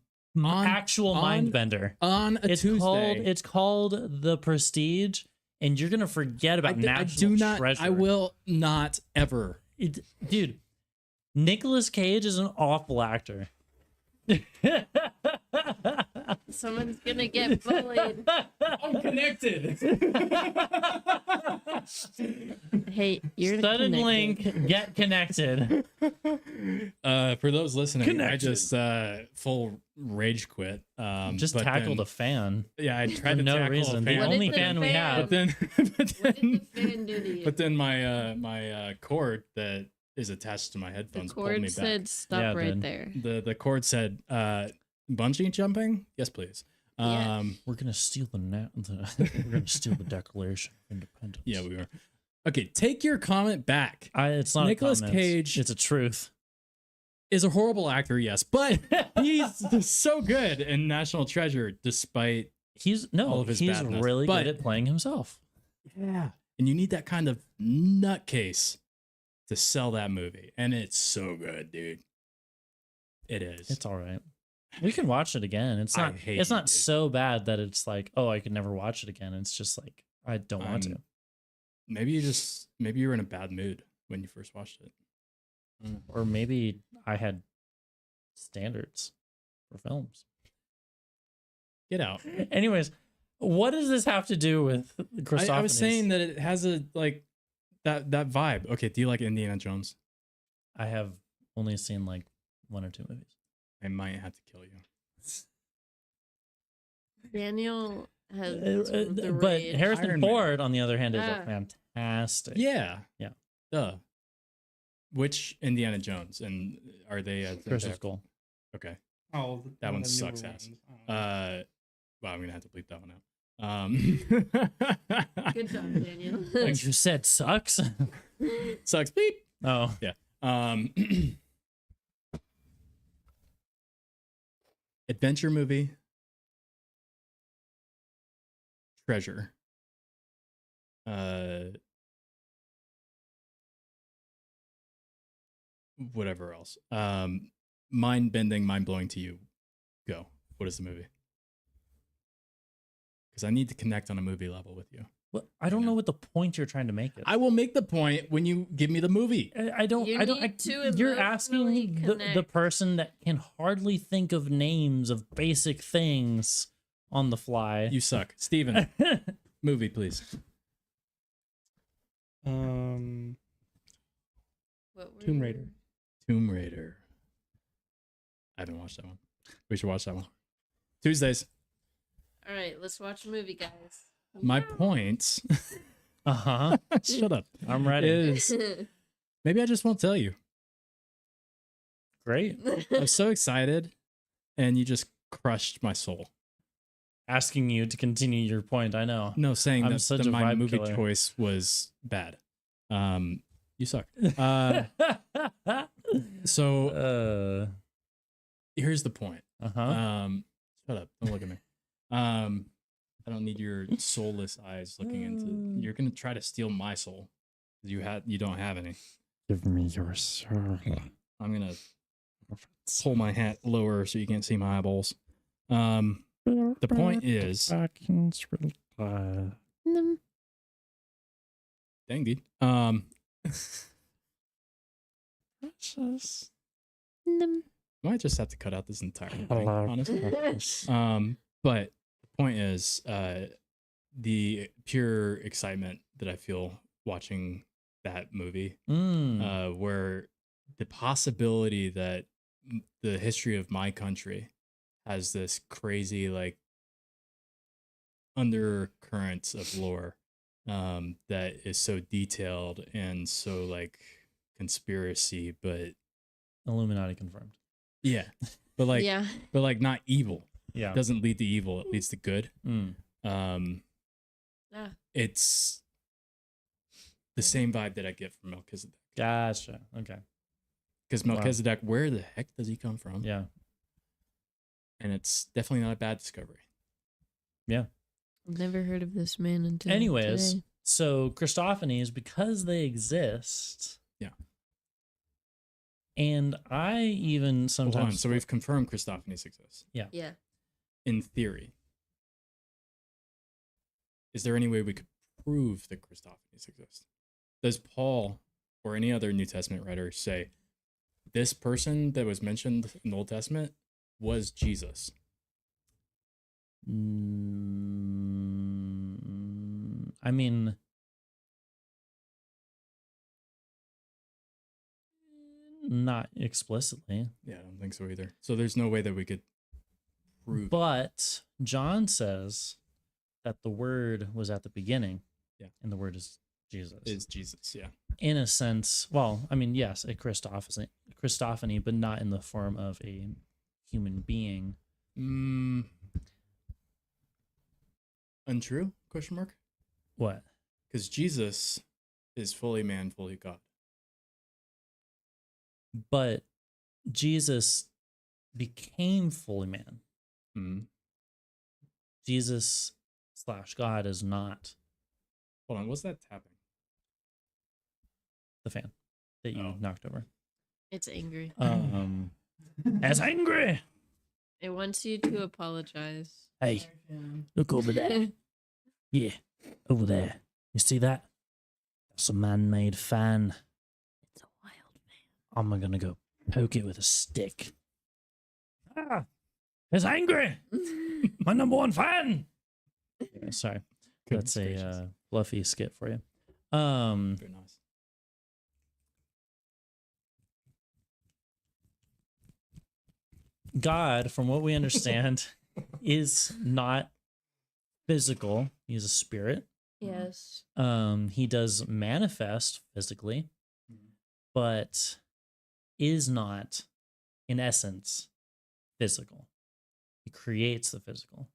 actual mind bender. On a Tuesday. It's called The Prestige, and you're gonna forget about National Treasure. I will not ever. Dude, Nicolas Cage is an awful actor. Someone's gonna get bullied. I'm connected. Hey, you're Sudden connected. link, get connected. For those listening, I Connected. just full rage quit. Just but tackled then- a fan. Yeah, I tried For to no tackle reason. a The fan. only did the fan we fan- have. But then, What did the fan do to you? but then my cord that is attached to my The headphones pulled me cord back. said stop Yeah, right dude. there. The cord said bungee jumping. Yes, please. Yeah. We're gonna steal we're gonna steal the Declaration of Independence. Yeah, we are. Okay, take your comment back. It's not Nicolas a comment, Cage- It's a truth. Is a horrible actor, yes, but he's so good in National Treasure, despite He's all of his badness. really But- good at playing himself. yeah. And you need that kind of nutcase to sell that movie, and it's so good, dude. It is. It's all right. We can watch it again. It's I not. hate It's it, not dude. so bad that it's like, oh, I could never watch it again. It's just like I don't want to. Maybe you were in a bad mood when you first watched it. Or maybe I had standards for films. Get out. Anyways, what does this have to do with Christopher? I was saying that it has a like that vibe. Okay, do you like Indiana Jones? I have only seen like one or two movies. I might have to kill you. Daniel has the But rage. Harrison Iron Man. Ford, on the other hand, is Ah. a fantastic. Yeah. Yeah. Duh. Which Indiana Jones, and are they? Crystal Skull. Okay. Oh, That one the sucks newer ass. ones. I don't know. Well, I'm gonna have to bleep that one out. Good job, Daniel. Like you said, sucks. Sucks. Beep. Oh, Adventure movie. Treasure. Whatever else. Mind bending, mind blowing to you. Go. What is the movie? Because I need to connect on a movie level with you. well, I don't know what the point you're trying to make. Is. I will make the point when you give me the movie. I don't. You I don't. need to You're emotionally asking the connect. person that can hardly think of names of basic things on the fly. You suck. Steven, movie, please. Um, What were Tomb you- Raider. Tomb Raider. I haven't watched that one. We should watch that one. Tuesdays. All right, let's watch a movie, guys. My point. Uh-huh. Shut up. I'm ready. Is maybe I just won't tell you. Great. I'm so excited, and you just crushed my soul. asking you to continue your point. I know. No, saying I'm that such a my vibe movie killer. choice was bad. You suck. So here's the point. uh-huh. Shut up. Don't look at me. I don't need your soulless eyes looking into. You're gonna try to steal my soul. You don't have any. Give me your soul. I'm gonna pull my hat lower so you can't see my eyeballs. The point is, Num, dang dude. num. Might just have to cut out this entire thing, honestly. But the point is, the pure excitement that I feel watching that movie, where the possibility that the history of my country has this crazy like undercurrents of lore that is so detailed and so like conspiracy, but Illuminati confirmed. yeah, but like Yeah. but like not evil. Yeah. It doesn't lead to evil, it leads to good. Ah. It's the same vibe that I get from Melchizedek. Gotcha. Okay. Because Melchizedek, where the heck does he come from? Yeah. And it's definitely not a bad discovery. Yeah. I've never heard of this man until Anyways, today. so Christophanies, because they exist. Yeah. And I even Hold sometimes. on. So we've confirmed Christophanies exists. Yeah. Yeah. In theory. Is there any way we could prove that Christophanies exist? Does Paul or any other New Testament writer say this person that was mentioned in the Old Testament was Jesus? I mean, not explicitly, Yeah, I don't think so either. So there's no way that we could prove. but John says that the Word was at the beginning. Yeah. And the Word is Jesus. Is Jesus, yeah. In a sense, well, I mean, yes, a Christophany, but not in the form of a human being. Untrue? Question mark? What? Because Jesus is fully man, fully God. But Jesus became fully man. Jesus / God is not Hold on, what's that tapping? the fan that you knocked over. It's angry. As angry. It wants you to apologize. Hey, look over there. Yeah, over there. You see that? That's a man-made fan. It's a wild I'm gonna go poke it with a stick. Ah, it's angry. man. My number one fan. Yeah, sorry, Goodness that's gracious. a fluffy skit for you. Very nice. God, from what we understand, is not physical. He's a spirit. Yes. He does manifest physically, but is not, in essence, physical. He creates the physical.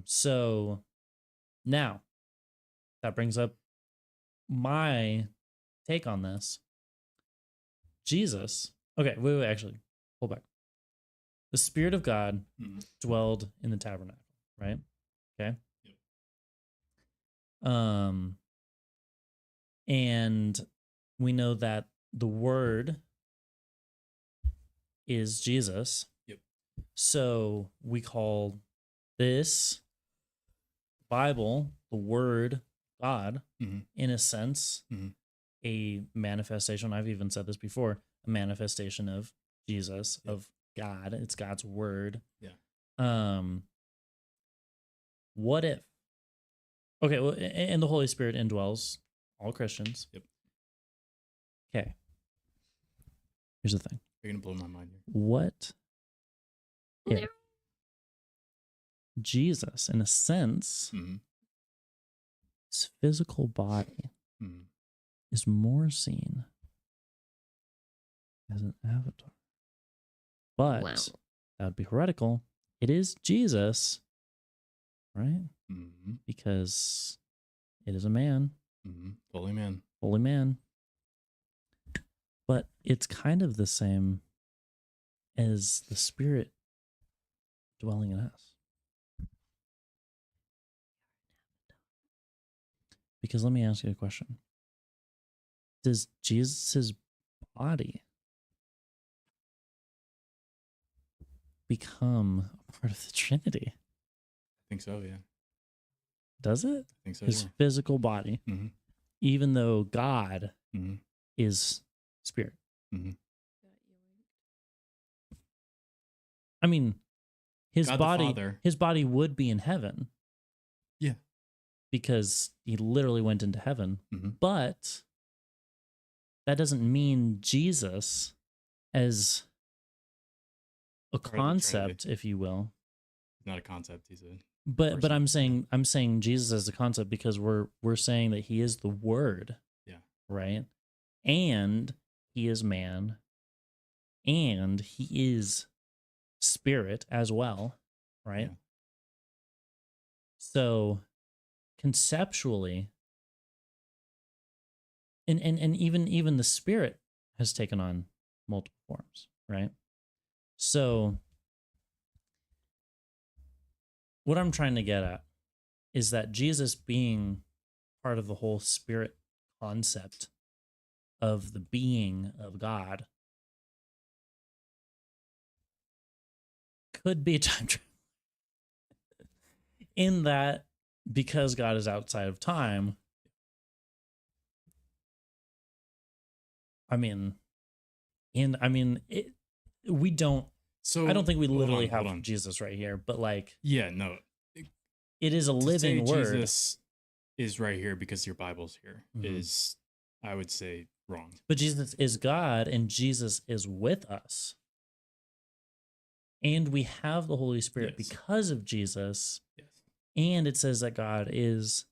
So now that brings up my take on this. Jesus. Okay, wait, actually, hold back. The Spirit of God dwelled in the tabernacle, right? Okay. Yep. And we know that the Word is Jesus. Yep. So we call this Bible, the Word, God, in a sense, a manifestation. I've even said this before, a manifestation of Jesus, of God. It's God's Word. Yeah. What if? Okay, well, and the Holy Spirit indwells all Christians. Yep. Okay. Here's the thing. You're gonna blow my mind here. What if Jesus, in a sense, his physical body is more seen as an avatar? But Wow. that would be heretical. It is Jesus right? Mm-hmm. Because it is a man, Mm-hmm. Fully man. holy man. But it's kind of the same as the Spirit dwelling in us. Because let me ask you a question. Does Jesus' body become a part of the Trinity? I think so, yeah. Does it? I think so, His yeah. physical body, Mm-hmm. even though God Mm-hmm. is spirit. Mm-hmm. I mean, his God the body, Father. his body would be in heaven. Yeah. Because he literally went into heaven. Mm-hmm. But that doesn't mean Jesus as a Part of the Trinity. concept, if you will. It's not a concept, he's a But person. I'm saying Jesus as a concept because we're saying that he is the Word. Yeah. Right? And he is man. And he is spirit as well. Right? Yeah. So conceptually, and even the spirit has taken on multiple forms, right? So what I'm trying to get at is that Jesus being part of the whole spirit concept of the being of God could be a time travel. In that, because God is outside of time, we don't. So I don't think we hold literally on, hold have on. Jesus right here, but like, Yeah, no. it is a To living say word. Jesus is right here because your Bible's here is, Mhm. I would say, wrong. But Jesus is God and Jesus is with us. And we have the Holy Spirit Yes. because of Jesus. Yes. And it says that God is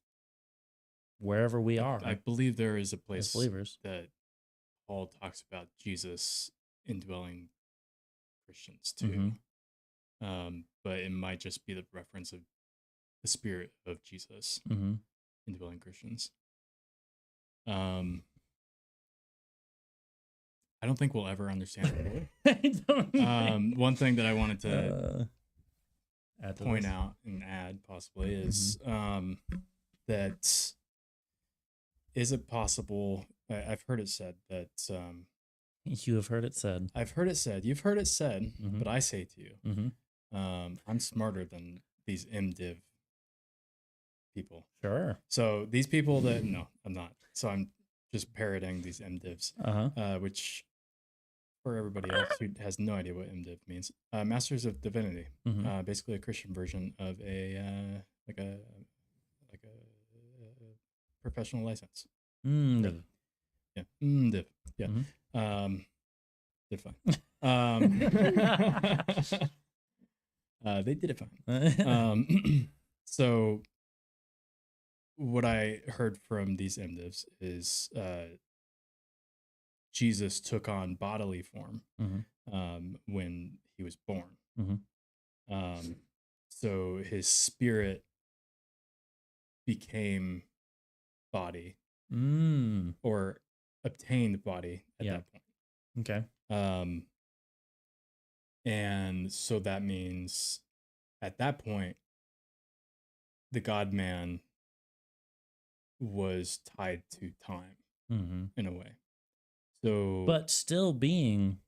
wherever we are I believe there is a as place believers. that Paul talks about Jesus indwelling Christians too. Mhm. But it might just be the reference of the Spirit of Jesus Mm-hmm. indwelling Christians. I don't think we'll ever understand it. One thing that I wanted to point out and add possibly is that is it possible? I've heard it said that You have heard it said. I've heard it said. You've heard it said, Mhm. but I say to you, Mm-hmm. I'm smarter than these MDiv people. Sure. So these people that no, I'm not. So I'm just parroting these MDivs, Uh-huh. which for everybody else who has no idea what MDiv means, Masters of Divinity, Mhm. basically a Christian version of a like a professional license. Mm. Yeah, MDiv. Yeah, Mhm. did fine. They did it fine. So what I heard from these MDivs is Jesus took on bodily form when he was born. So his spirit became body or obtained body at that point. Okay. And so that means at that point, the God man was tied to time in a way. So, but still being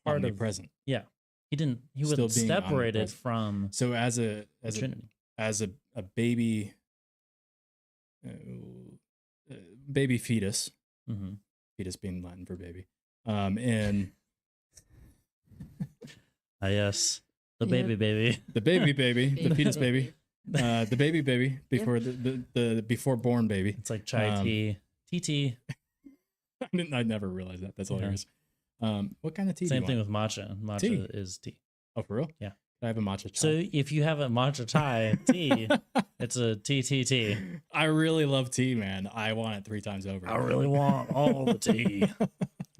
part of omnipresent. Yeah. He Still wasn't being separated omnipresent. from So as the Trinity. a baby baby fetus, fetus being Latin for baby, and yes, the Yep. baby. the baby, the fetus baby, Baby. the baby before the before born baby. It's like chai tea. TT. I never realized that. That's Yeah. hilarious. What kind of tea? Same do you thing want? with matcha. Matcha Tea. is tea. Oh, for real? Yeah. I have a matcha chai. So if you have a matcha chai tea, it's a TTT. I really love tea, man. I want it 3 times over. I really want all the tea.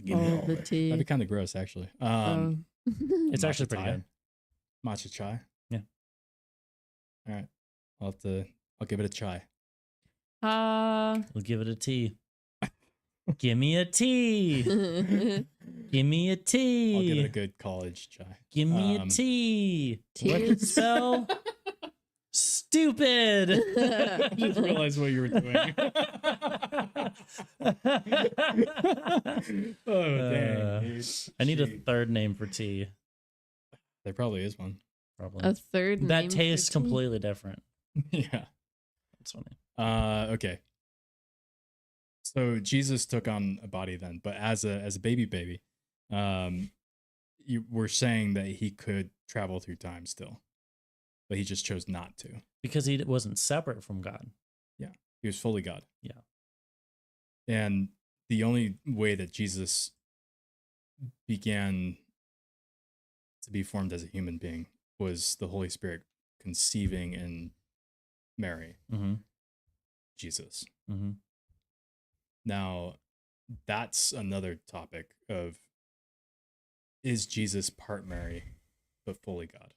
Give me All all the of it. tea. That'd be kind of gross, actually. It's actually Matcha pretty chai. good. Matcha chai. Yeah. All right. I'll give it a try. We'll give it a T. Give me a T. Give me a I'll T. give it a good college try. Give me a T. What T. did it spell? Stupid. I just realized what you were doing. Oh, dang. dude. I need a Gee. third name for T. There probably is one. Probably. A third name That for tastes tea? completely different. Yeah. That's funny. Okay. So Jesus took on a body then, but as a baby, you were saying that he could travel through time still, but he just chose not to. Because he wasn't separate from God. He was fully God. Yeah. And the only way that Jesus began to be formed as a human being was the Holy Spirit conceiving in Mary, Mm-hmm. Jesus. Mm-hmm. Now, that's another topic of, is Jesus part Mary, but fully God?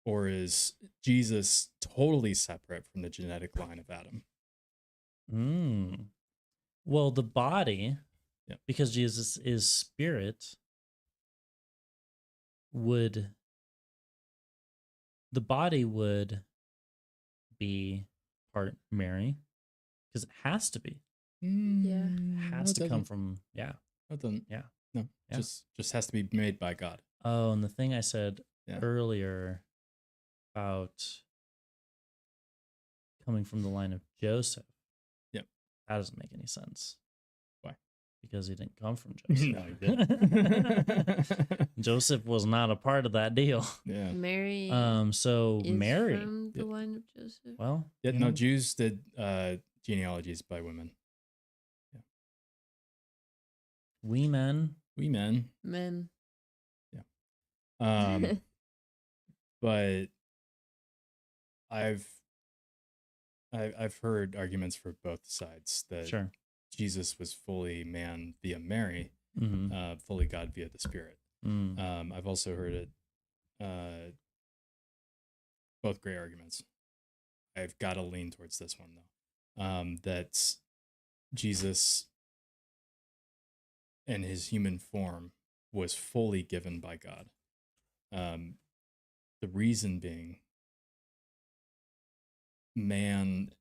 Or is Jesus totally separate from the genetic line of Adam? Well, the body, Yep. because Jesus is spirit, the body would be part Mary, because it has to be. Yeah. Has to come from, It doesn't. Yeah. No. Yeah. Just has to be made by God. Oh, and the thing I said Yeah. earlier about coming from the line of Joseph. Yep. That doesn't make any sense. Why? Because he didn't come from Joseph. No, he didn't. Joseph was not a part of that deal. Yeah. Mary So is Mary. from the Yep. line of Joseph. Well, Yeah, you no, know, Jews did genealogies by women. we men. We men. Men. But I've heard arguments for both sides that Sure. Jesus was fully man via Mary, Mm-hmm. fully God via the Spirit. I've also heard it, both great arguments. I've got to lean towards this one though, that Jesus in his human form was fully given by God. The reason being, man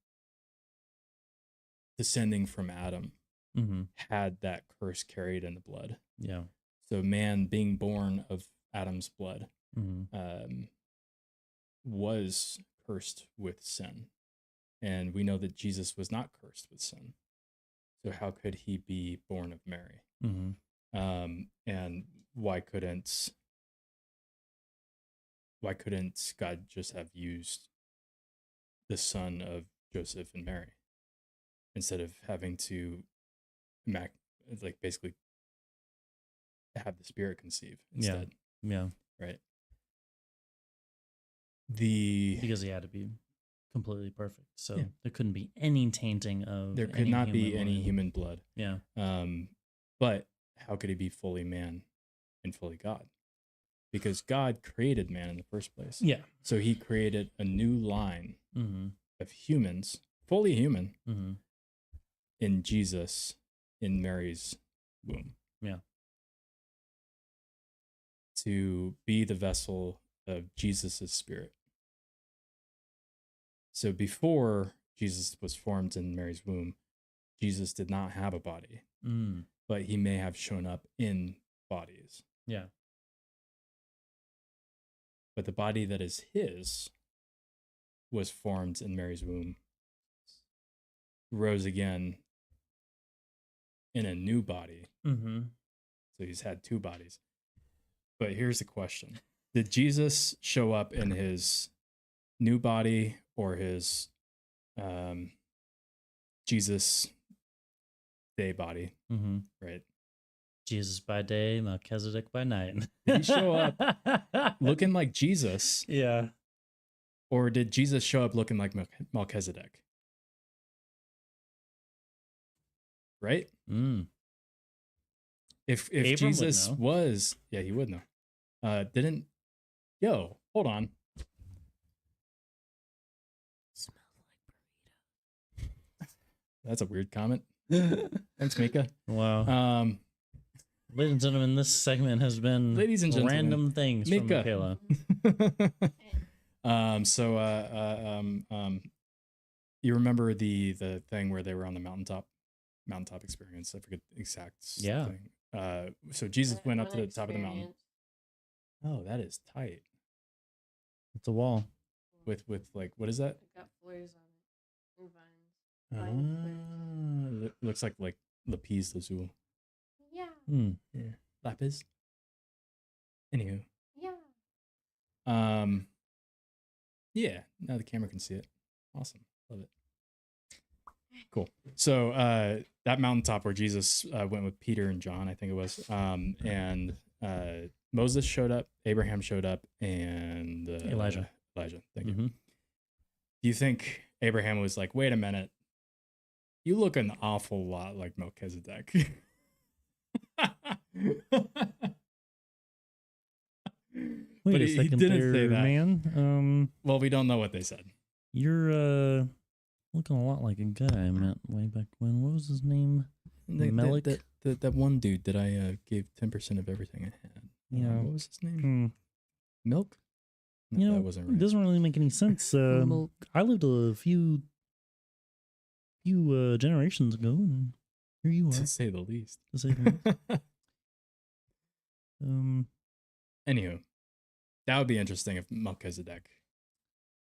descending from Adam Mm-hmm. had that curse carried in the blood. Yeah. So man being born of Adam's blood Mm-hmm. was cursed with sin. And we know that Jesus was not cursed with sin. So how could he be born of Mary? Mm-hmm. And why couldn't God just have used the son of Joseph and Mary instead of having to basically have the Spirit conceive instead? Yeah. Right. Because he had to be completely perfect. So Yeah. there couldn't be any tainting of There could any not be human any line. human blood. Yeah. But how could he be fully man and fully God? Because God created man in the first place. Yeah. So he created a new line Mm-hmm. of humans, fully human, Mm-hmm. in Jesus, in Mary's womb. Yeah. To be the vessel of Jesus's spirit. So before Jesus was formed in Mary's womb, Jesus did not have a body, but he may have shown up in bodies. Yeah. But the body that is his was formed in Mary's womb, rose again in a new body. Mm-hmm. So he's had two bodies. But here's the question. Did Jesus show up in his new body or his Jesus day body? Mm-hmm. Right. Jesus by day, Melchizedek by night. Did he show up looking like Jesus? Yeah. Or did Jesus show up looking like Melchizedek? Right? Mm. If Abram would Jesus know. was, yeah, he would know. Hold on. That's a weird comment. Thanks, Mika. Wow. Ladies and gentlemen, this segment has been Ladies and gentlemen, random things from Mika. Michaela. You remember the thing where they were on the mountaintop experience? I forget the exact Yeah. thing. So Jesus went up to the top of the mountain. Oh, that is tight. It's a wall. With like, what is that? Got flowers on it and vines. Looks like lapis lazuli. Yeah. Yeah. Lapis. Anywho. Yeah. Yeah, now the camera can see it. Awesome. Love it. Cool. So that mountaintop where Jesus went with Peter and John, I think it was, and Moses showed up, Abraham showed up, and Elijah. Thank you. Mhm. Do you think Abraham was like, wait a minute, you look an awful lot like Melchizedek? Wait But a he second didn't there, say that. man. Well, we don't know what they said. You're looking a lot like a guy I met way back when. What was his name? Melik? That one dude that I gave 10% of everything I had. Yeah. What was his name? Milk? No, You know, that wasn't it right. doesn't really make any sense. Milk. I lived a few generations ago, and here you are. To say the least. To say the least. Anywho, that would be interesting if Melchizedek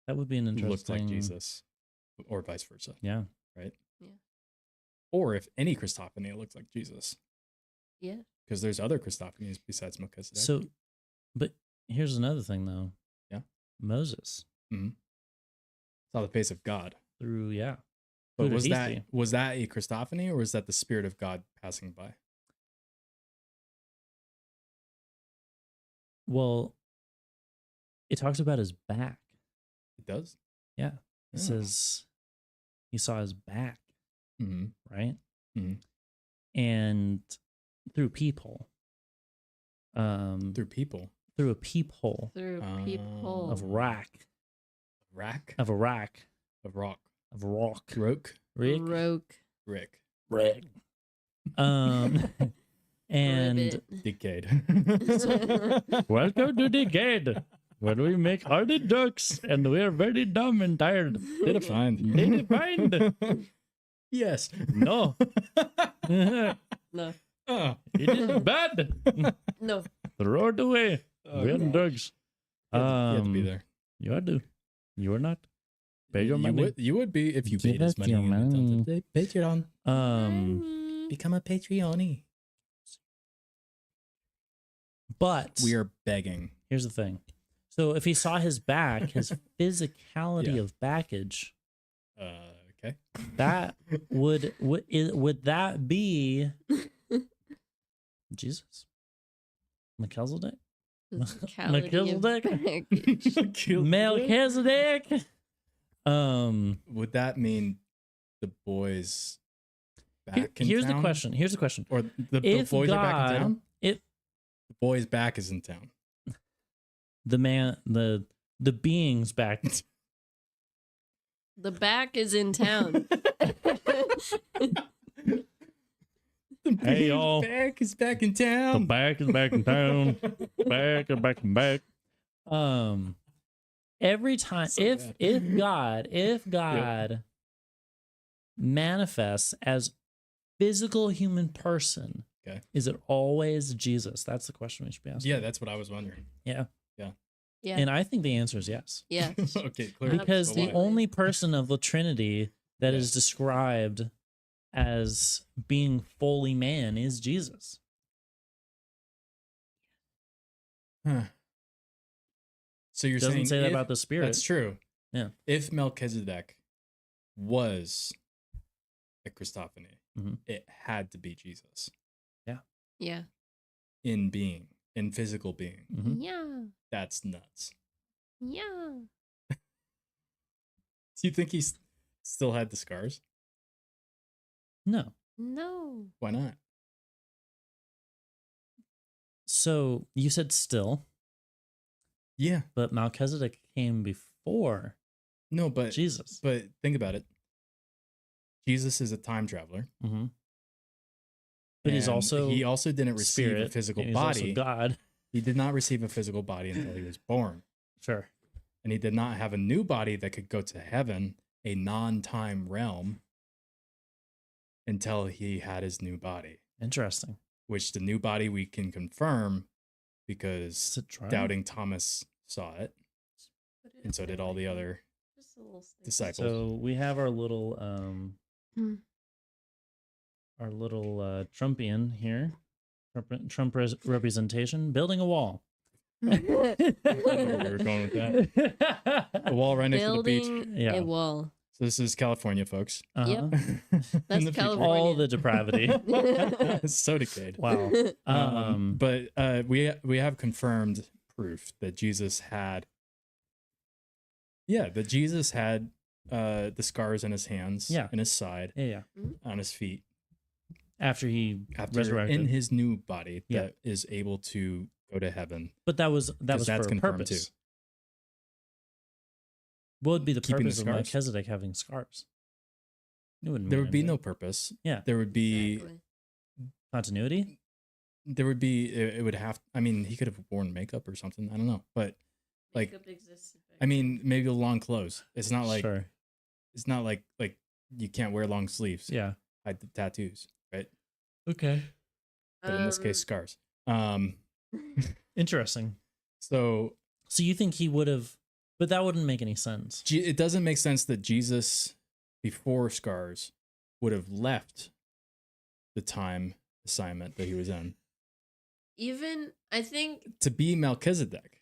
That would be an interesting. looked like Jesus, or vice versa, Yeah. right? Yeah. Or if any Christophany looked like Jesus, Yeah. because there's other Christophanies besides Melchizedek. So, but here's another thing, though. Yeah. Moses saw the face of God. through But Who did was he that see? a Christophany, or was that the Spirit of God passing by? Well, it talks about his back. It does. Yeah. It Oh. says he saw his back, Mm-hmm. right? Mhm. And through peephole. Through people. Through a peephole Through a peephole. of rack. Rack Of a rack. of rock. Of rock. Roke. Rick. Roke. Rick. Rick. And Ribbit. Decade. welcome to the gate, where we make hardy jokes and we're very dumb and tired. Did it find? Did it find? Yes. No. It No. is bad. No. Throw it away. Oh, We're gosh. drugs. You had to be there. You are do. You are not. Pay your money. You would be if you Give paid us us money. your and we money. don't have to pay Patreon. Become a Patreon. But We are begging. here's the thing. So if he saw his back, his physicality Yeah. of backage, Okay. that would that be Jesus? Melchizedek? Melchizedek? Melchizedek? Would that mean the boys back in Here's town? the question. Here's the question. Or the If boys are back in God- town? if- The boy's back is in town. The man, the being's back. The back is in town. The Hey, y'all. back is back in The town. back is back in town. Back and back and back. Every time So bad. if God manifests as physical human person, Okay. is it always Jesus? That's the question we should be asking. Yeah, that's what I was wondering. Yeah. Yeah. And I think the answer is yes. Yes. Okay, clear. Because So the why? only person of the Trinity that is Yeah. described as being fully man is Jesus. Huh. So you're Doesn't saying say that if- about the Spirit. That's true. Yeah. If Melchizedek was a Christophany, Mhm. it had to be Jesus Yeah. in being, in physical being. Mhm. Yeah. That's nuts. Yeah. Do you think he still had the scars? No. No. Why not? So you said still, Yeah. but Melchizedek came before No, but Jesus. but think about it. Jesus is a time traveler. Mm-hmm. But he's and also he also didn't receive spirit, a physical and he's also body. God. He did not receive a physical body until he was born. Sure. And he did not have a new body that could go to heaven, a non-time realm, until he had his new body. Interesting. Which the new body we can confirm Is because it trial? doubting Thomas saw it, and so did all the other Just a little stick. disciples. So we have our little Hmm. Trumpian here. Trump representation, building a wall. I knew where we were going with that. A wall right next to the beach. Building Yeah. a wall. So this is California, folks. Uh-huh. That's In the future. California. All the depravity. It's so decayed. Wow. But we have confirmed proof that Jesus had the scars in his hands, Yeah. in his side, Yeah. on his feet, After he after resurrected. in his new body Yeah. that is able to go to heaven. But that was Because that's for a confirmed purpose. too. What would be the Keeping the purpose of scars? Melchizedek having scars? It wouldn't There mean would be no anything. purpose. Yeah. There would be Exactly. Continuity? it would have, I mean, he could have worn makeup or something. I don't know. But like, Makeup exists back I mean, maybe long clothes. It's not like Sure. it's not like you can't wear long sleeves. Yeah. Hide the tattoos, right? Okay. But in this case, scars. Interesting. So So you think he would have, but that wouldn't make any sense. it doesn't make sense that Jesus, before scars, would have left the time assignment that he was in even I think to be Melchizedek.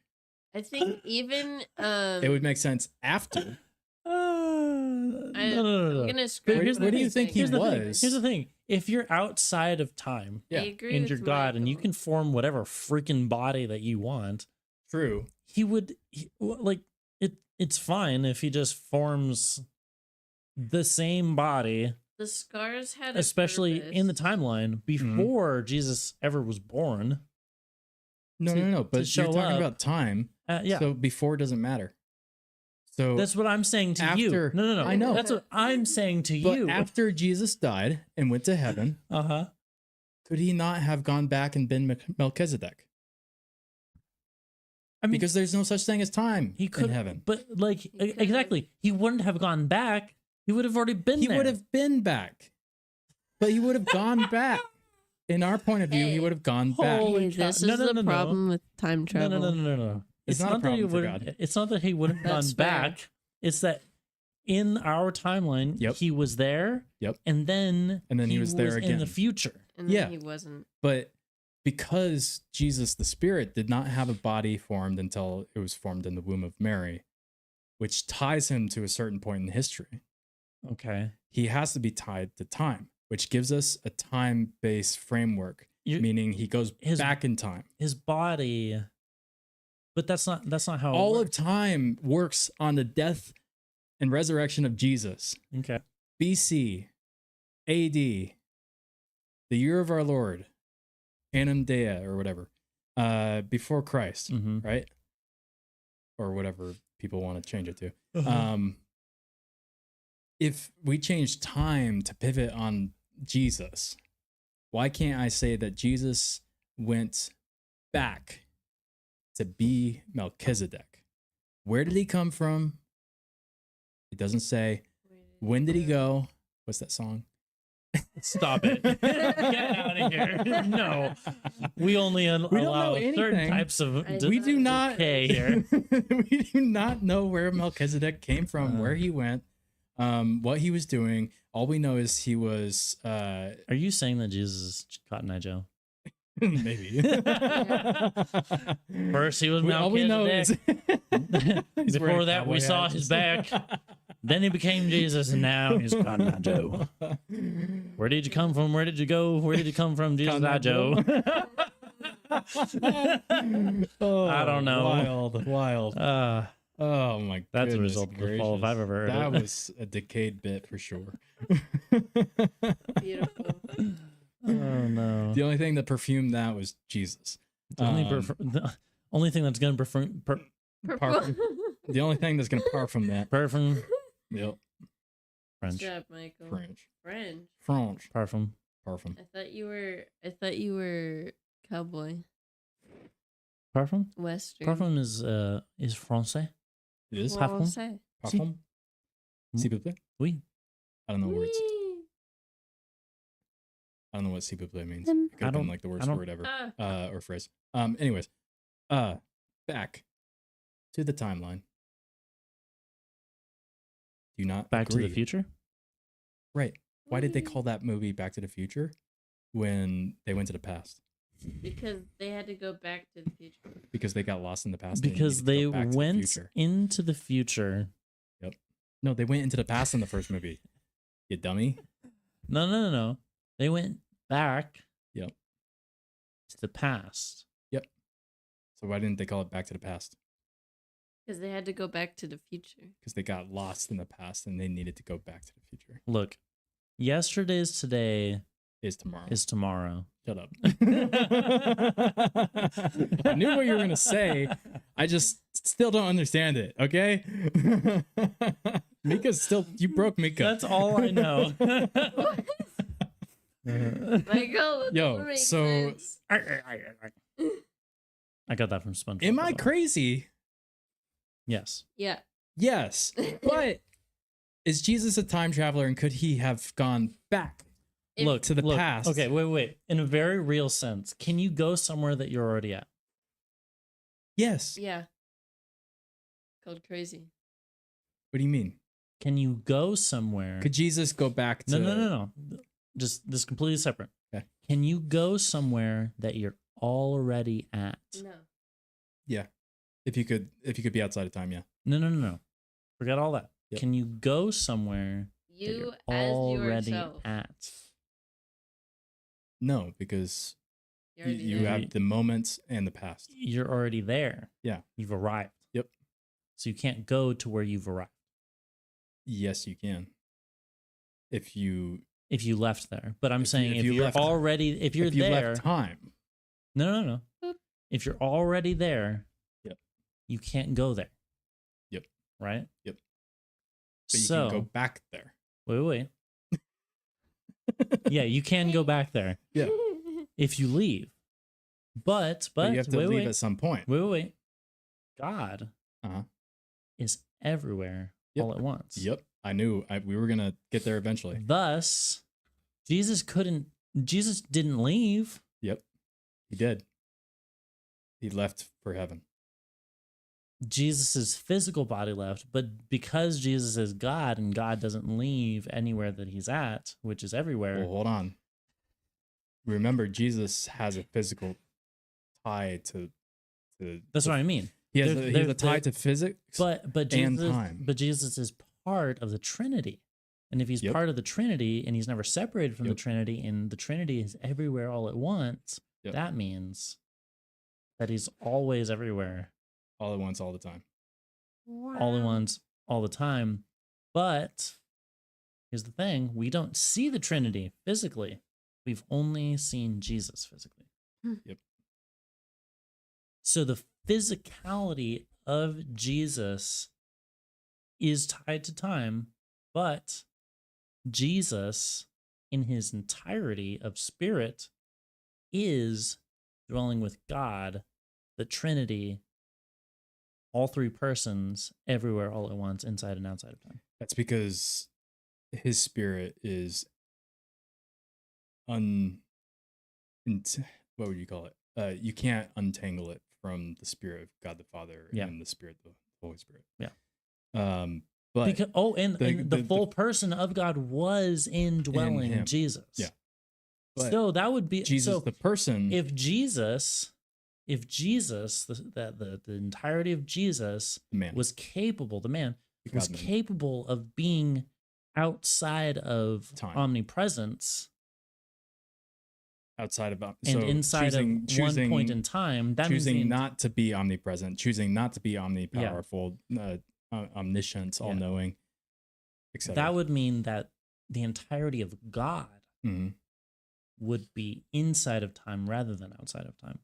even It would make sense after. No. I'm gonna scrap But here's the Where do thing. you think he Here's the thing. was? Here's the thing. If you're outside of time Yeah. I agree and with you're God and you Michael. can form whatever freaking body that you want, True. he would it's fine if he just forms the same body, The scars had a especially in the purpose. timeline before Jesus ever was born. No, To- no. to But show you're talking up. about time. Yeah. So before doesn't matter. So That's what I'm saying to you. after- No. I know. That's what I'm saying to but you. after Jesus died and went to heaven, Uh-huh. could he not have gone back and been Melchizedek? I mean, Because there's no such thing as time he could in heaven. but like He could've. exactly. He wouldn't have gone back. He would have already been He there. would have been back. But he would have gone back. In our point of view, he Hey. would have gone back. Holy Hey, this cow. is No, the no, no, no. problem with time No, travel. no. It's not a that he problem for wouldn't- God. It's not that he wouldn't have gone That's fair. back. It's that in our timeline, Yep. he was there. Yep. And then He was there in the again. future. And then Yeah. he wasn't. But because Jesus the Spirit did not have a body formed until it was formed in the womb of Mary, which ties him to a certain point in history, Okay. he has to be tied to time, which gives us a time-based framework, meaning he goes his- back in time. His body, but that's not how it All of works. time works on the death and resurrection of Jesus. Okay. BC, AD, the year of our Lord, Annum Dea or whatever, before Christ, Mm-hmm. right? Or whatever people want to change it to. Uh-huh. If we change time to pivot on Jesus, why can't I say that Jesus went back to be Melchizedek? Where did he come from? It doesn't say. When did he go? What's that song? Stop it. Get out of here. No. We only don't allow know certain anything. types of We do not. decay here. We do not know where Melchizedek came from, where he went, what he was doing. All we know is he was Are you saying that Jesus is Cotton Eye Joe? maybe. First he was All we know is Melchizedek. he's Before wearing that, we cowboy saw hats. his back. Then he became Jesus, and now he's Cotton Eye Joe. Where did you come from? Where did you go? Where did you come from, Jesus Cotton Eye Eye Joe? Oh, I don't know. Wild. Oh my! That's a goodness result of the fall if gracious. I've ever heard That it. was a decayed bit for sure. Beautiful. Oh no! The only thing that perfumed that was Jesus. The only, Um, the only thing that's gonna perfume Parfum. The only thing that's gonna part from that. perfume. Yep. French. Good job, Michael. French. French. Parfum. Parfum. I thought you were cowboy. Parfum. Western. Parfum is français. It is Parfum. Français. parfum. S'il vous plaît. Oui. I don't know words. Whee! I don't know what s'il vous plaît means. Them. It could have I been don't- like the I worst don't- word ever. Ah. Or phrase. Anyways. Back to the timeline. Do you not Back agree? to the Future. Right. Why did they Whee! call that movie Back to the Future when they went to the past? Because they had to go back to the future. Because they got lost in the past. and Because needed they to go back to the went future. into the future. No, they went into the past in the first movie. You dummy. No. They went back. Yep. To the past. So why didn't they call it Back to the Past? Because they had to go back to the future. Because they got lost in the past and they needed to go back to the future. Look, yesterday's today Is tomorrow. is tomorrow. Shut up. I knew what you were going to say. I just still don't understand it, okay? Mika's still, you broke Mika. That's all I know. Michael, that Yo, doesn't make so- sense. I got that from SpongeBob. Am by I the way. crazy? Yes. Yeah. Yes. But is Jesus a time traveler and could he have gone back? If- Look to the look, past. Okay, wait. In a very real sense, can you go somewhere that you're already at? Yes. Yeah. Called crazy. What do you mean? Can you go somewhere? Could Jesus go back to No. Just this is completely separate. Okay. Can you go somewhere that you're already at? No. Yeah. If you could be outside of time, yeah. No. Forget all that. Yep. Can you go somewhere that You you're as already yourself. at? No, because You're already you there. have the moments and the past. You're already there. Yeah. You've arrived. Yep. So you can't go to where you've arrived Yes, you can. If you left there. But I'm If you- saying if if you you're left- already if you're if you there. left time. No. Boop. If you're already there, Yep. you can't go there. Yep. Right? Yep. But you So can go back there. wait. Yeah, you can go back there Yeah. if you leave. But But you have to leave wait. at some point. Wait. God Uh-huh. is everywhere Yep. all at once. Yep. I knew we were gonna get there eventually. Thus, Jesus didn't leave. Yep. He did. He left for heaven. Jesus' physical body left, but because Jesus is God and God doesn't leave anywhere that he's at, which is everywhere. Well, hold on. Remember, Jesus has a physical tie to That's what I mean. he has There- he has there- a tie there- to physics. But and Jesus time. but Jesus is part of the Trinity. And if he's Yep. part of the Trinity and he's never separated from Yep. the Trinity and the Trinity is everywhere all at once, Yep. that means that he's always everywhere, all at once, all the time. all at once, all the time. But here's the thing, we don't see the Trinity physically. We've only seen Jesus physically. Yep. So the physicality of Jesus is tied to time, but Jesus, in his entirety of spirit, is dwelling with God, the Trinity, all three persons, everywhere, all at once, inside and outside of time. That's because his spirit is what would you call it? You can't untangle it from the spirit of God the Father Yeah. and the spirit of the Holy Spirit. Yeah. But Because, and the the- full person of God was indwelling him. Jesus. Yeah. But So that would be Jesus, so the person, if Jesus, the entirety of Jesus the man, was capable, the man the was God-man. capable of being outside of Time. omnipresence outside of and so inside of one point in time, that means choosing the, not to be omnipresent, choosing not to be omnipowerful, omniscient, all knowing, etc. that would mean that the entirety of God Mhm. would be inside of time rather than outside of time.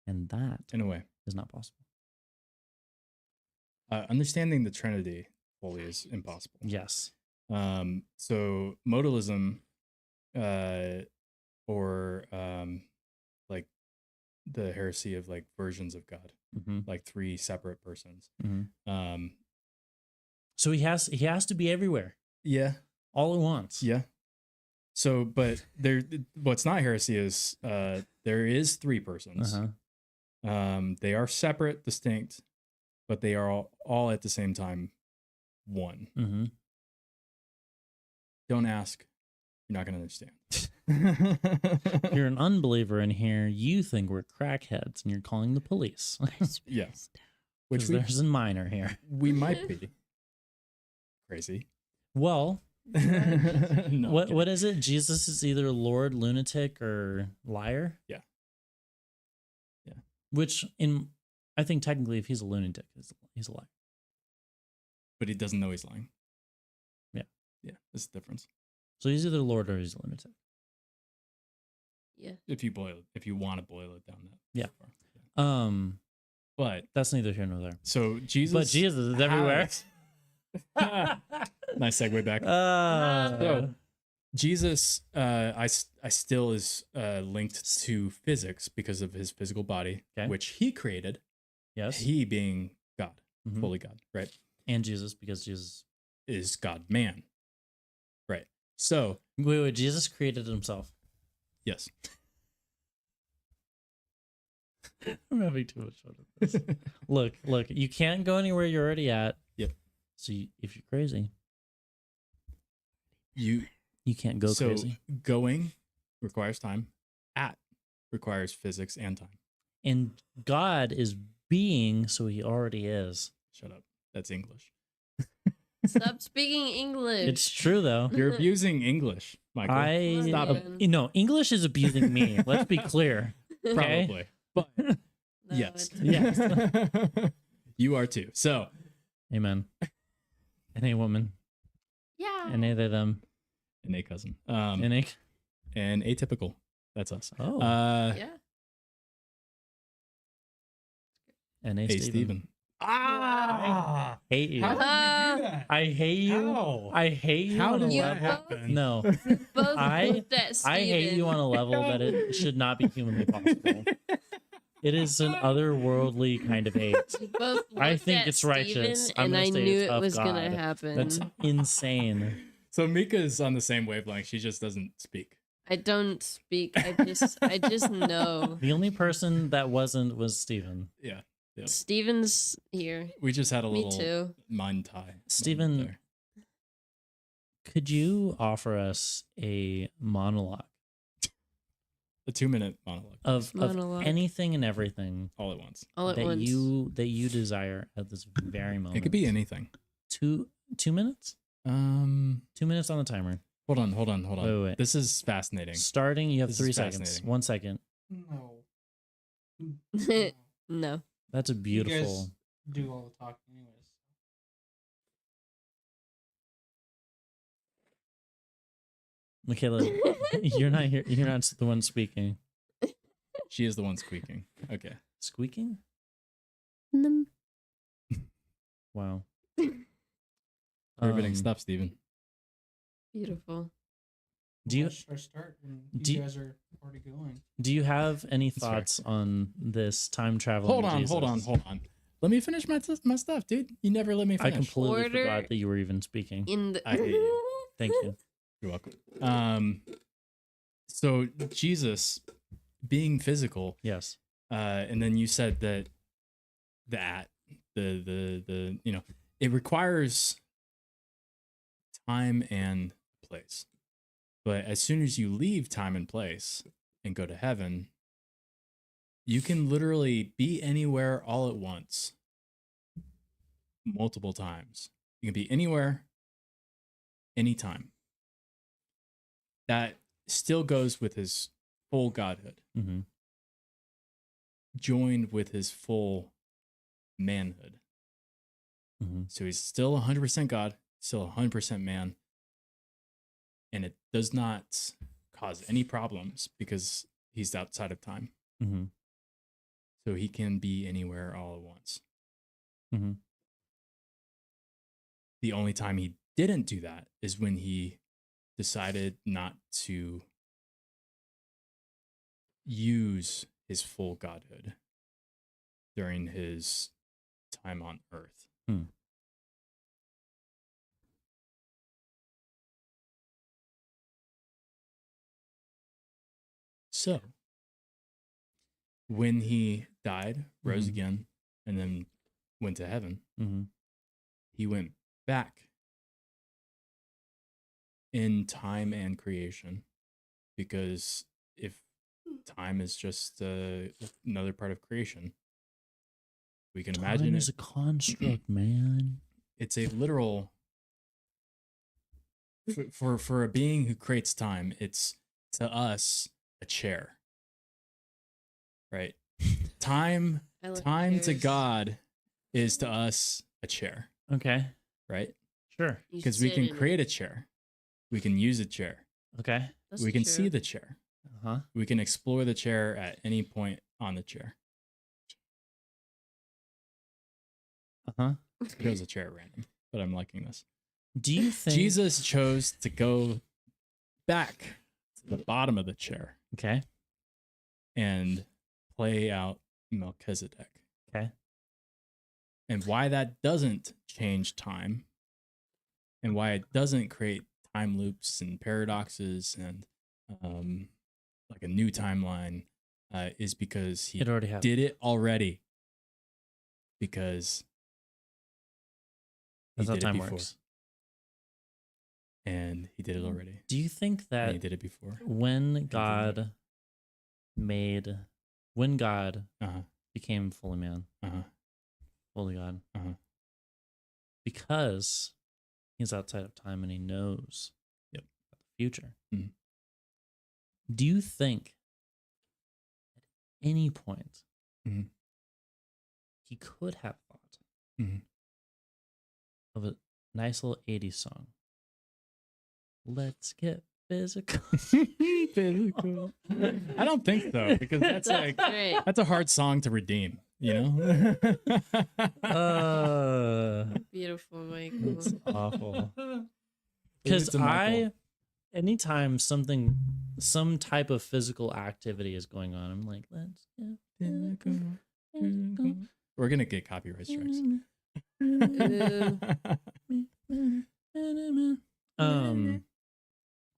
And that in a way. is not possible. Understanding the Trinity fully is impossible. Yes. So modalism, or like the heresy of like versions of God, Mm-hmm. like three separate persons. Mm-hmm. So he has to be everywhere Yeah, all at once. yeah. So, but there, what's not heresy is there is three persons. Uh-huh. They are separate, distinct, but they are all at the same time one. Mm-hmm. Don't ask. You're not going to understand. You're an unbeliever in here. You think we're crackheads, and you're calling the police. Yeah. Which Which there's a minor here. we might be. Crazy. Well, No, I'm what kidding. is it? Jesus is either Lord, lunatic, or liar. Yeah. Yeah. Which I think technically, if he's a lunatic, he's a liar. But he doesn't know he's lying. Yeah. Yeah, that's the difference. So he's either Lord or he's a lunatic. Yeah. If you want to boil it down that Yeah. far. Yeah. But That's neither here nor there. so Jesus, But Jesus is everywhere. Nice segue back. So Jesus, I still is linked to physics because of his physical body, Okay. which he created. Yes. He being God, Mhm. fully God, right? And Jesus, because Jesus. Is God man, right? So Wait, Jesus created himself. yes, I'm having too much fun with this. Look, you can't go anywhere you're already at. Yep. So if you're crazy, you you can't go so crazy. going requires time. At requires physics and time. And God is being, so he already is. Shut up. That's English. Stop speaking English. It's true though. You're abusing English, Michael. Stop Not it. even. No, English is abusing me. Let's be clear. Okay? Probably, but No, yes, it's- Yes. you are too. So Amen. And a woman. Yeah. And a they them. an A cousin, And a and atypical. That's us. oh. Yeah. And a Hey Steven. Steven. Ah! Hate you. How did we do that? I hate you. How? I hate you How on a did You that level. happen? No. Both I- looked at Steven. I hate you on a level that it should not be humanly possible. It is an otherworldly kind of hate. Both I looked think at it's righteous. Steven, I'm and gonna I say knew it's it of was gonna God. happen. That's insane. So Mika's on the same wavelength. She just doesn't speak. I don't speak. I just know. The only person that wasn't was Steven. Yeah. Yep. Steven's here. We just had a Me little too. mind tie. Steven, moment there. could you offer us a monologue A 2-minute monologue of Monologue. anything and everything all at once. All at that once. you desire at this very moment? It could be anything. 2 minutes? 2 minutes on the timer. Hold on. Wait. This is fascinating. Starting, you have This 3 is seconds. fascinating. 1 second. No. No. That's a You beautiful. guys do all the talking anyways. Michaela, you're not here. You're not the one speaking. She is the one squeaking. Okay. Squeaking? Wow. Riveting Um, stuff, Steven. Beautiful. Do you Why should I start when do you you- guys are already going? do you have any That's fair. thoughts on this time travel? Hold on. Let me finish my stuff, dude. You never let me I finish. completely Order- forgot that you were even speaking. In the I hate you. Thank you. You're welcome. So Jesus being physical, Yes. and then you said that the it requires time and place. But as soon as you leave time and place and go to heaven, you can literally be anywhere all at once, multiple times. You can be anywhere, anytime. That still goes with his full godhood, Mm-hmm. joined with his full manhood. Mm-hmm. So he's still 100% God, still 100% man. And it does not cause any problems because he's outside of time. Mm-hmm. So he can be anywhere all at once. Mm-hmm. The only time he didn't do that is when he decided not to use his full godhood during his time on earth. So, when he died, rose Mhm. again, and then went to heaven, Mm-hmm. he went back in time and creation, because if time is just another part of creation, we can imagine Time it. is a construct, man. It's a literal for a being who creates time. It's to us a chair, right? Time I like time to chairs. God is to us a chair, Okay, right? sure. You Because we sit can in it. create a chair, we can use a chair, Okay. That's we can true. see the chair, Uh-huh. we can explore the chair at any point on the chair. Uh-huh. I chose a chair at random, but I'm liking this. Do you think Jesus chose to go back to the bottom of the chair Okay. and play out Melchizedek. Okay. And why that doesn't change time, and why it doesn't create time loops and paradoxes and like a new timeline, is because he It already happened. did it already. Because he That's how did it time before. works. And he did it already. Do you think And he that did it before. when God Uh-huh. became fully man, Uh-huh. fully God, Uh-huh. because he's outside of time and he knows Yep. the future, Mhm. do you think at any point Mhm. he could have thought Mhm. of a nice little 80s song? Let's get physical. Physical. I don't think so, because that's like Great. that's a hard song to redeem, you know? Beautiful, Michael. It's awful. Leave it Because to Michael. anytime some type of physical activity is going on, I'm like, let's get physical. We're gonna get copyright strikes.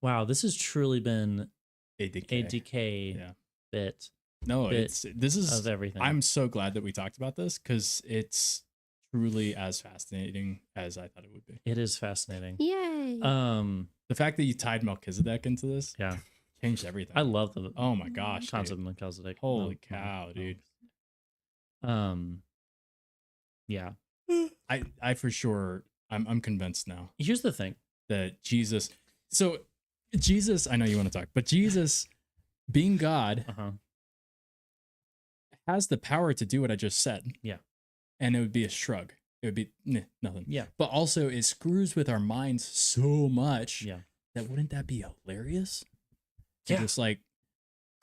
Wow, this has truly been a ADK. decay Yeah. bit No, bit this is of everything. I'm so glad that we talked about this, because it's truly as fascinating as I thought it would be. It is fascinating. Yay. The fact that you tied Melchizedek into this Yeah, changed everything. I love the Oh my gosh, concept dude. of Melchizedek. Holy cow, dude. Yeah. I for sure I'm convinced now Here's the thing. that Jesus I know you want to talk, but Jesus being God Uh-huh. has the power to do what I just said. Yeah. And it would be a shrug. It would be nothing. Yeah. But also it screws with our minds so much Yeah. that wouldn't that be hilarious? Yeah. Just like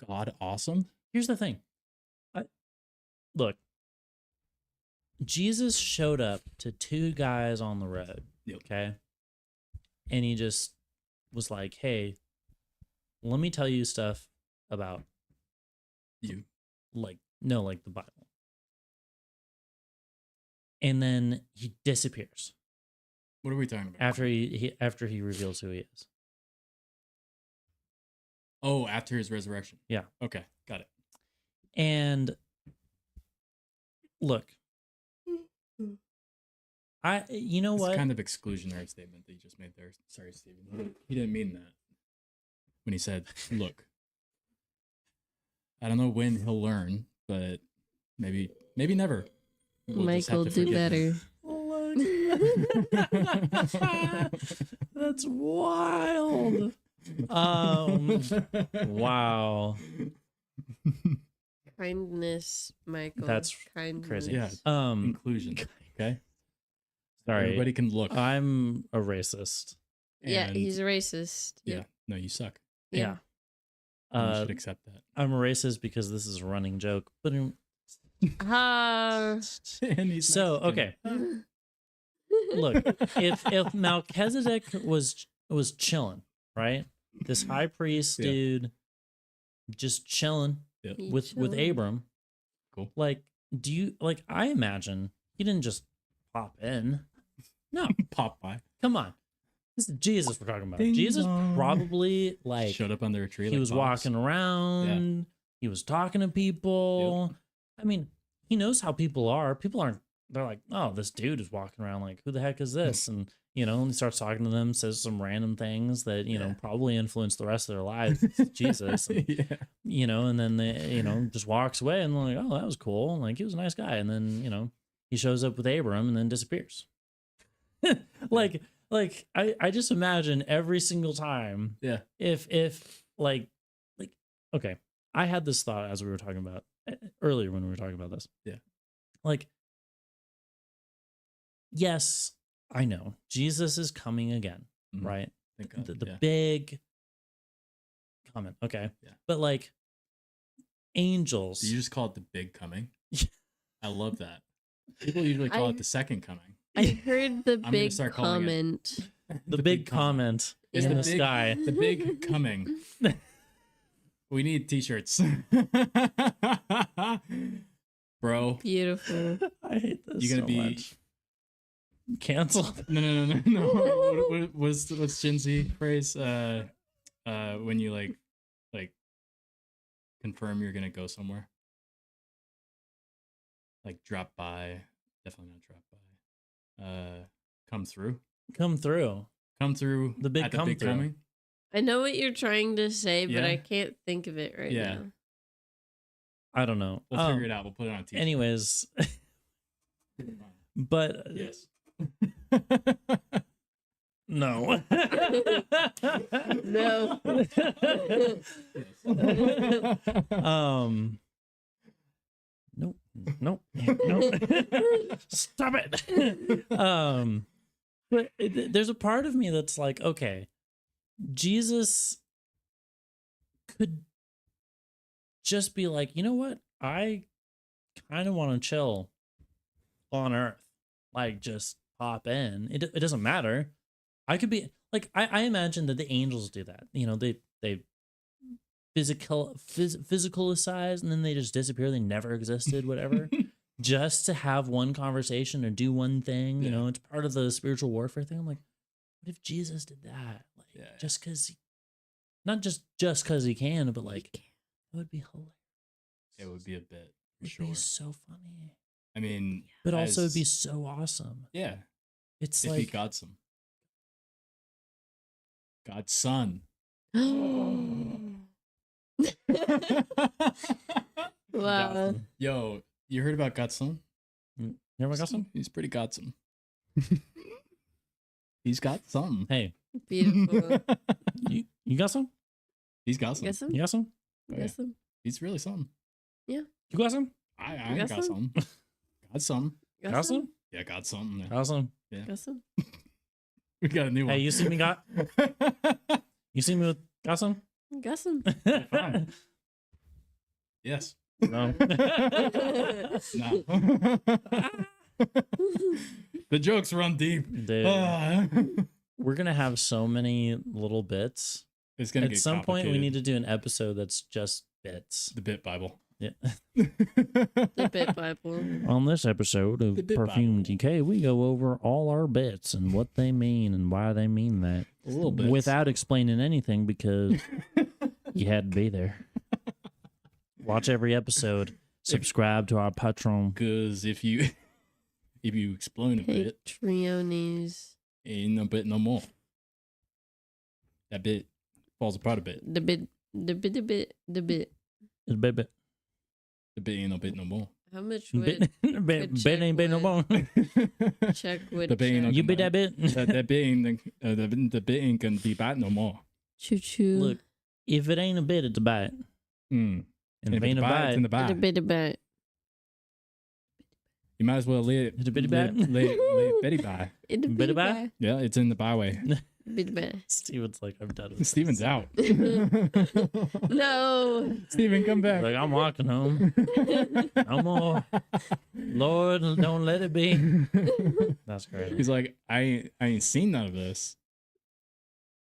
God awesome. Here's the thing. Look, Jesus showed up to two guys on the road. Yep. Okay. And he just was like, hey, let me tell you stuff about You. like the Bible. And then he disappears What are we talking about? after he reveals who he is. Oh, after his resurrection. Yeah. Okay, got it. And look, you know It's what? kind of exclusionary statement that you just made there. Sorry, Steven. He didn't mean that. When he said, look, I don't know when he'll learn, but maybe never. We'll just have Michael, to do forgive him. better. That's wild. Wow. Kindness, Michael. That's kindness. crazy. Yeah. Inclusion. Okay. Sorry. Everybody can look. I'm a racist. Yeah, and- he's a racist. yeah. No, you suck. Yeah. And you should accept that. I'm a racist because this is a running joke. But Ah. And he's so Mexican. okay. look, if Melchizedek was chilling, right? This high priest Yeah. dude just chilling He with chilling. Abram. Cool. Like, do you like? I imagine he didn't just pop in. No, Pop by. come on. This is Jesus we're talking about. Ding Jesus dong. probably like Showed up under a tree. he like was Fox. walking around. He was talking to people. I mean, he knows how people are. People aren't. They're like, oh, this dude is walking around. Like, who the heck is this? And and he starts talking to them, says some random things that probably influence the rest of their lives. It's Jesus, and, Yeah. and then they, just walks away, and they're like, oh, that was cool. Like, he was a nice guy. And then he shows up with Abram and then disappears. like I just imagine every single time. Yeah. If like okay, I had this thought as we were talking about earlier when we were talking about this. Yeah. Like, yes, I know Jesus is coming again, Mhm. right? Thank God. The Yeah. big comment. Okay. Yeah. But like angels. Do you just call it the big coming? I love that. People usually call it the second coming. I heard the gonna big start calling it- comment. the big comment It's in the the big- sky. The big coming. We need t-shirts. Bro. Beautiful. I hate this. You're gonna so be- much. Canceled. No. What's Gen Z phrase? When you like confirm you're gonna go somewhere. Like drop by. Definitely not drop by. Come through. Come through. Come through. The big at come through. coming. I know what you're trying to say, but Yeah. I can't think of it right Yeah. now. I don't know. We'll figure it out. We'll put it on t-shirt. Anyways, but Yes. no. No. Nope. Nope. Stop it. But there's a part of me that's like, okay, Jesus could just be like, you know what? I kind of want to chill on Earth, like just pop in. It doesn't matter. I could be like, I imagine that the angels do that. They physicalize and then they just disappear. They never existed, whatever. Just to have one conversation or do one thing, it's part of the spiritual warfare thing. I'm like, what if Jesus did that? Like, just because, not just because he can, but like, it would be hilarious. It would be a bit. For It'd sure. be so funny, I mean, but also it'd be as- so awesome. yeah. It's If he like, got some. God's son. Wow. Yo, you heard about God's son? you ever got some? He's pretty got some. He's got some. Hey, Beautiful. you got some? He's got some. Got some? You got some? Oh, yeah. Got some? He's really some. You got some? I You ain't got got some. Got some. Got some? Yeah, got something. Got some? Got some? We got a new one. Hey, you see me got? You see me with got some? Got some? Fine. Yes. No. No. The jokes run deep. Dude, Ah. we're gonna have so many little bits. It's gonna At get some point, we complicated. need to do an episode that's just bits. the bit Bible. Yeah. The bit Bible. On this episode of The bit Perfume Bible. TK, we go over all our bits and what they mean and why they mean that, A little bit. without explaining anything because you had to be there. Watch every episode. Subscribe to our Patreon. Because if you explain a bit, Patreonies. ain't no bit no more. That bit falls apart a bit. The bit. It's baby. The bit ain't no bit no more. How much Bit, would bit, check bit ain't bit no more. check would The bit ain't no You bit that bit. that bit ain't the bit ain't gonna be bad no more. choo choo? Look, if it ain't a bit, it's a bite. Mm. And if If it ain't a it's bite, it's in the The bite. bit about. You might as well lay it. It's a bitty lay, bite. lay it Betty by. The Bit bit about? about. Yeah, it's in the byway. Bit about. Steven's like, I'm done with Steven's this. out. No. Steven, come back. Like, I'm walking home. No more. Lord, don't let it be. That's crazy. He's like, I ain't seen none of this.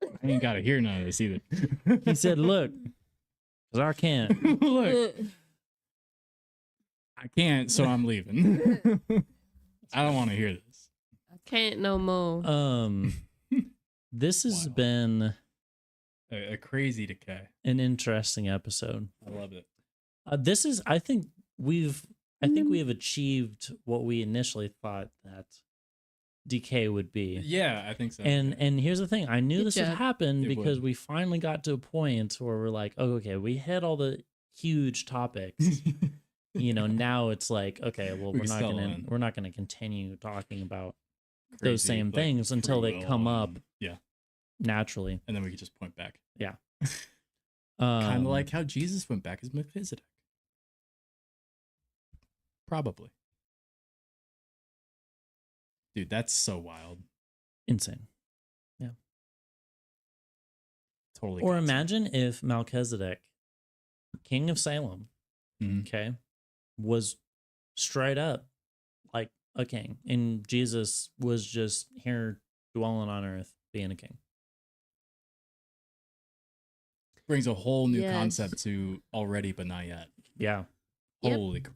I ain't got to hear none of this either. He said, look, because I can't. Look, I can't, so I'm leaving. I don't want to hear this. I can't no more. This has Wild. been A crazy decay. an interesting episode. I love it. This is, I think we have achieved what we initially thought that decay would be. Yeah, I think so. And here's the thing. I knew Good this would job. happen It because would. we finally got to a point where we're like, oh, okay, we hit all the huge topics. Now it's like, okay, well, We we're can not settle gonna in. we're not gonna continue talking about Crazy, those same like, things until free they will come up and- Yeah, naturally. and then we could just point back. Um, Kind of like how Jesus went back as Melchizedek. Probably. Dude, that's so wild. insane. Totally. Or gets it. imagine if Melchizedek, king of Salem, Mhm. okay, was straight up like a king, and Jesus was just here dwelling on earth being a king. Brings a whole new Yes. concept to already but not yet. Yeah. Yep.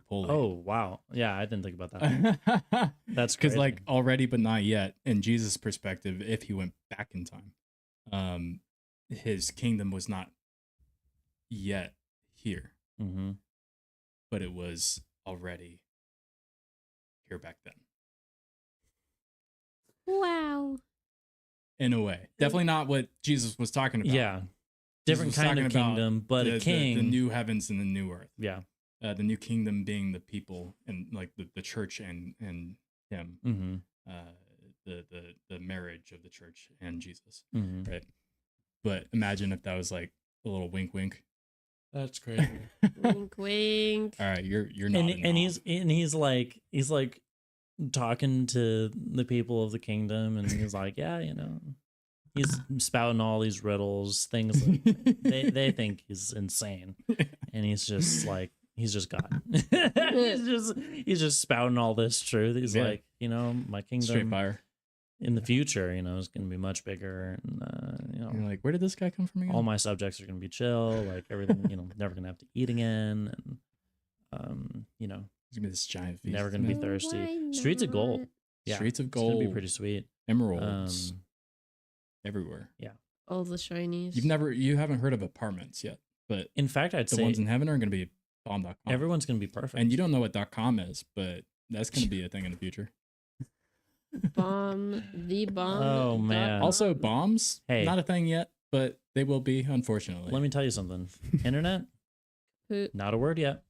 Holy. Oh wow. Yeah, I didn't think about that. That's because crazy. like already but not yet in Jesus' perspective, if he went back in time, his kingdom was not yet here, Mm-hmm. but it was already here back then. Wow. In a way, definitely not what Jesus was talking about. Yeah. Jesus Different was kind talking of about kingdom, but a king. the new heavens and the new earth. Yeah. The new kingdom being the people and like the church and him. Mm-hmm. The marriage of the church and Jesus. Mm-hmm. Right. But imagine if that was like a little wink, wink. That's crazy. Wink, wink. All right, you're not. and he's like talking to the people of the kingdom, and he's like, yeah, he's spouting all these riddles, things that they think he's insane, and he's just like, he's just God. he's just spouting all this truth. He's Yeah. like, my kingdom straight fire. in the future, is going to be much bigger, and You're like, where did this guy come from again? all my subjects are going to be chill, like everything, never going to have to eat again, and It's gonna be this giant feast. never going to be man. thirsty. Why Streets of gold. not? Yeah, Streets of it's going to gold, be pretty sweet. emeralds everywhere. All the shinies. You haven't heard of apartments yet, but In fact, I'd the say ones in heaven are gonna be bomb.com. everyone's going to be perfect. And you don't know what .com is, but that's gonna be a thing in the future. Bomb. The bomb. Oh, man. Also, bombs, Hey. not a thing yet, but they will be, unfortunately. Let me tell you something. Internet, Who- not a word yet.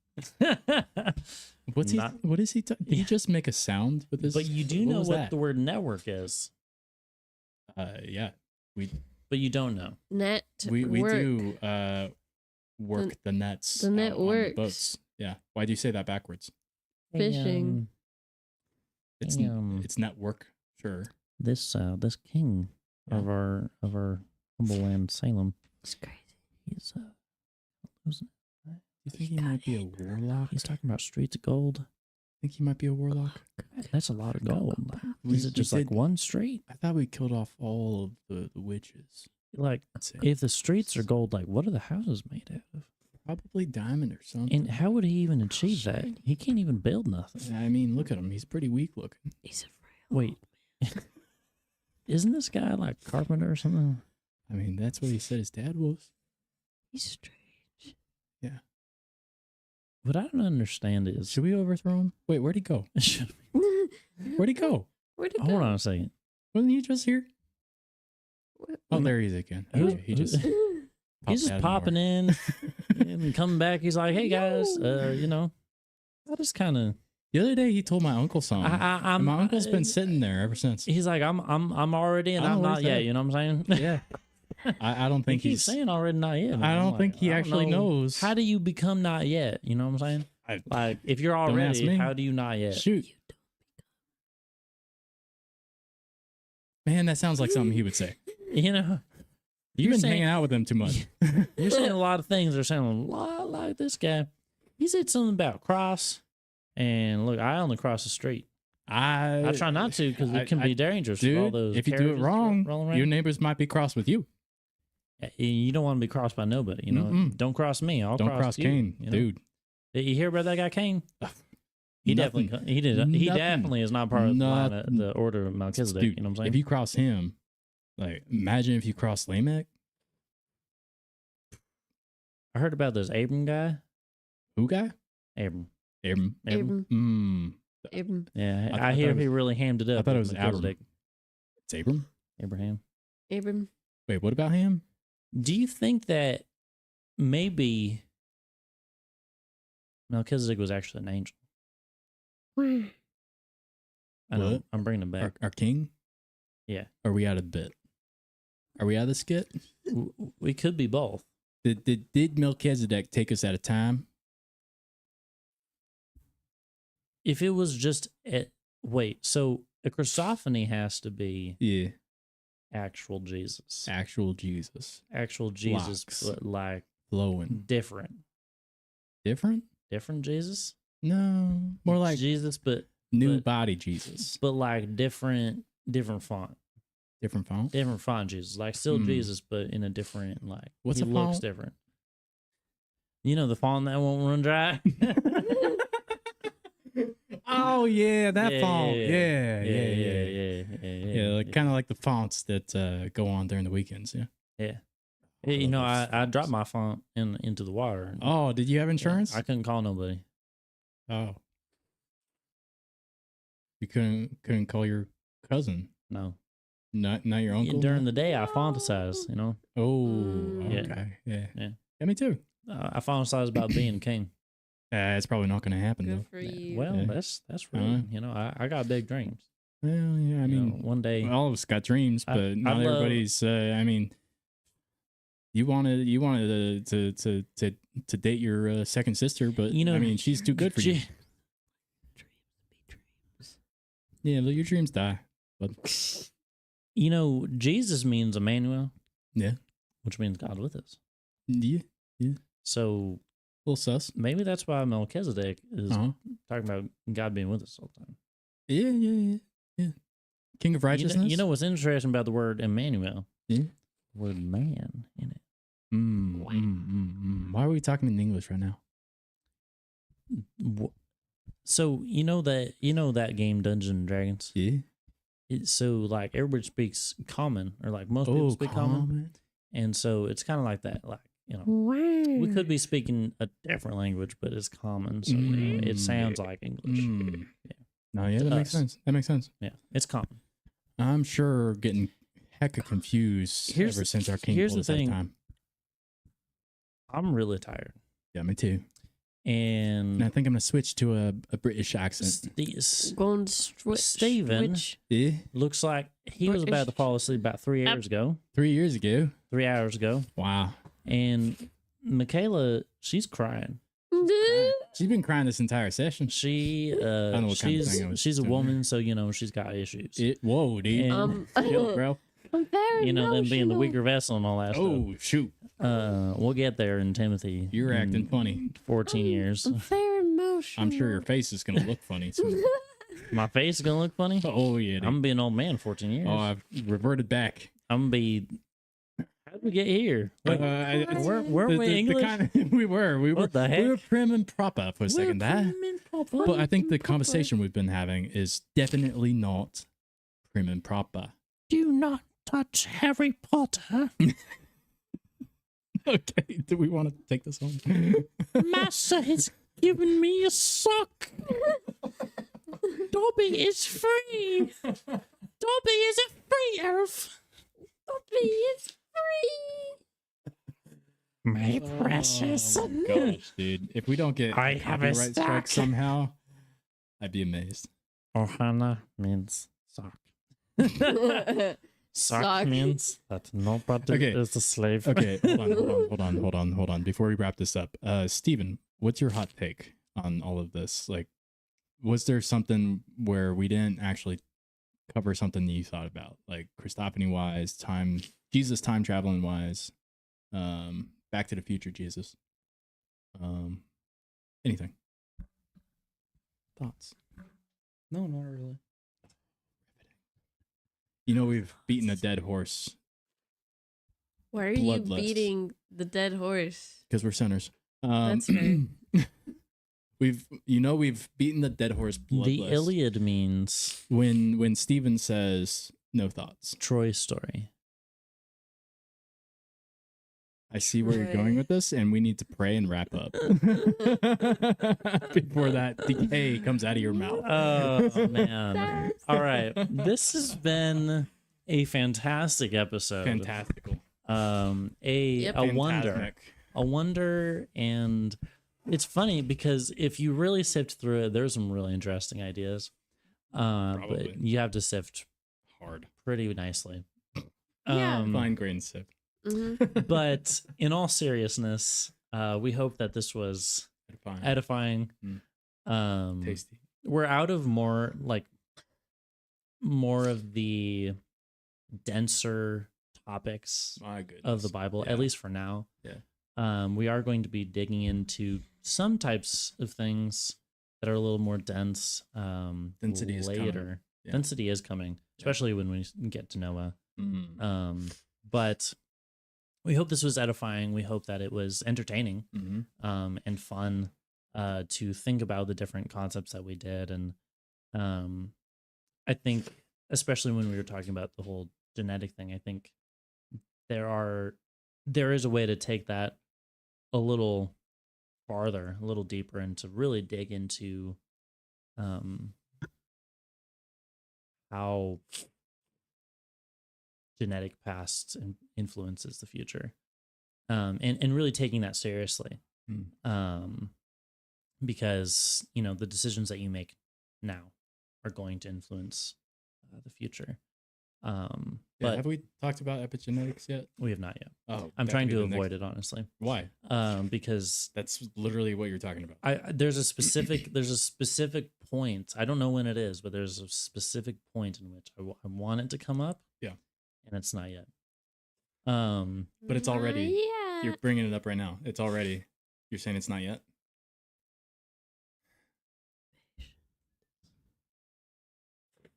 What's he? not- What is he? Did he just make a sound with his? But you do what know was what that? the word network is, Yeah, we but you don't know. Net. we work. do work the nets. the net out on works. boats. Yeah. Why do you say that backwards? Fishing. It's it's network. Sure. This king Yeah. of our humble land, Salem, It's crazy. he's losing. You think he might be a warlock? He's talking about streets of gold. Think he might be a warlock? That's a lot of gold. We- Is it we just like did- one street? I thought we killed off all of the witches. Like, That's it. if the streets are gold, like, what are the houses made out of? Probably diamond or something. And how would he even achieve that? He can't even build nothing. I mean, look at him. He's pretty weak looking. He's a frail. Wait, isn't this guy like carpenter or something? I mean, that's what he said his dad was. He's strange. What I don't understand is, Should we overthrow him? Wait, where'd he go? Where'd he go? Where'd it go? hold on a second. Wasn't he just here? Oh, there he is again. Who- Okay, he just He's just popping in and coming back. He's like, "Hey guys, I just kind of." The other day, he told my uncle something. I'm. And my uncle's been sitting there ever since. He's like, I'm already, and I don't I'm know not what he yet. said. You know what I'm saying? Yeah. I don't think He keeps he's. saying already, not yet. man. I I'm don't like, think he I don't actually know. knows. How do you become not yet? You know what I'm saying? Like, if you're Don't ask already, me. how do you not yet? Shoot. Man, that sounds like something he would say. You know, You've been saying- hanging out with him too much. you're saying a lot of things that are sounding a lot like this guy. He said something about cross. And look, I only cross the street. I try not to because it can be dangerous. Dude, with all those if you do it carriages wrong, rolling around. your neighbors might be cross with you. You don't want to be crossed by nobody. You know, Mm-mm. don't cross me. I'll Don't cross you, Cain, you know? dude. Did you hear about that guy Cain? He Nothing. definitely he did. He Nothing. definitely is not part of the line of Nothing. the order of Melchizedek. Dude, You know what I'm saying? if you cross him, like imagine if you cross Lamech. I heard about this Abram guy. Who guy? Abram. Abram. Abram. Abram. Yeah, I I hear thought it he really hammed it up. I thought it with was Abram. Melchizedek. It's Abram. Abraham. Abram. Wait, what about him? Do you think that maybe Melchizedek was actually an angel? I know. What? I'm bringing it back. Our king? Yeah. Are we out of the bit? Are we out of the skit? We could be both. Did Melchizedek take us at a time? If it was just so a Christophany has to be Yeah. actual Jesus. Actual Jesus. Actual Jesus, Locks. but like Flowing. different. Different? Different Jesus? No. More like Jesus, but new but- body Jesus. like different font. Different font? Different font Jesus. Like still Hmm. Jesus, but in a different What's he a looks font? different. You know the font that won't run dry? Oh yeah, that font. Yeah. Yeah, Like kind of like the fonts that go on during the weekends. Yeah. Yeah. You know, I dropped my font into the water. Oh, did you have Yeah, insurance? I couldn't call nobody. Oh. You couldn't call your cousin. No. Not your uncle. During the day, I fantasize. You know, Oh, Yeah. okay. Yeah. Yeah. Yeah, me too. I fantasize about being king. It's probably not going to happen Good though. for you. Well, Yeah. that's really, you know, I got big dreams. Well, yeah. I You know, mean, one day. all of us got dreams, I- but I not love- everybody's. I mean, you wanted to date your second sister, but You know, I mean, she's too good for you. Yeah, let your dreams die. But You know, Jesus means Emmanuel. Yeah. Which means God with us. yeah, So little sus. maybe that's why Melchizedek is Uh-huh. talking about God being with us all the time. Yeah. King of righteousness. You know what's interesting about the word Emmanuel? Yeah. Word man in it. Why are we talking in English right now? So you know that game Dungeons and Dragons. Yeah. So like everybody speaks common, or like most people speak common, and so it's kind of like that. Like you know, we could be speaking a different language, but it's common, so you know, it sounds like English. Yeah. No, yeah, To that makes us. sense. That makes sense. Yeah, it's common. I'm sure getting hecka confused Here's ever the- since our king here's pulled the us out of thing. time. I'm really tired, Yeah, me too. and And I think I'm gonna switch to a British accent. Going switch. Steven. Switch. Yeah. Looks like he was about to fall asleep about 3 years ago, 3 years ago. 3 hours ago, Wow. and Michaela, she's crying. She's been crying this entire session. She know what kind of thing I was she's a doing woman, so you know she's got issues. Whoa, dude. And- Chill, bro. I'm very You know, them being the emotional. weaker vessel and all that Oh, shoot. stuff. We'll get there in Timothy. You're in acting funny. 14 years. I'm very emotional. I'm sure your face is gonna look funny too. My face is gonna look funny. Oh yeah. Dude. I'm gonna be an old man in 14 years. Oh, I've reverted back. I'm gonna be. How did we get here? Wait, weren't we English? we were. What the We were heck? prim and proper for a second there. But I think the Proper. conversation we've been having is definitely not prim and proper. Do not touch Harry Potter. Okay, do we want to take this home? Master has given me a sock. Dobby is free. Dobby is a free elf. Dobby is free. My precious. Oh my gosh, dude. If we don't get I have a copyright strike sock. somehow, I'd be amazed. Ohana means sock. Sock, Sock. means that nobody Okay. is a slave. Okay, hold on. Before we wrap this up, Steven, what's your hot take on all of this? Like, was there something where we didn't actually cover something that you thought about, like Christophany wise, Jesus time traveling wise, Back to the Future Jesus, anything? Thoughts? No, not really. You know, we've beaten a dead horse Why are you Bloodless. beating the dead horse? because we're sinners. That's fair. we've beaten the dead horse bloodless. The Iliad means when Stephen says no thoughts. Troy story. I see where you're going Right. with this, and we need to pray and wrap up before that decay comes out of your mouth. Oh man! All right, this has been a fantastic episode. Fantastical. Yep. A wonder, Fantasmic. a wonder, and it's funny because if you really sift through it, there's some really interesting ideas. Probably. But you have to sift Hard. pretty nicely. Yeah. Fine grain sip. Mhm. But in all seriousness, we hope that this was edifying. Tasty. We're out of more of the denser topics My goodness. of the Bible, Yeah. at least for now. Yeah. We are going to be digging into some types of things that are a little more dense Density is coming. later. Yeah. Density is coming, especially when we get to Noah. Mm. But we hope this was edifying. We hope that it was entertaining Mhm. and fun to think about the different concepts that we did. And I think, especially when we were talking about the whole genetic thing, I think there is a way to take that a little farther, a little deeper, and to really dig into how genetic past influences the future, and really taking that seriously, because the decisions that you make now are going to influence the future. But have we talked about epigenetics yet? we have not yet. Oh, I'm that trying could to be the avoid next- it, honestly, Why? because That's literally what you're talking about. there's a specific point. I don't know when it is, but there's a specific point in which I want it to come up. Yeah. And it's not yet. But it's already. Yeah. You're bringing it up right now. It's already. You're saying it's not yet.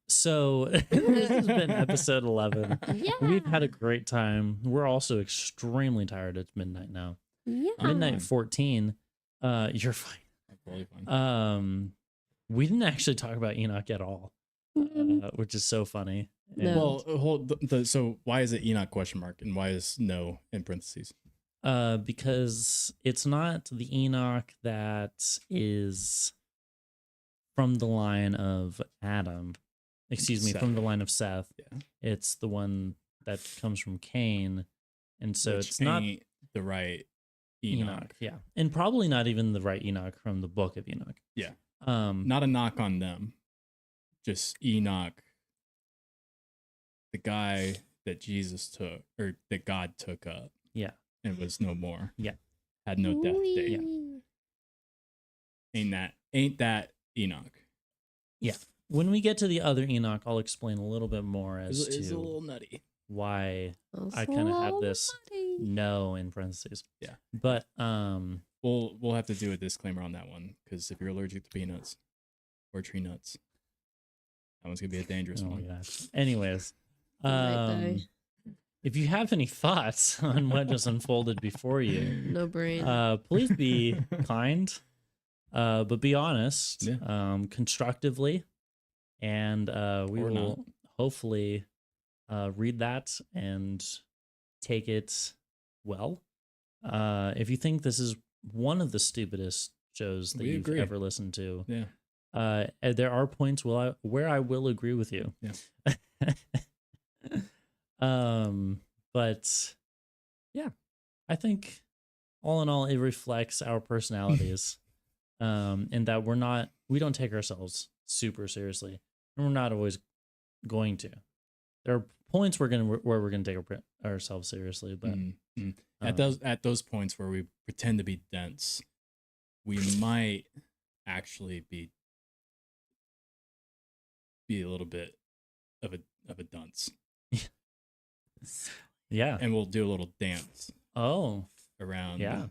So this has been episode 11. Yeah. We've had a great time. We're also extremely tired. It's midnight now. Yeah. Midnight 14. You're fine. I'm totally fine. We didn't actually talk about Enoch at all, which is so funny. No. Well, so why is it Enoch ? And why is no in parentheses? Because it's not the Enoch that is from the line of Adam. Excuse me, Seth. from the line of Seth. Yeah. It's the one that comes from Cain. And so Which it's not ain't the right Enoch. Enoch. Yeah. And probably not even the right Enoch from the book of Enoch. Yeah. Um, Not a knock on them. Just Enoch, the guy that Jesus took, or that God took up. Yeah. And was no more. Yeah. Had no death day. Wee. Ain't that Enoch? when we get to the other Enoch, I'll explain a little bit more as It's a to little nutty. why Also I kind of have this nutty. no in parentheses. Yeah. But We'll have to do a disclaimer on that one, because if you're allergic to peanuts or tree nuts, that one's gonna be a dangerous oh my one. gosh. Anyways, You might die. if you have any thoughts on what just unfolded before you, No brain. please be kind, but be honest, Yeah. constructively, and we Or will not. hopefully read that and take it well. If you think this is one of the stupidest shows that We you've agree. ever listened to, Yeah. there are points where I will agree with you. Yeah. But yeah, I think all in all, it reflects our personalities, and that we don't take ourselves super seriously, and we're not always going to. There are points where we're gonna take ourselves seriously, but At those points where we pretend to be dense, we might actually be a little bit of a dunce, yeah. and we'll do a little dance Oh, around. yeah.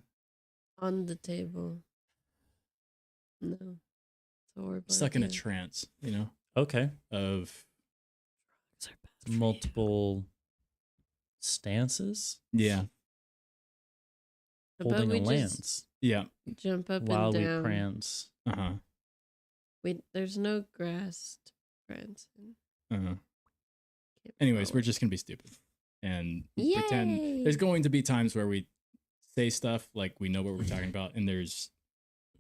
On the table. No. stuck in a trance, you know, Okay. of Multiple stances yeah, How about holding a we just lance yeah, jump up while and we down? prance. uh-huh, There's no grass to prance in. uh-huh. Can't Anyways, follow. we're just gonna be stupid and pretend. There's Yay! going to be times where we say stuff like we know what we're talking about, and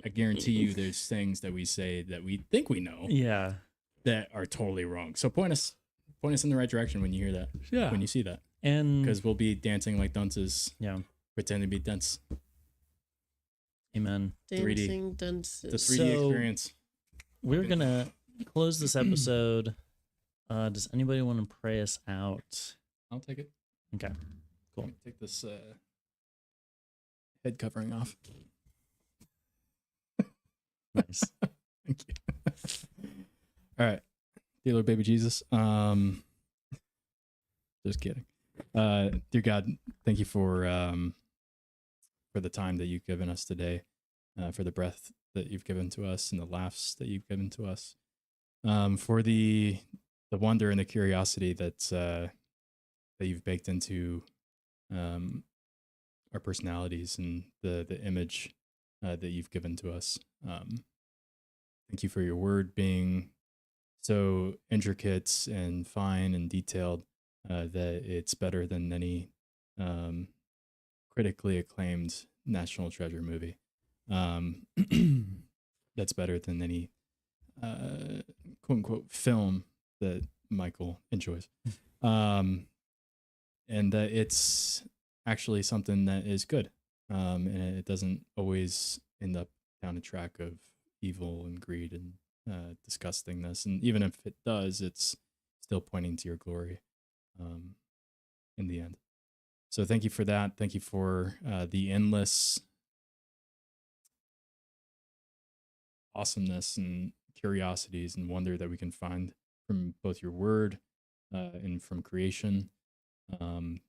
I guarantee you, there's things that we say that we think we know Yeah. that are totally wrong. So point us in the right direction when you hear that, Yeah. when you see that, And because we'll be dancing like dunces, yeah. pretending to be dunce. Amen. 3D. Dancing The dunces. 3D So- experience. We're gonna close this episode. Does anybody want to pray us out? I'll take it. Okay. Cool. Let me take this head covering off. Nice. Thank you. All right, dear Lord, baby Jesus. Just kidding. Dear God, thank you for the time that you've given us today, for the breath that you've given to us and the laughs that you've given to us, for the wonder and the curiosity that you've baked into our personalities and the image that you've given to us. Thank you for your word being so intricate and fine and detailed that it's better than any critically acclaimed National Treasure movie. That's better than any quote unquote film that Michael enjoys. And that it's actually something that is good. And it doesn't always end up down a track of evil and greed and disgustingness. And even if it does, it's still pointing to your glory in the end. So thank you for that. Thank you for the endless awesomeness and curiosities and wonder that we can find from both your word and from creation. Thank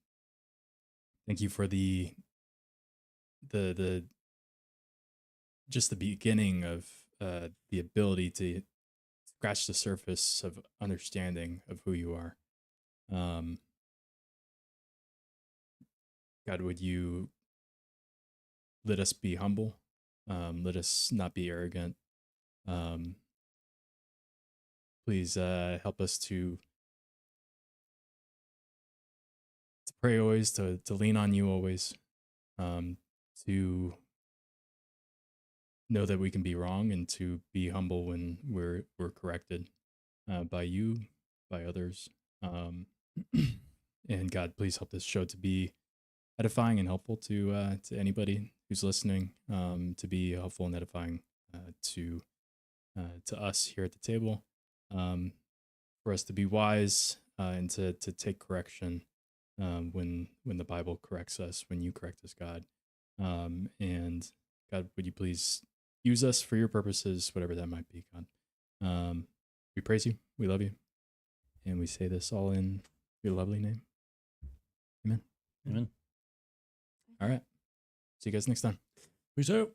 you for the just the beginning of the ability to scratch the surface of understanding of who you are. God, would you let us be humble? Let us not be arrogant. Please help us to pray always, to lean on you always, to know that we can be wrong and to be humble when we're corrected by you, by others. And God, please help this show to be edifying and helpful to anybody who's listening, to be helpful and edifying to us here at the table, for us to be wise and to take correction when the Bible corrects us, when you correct us, God. And God, would you please use us for your purposes, whatever that might be, God. We praise you, we love you, and we say this all in your lovely name. Amen. Amen. All right. See you guys next time. Peace out.